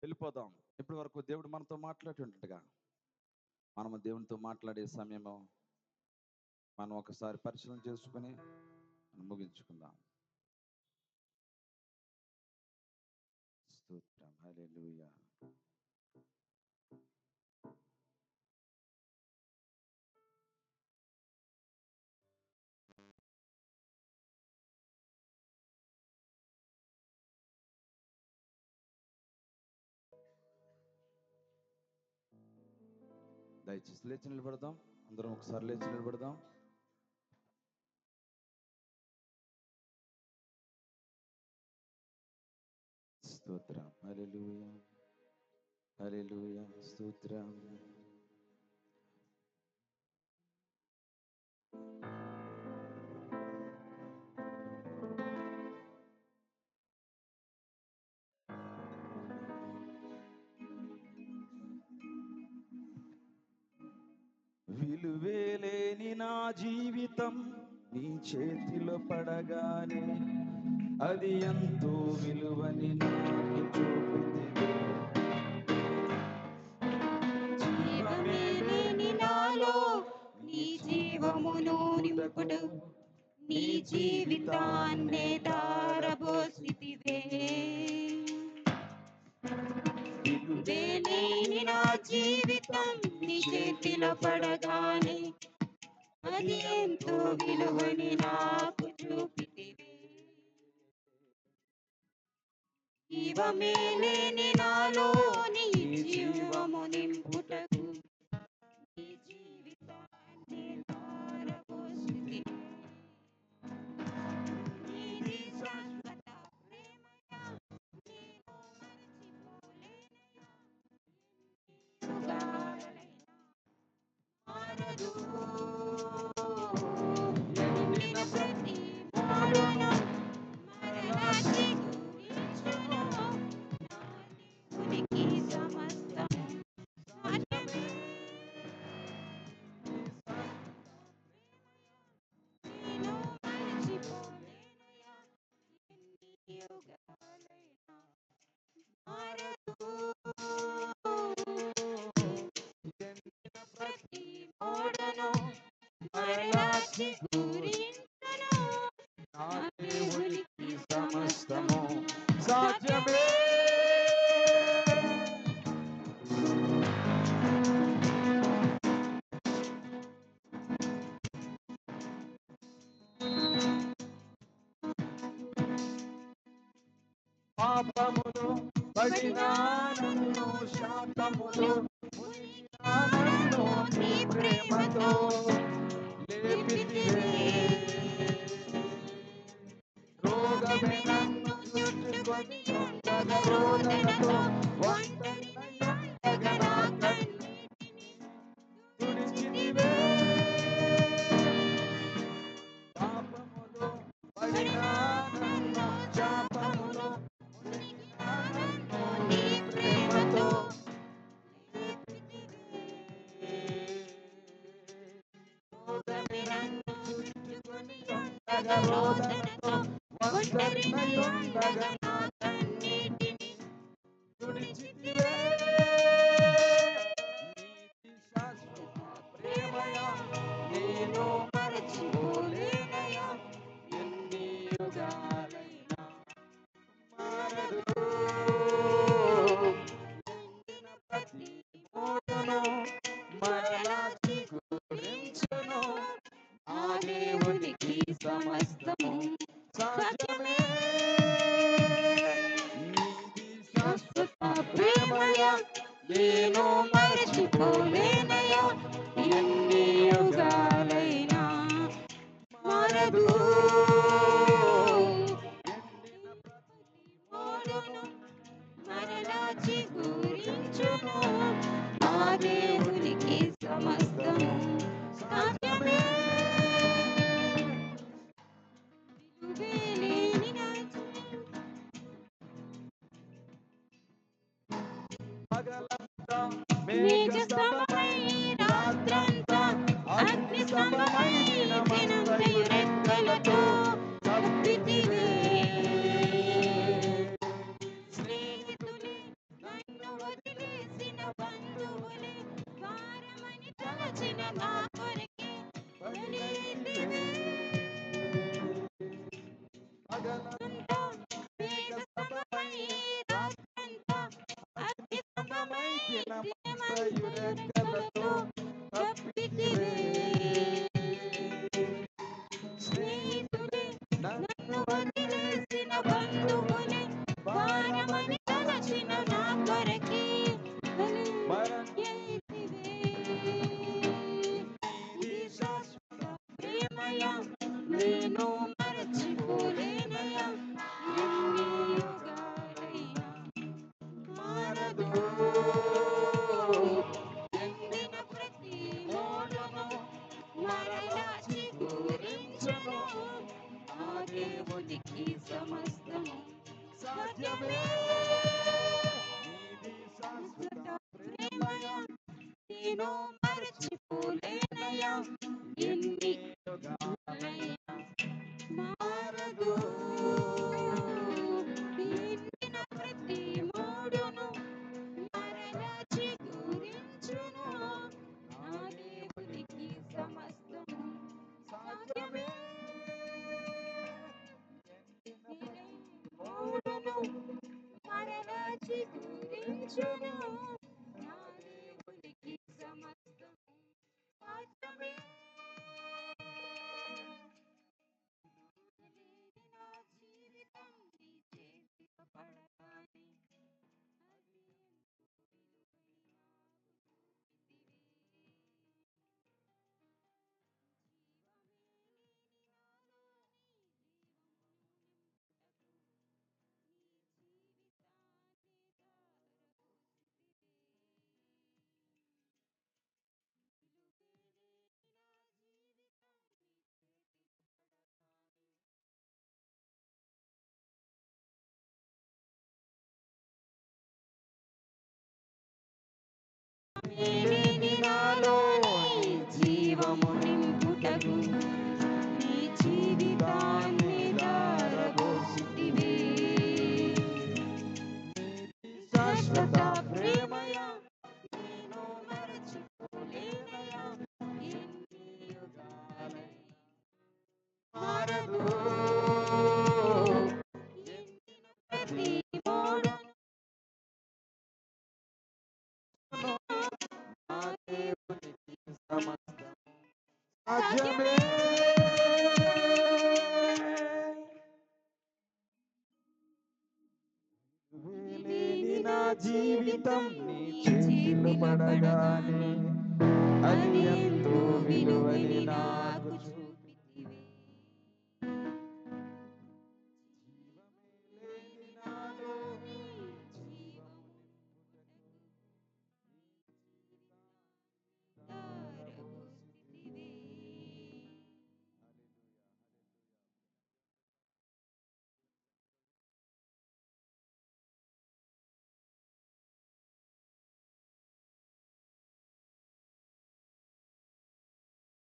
వెళ్ళిపోదాం. ఇప్పటి వరకు దేవుడు మనతో మాట్లాడుతుంటగా మనము దేవునితో మాట్లాడే సమయము మనం ఒకసారి పరిశీలన చేసుకుని మనం ముగించుకుందాం. స్తోత్రం. హల్లెలూయా. దయచేసి లేచి నిలబడదాం. అందరం ఒకసారి లేచి నిలబడదాం. స్తోత్రం. హల్లెలూయా, హల్లెలూయా. స్తోత్రం. విలువేలేని నా జీవితం నీ చేతిలో పడగానే అది ఎంతో విలువని నాకు చూపితివే. జీవమే లేని నాలో నీ జీవమును నింపుడు నీ జీవితాన్నే ధారపోసితివే. విలువే లేని నా జీవితం నీ చేతిలో పడగానే అది ఎంతో విలువని నాకు చూపితివే. జీవమే లేని నాలో నీ జీవము నింపుటకు నీ జీవితాన్ని ధారపోసితివే. నీది శాశ్వత ప్రేమయా, నేను మరచిపోలేనయా. యుగాలైనా మారదు. మారదు. ప్రతి మోడను మరలా చిగురించును. నా దేవునికి సమస్తము సాధ్యమే. పాపములు పడిన నన్ను శాపములు మునిగిన నన్ను నీ ప్రేమతో లేపితివే. రోగమే నన్ను చుట్టుకొని ఉండగా రోదనతో ఒంటరినయ్యుండగా నా కన్నీటిని తుడిచితివే. పాపములు పడిన నన్ను శాపములు మునిగిన నన్ను నీ ప్రేమతో లేపితివే. రోగమే నన్ను చుట్టుకొని ఉండగా రోదనతో ఒంటరినయ్యుండగా నా కన్నీటిని తుడిచితివే. నీతి శాశ్వత ప్రేమయా నేను మరచిపోలేనయా. ఎన్ని యుగాలైనా మారదు. ఎండిన ప్రతి మోడును మరలా చిగురించును. ఆ దేవునికి సమస్తము సాధ్యమే. నీది శాశ్వత ప్రేమయా నేను మరచిపోలేనయా. ఎన్ని యుగాలైనా మారదు. ఎండిన ప్రతి మోడును మరలా చిగురించును. ఆ దేవునికి సమస్తము సాధ్యమే. విలువేలేని నా పగలంతా మేఘ సమమై రాత్రంతా అగ్ని సమమై దినమంతయు రెక్కలతో కప్పితివే. స్నేహితులే నన్ను వదిలేసిన బంధువులే భారమని తలచిన నా కొరకే బలివైతివే. పగలంతా మేఘ సమమై రాత్రంతా అగ్ని సమమై దినమంతయు రెక్కలతో కప్పితివే. స్నేహితులే నన్ను వదిలేసిన బంధువులే భారమని తలచిన నా కొరకే బలివైతివే. ఇది శాశ్వత ప్రేమయా నేను మరచిపోలేనయా. ఎన్ని యుగాలైనా మారదు. ఎండిన ప్రతి మోడును మరలా చిగురించును. ఆ దేవునికి సమస్తము సాధ్యమే. నీది శాశ్వత ప్రేమయా నేను మరచిపోలేనయా. ఎన్ని యుగాలైనా మారదు. ఎండిన ప్రతి మోడును మరలా చిగురించును. నా దేవునికి సమస్తము సాధ్యమే. ఎండిన ప్రతి మోడును మరలా చిగురించును. నా దేవునికి సమస్తము సాధ్యమే. నా జీవితం నీ చేతిలో పడగానే వేలేని నా జీవితం నీ చేతిలో పడగానే అది ఎంతో విలువని నాకు చూపితివే. లేని నాలో ధారపోసితివే.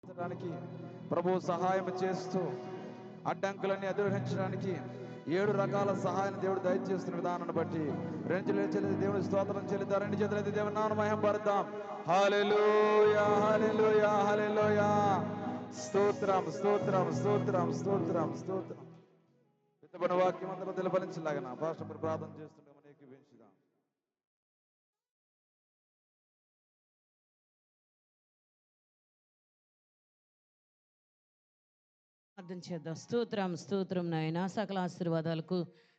డానికి ప్రభు సహాయం చేస్తూ అడ్డంకులన్నీ అధిరోహించడానికి 7 రకాల సహాయం దేవుడు దయచేస్తున్న విధానాన్ని బట్టి రెండు చెల్లి దేవుని స్తోత్రం చెల్లిద్దాం. రెండు చేతులైతే దేవుని నామమును మహిమపరుద్దాం. హల్లెలూయా హల్లెలూయా హల్లెలూయా. స్తోత్రం స్తోత్రం స్తోత్రం స్తోత్రం స్తోత్రం. విత్తబడిన వాక్యం అందరూ తెలపలించలాగన పాస్టర్ ప్రార్థన చేస్తుండగా మనం ఏకీభవించుదాం. ప్రార్థన చేద్దాం. స్తోత్రం స్తోత్రం నాయన, సకల ఆశీర్వాదాలకు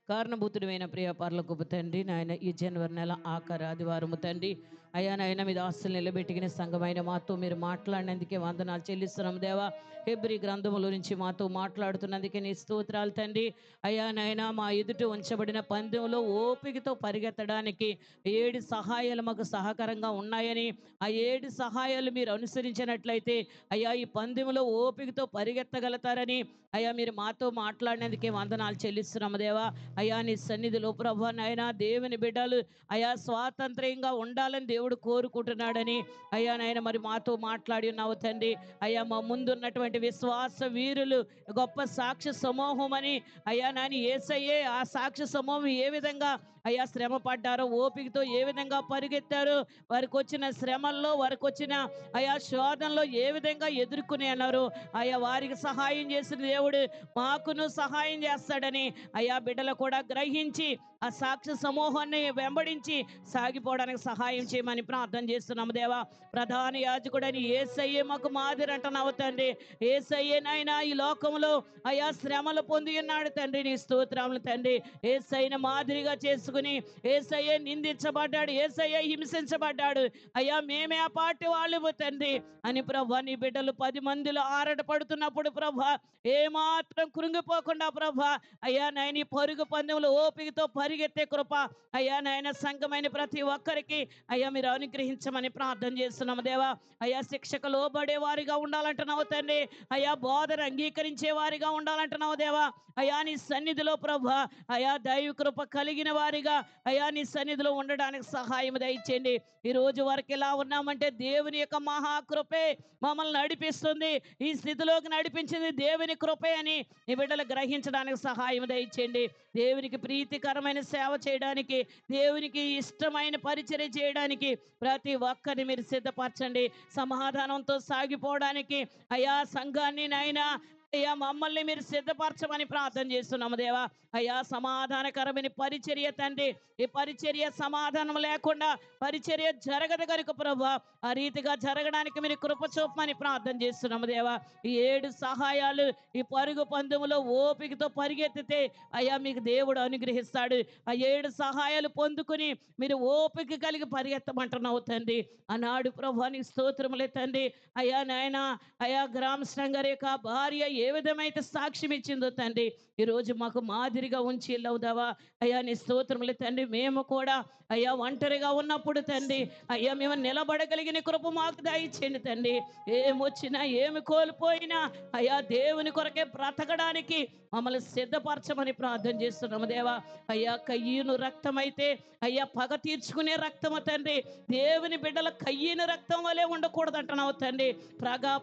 కారణభూతుడైన ప్రియ పరలోకపు తండ్రి నాయన, ఈ జనవరి నెల ఆఖరి ఆదివారము తండ్రి అయ్యా నాయన మీద ఆస్తులు నిలబెట్టుకునే సంఘమైన మాతో మీరు మాట్లాడినందుకే వందనాలు చెల్లిస్తున్నాం దేవా. హెబ్రీ గ్రంథముల నుంచి మాతో మాట్లాడుతున్నందుకే నీ స్తోత్రాలు తండ్రి. అయ్యా నాయన మా ఎదుట ఉంచబడిన పందెంలో ఓపికతో పరిగెత్తడానికి 7 సహాయాలు మాకు సహకారంగా ఉన్నాయని, ఆ 7 సహాయాలు మీరు అనుసరించినట్లయితే అయ్యా ఈ పందెంలో ఓపికతో పరిగెత్తగలుగుతారని అయ్యా మీరు మాతో మాట్లాడినందుకే వందనాలు చెల్లిస్తున్నాము దేవా. అయ్యా నీ సన్నిధిలో ప్రభా నాయన దేవుని బిడ్డలు అయ్యా స్వాతంత్ర్యంగా ఉండాలని దేవుడు కోరుకుంటున్నాడని అయ్యా నాయన మరి మాతో మాట్లాడి ఉన్నావు తండ్రి. అయ్యా మా ముందున్నటువంటి విశ్వాస వీరులు గొప్ప సాక్ష్య సమూహం అని అయ్యా నాని యేసయ్యే ఆ సాక్ష్య సమూహం ఏ విధంగా అయ్యా శ్రమ పడ్డారో, ఓపికతో ఏ విధంగా పరిగెత్తారో, వారికి వచ్చిన శ్రమల్లో వారికి వచ్చిన అయ్యా శోధనలో ఏ విధంగా ఎదుర్కొనే అన్నారు. అయ్యా వారికి సహాయం చేసిన దేవుడు మాకును సహాయం చేస్తాడని అయ్యా బిడ్డలు కూడా గ్రహించి ఆ సాక్ష్య సమూహాన్ని వెంబడించి సాగిపోవడానికి సహాయం చేయమని ప్రార్థన చేస్తున్నాము దేవా. ప్రధాన యాజకుడని యేసయ్యే మాకు మాదిరి అంటున్నావు తండ్రి. యేసయ్యేనైనా ఈ లోకంలో అయ్యా శ్రమలు పొంది ఉన్నాడు తండ్రి. నీ స్తోత్రములు తండ్రి. యేసయ్యను మాదిరిగా చేసుకుని యేసయ్యే నిందించబడ్డాడు, యేసయ్యే హింసించబడ్డాడు. అయ్యా మేమే ఆ పార్టీ వాళ్ళు తండ్రి అని ప్రభా నీ బిడ్డలు 10 మందిలో ఆరట పడుతున్నప్పుడు ప్రభా ఏమాత్రం కృంగిపోకుండా ప్రభా అయ్యా నాయన ఈ పరుగు పందెంలో ఓపికతో పరిగెత్తే కృప అయ్యా నాయన సంఘమైన ప్రతి ఒక్కరికి అయ్యా మీరు అనుగ్రహించమని ప్రార్థన చేస్తున్నాము దేవా. అయ్యా శిక్షకు లోబడే వారిగా ఉండాలంటున్నావు తండ్రి. అయ్యా బోధన అంగీకరించే వారిగా ఉండాలంటున్నావు దేవా. అయ్యా నీ సన్నిధిలో ప్రభా అయ్యా దైవ కృప కలిగిన వారిగా అయ్యా నీ సన్నిధిలో ఉండడానికి సహాయం దయచేయండి. ఈ రోజు వరకు ఎలా ఉన్నామంటే దేవుని యొక్క మహాకృపే మమ్మల్ని నడిపిస్తుంది. ఈ స్థితిలోకి నడిపించింది దేవుని కృపే అని నీ బిడ్డలు గ్రహించడానికి సహాయం దయచేయండి. దేవునికి ప్రీతికరమైన సేవ చేయడానికి, దేవునికి ఇష్టమైన పరిచర్య చేయడానికి ప్రతి ఒక్కరిని మీరు సిద్ధపరచండి. సమాధానంతో సాగిపోవడానికి అయ్యా సంఘాన్ని నాయనా అయ్యా మమ్మల్ని మీరు సిద్ధపరచమని ప్రార్థన చేస్తున్నాము దేవా. అయ్యా సమాధానకరమైన పరిచర్య తండ్రి, ఈ పరిచర్య సమాధానం లేకుండా పరిచర్య జరగదు కనుక ప్రభా ఆ రీతిగా జరగడానికి మీరు కృప చూపమని ప్రార్థన చేస్తున్నాము దేవా. ఈ 7 సహాయాలు ఈ పరుగు పందెములో ఓపికతో పరిగెత్తితే అయ్యా మీకు దేవుడు అనుగ్రహిస్తాడు. ఆ 7 సహాయాలు పొందుకుని మీరు ఓపిక కలిగి పరిగెత్తమంటున్నావు తండ్రి. ఆనాడు ప్రభా నీ స్తోత్రములే తండ్రి. అయ్యా నాయన అయ్యా గ్రామస్థం గారి యొక్క భార్య ఏ విధమైతే సాక్ష్యం ఇచ్చిందో తండ్రి ఈరోజు మాకు మాదిరిగా ఉంచి వెళ్ళవుదావా. అయ్యా నీ స్తోత్రములే తండ్రి. మేము కూడా అయ్యా ఒంటరిగా ఉన్నప్పుడు తండ్రి అయ్యా మేము నిలబడగలిగిన కృప మాకు దయచేయండి తండ్రి. ఏమొచ్చినా ఏమి కోల్పోయినా అయ్యా దేవుని కొరకే బ్రతకడానికి మమ్మల్ని సిద్ధపరచమని ప్రార్థన చేస్తున్నాము దేవా. అయ్యా కయ్యను రక్తం అయితే అయ్యా పగ తీర్చుకునే రక్తము తండ్రి. దేవుని బిడ్డల కయ్యను రక్తం వలె ఉండకూడదు అంటున్నావు తండ్రి.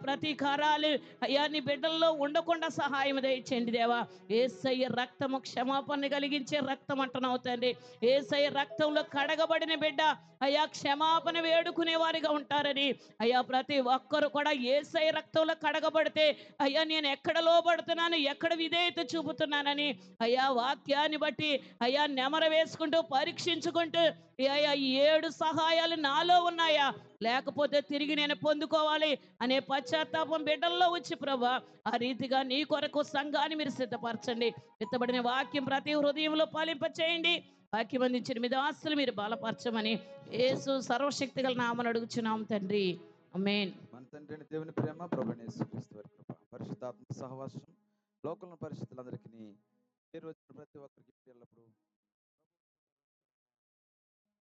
ప్రతీకారాలు అయ్యా నీ బిడ్డల్లో ఉండకుండా సహాయం దయచేయండి దేవా. యేసయ్య రక్తము క్షమాపణ కలిగించే రక్తం అంటున్నావు తండ్రి. యేసయ్య రక్తంలో కడగబడిన బిడ్డ అయ్యా క్షమాపణ వేడుకునే వారిగా ఉంటారని అయ్యా ప్రతి ఒక్కరు కూడా యేసయ్య రక్తంలో కడగబడితే అయ్యా నేను ఎక్కడ లోబడుతున్నాను, ఎక్కడ విధేయత చూపుతున్నానని అయ్యా వాక్యాన్ని బట్టి అయ్యా నెమర వేసుకుంటూ పరీక్షించుకుంటూ అయ్యా ఈ 7 సహాయాలు నాలో ఉన్నాయా, లేకపోతే తిరిగి నేను పొందుకోవాలి అనే పశ్చాత్తాపం బిడ్డల్లో వచ్చి ప్రభా, ఆ రీతిగా నీ కొరకు సంఘాన్ని మీరు సిద్ధపరచండి. విత్తబడిన వాక్యం ప్రతి హృదయంలో పాలింప చేయండి. వాక్యం అందించిన మీద ఆస్తులు మీరు బలపరచమని యేసు సర్వశక్తి గల నామమున అడుగుచున్నాం తండ్రి, ఆమేన్. మన తండ్రి అయిన దేవుని ప్రేమ, ప్రభువైన యేసుక్రీస్తు వారి కృప, పరిశుద్ధాత్మ సహవాసం లోకంలో పరిస్థితులందరికీ పేరు వచ్చిన ప్రతి ఒక్కరికి ఎల్లప్పుడూ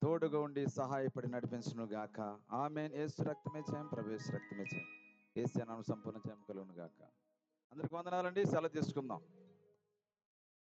తోడుగా ఉండి సహాయపడి నడిపించును గాక. ఆమేన్. యేసు రక్తమే జయం, ప్రభు యేసు రక్తమే జయం, యేసు నామమున సంపూర్ణ జయం కలుగును గాక. అందరికి వందనాలండి. సెలవు తీసుకుందాం.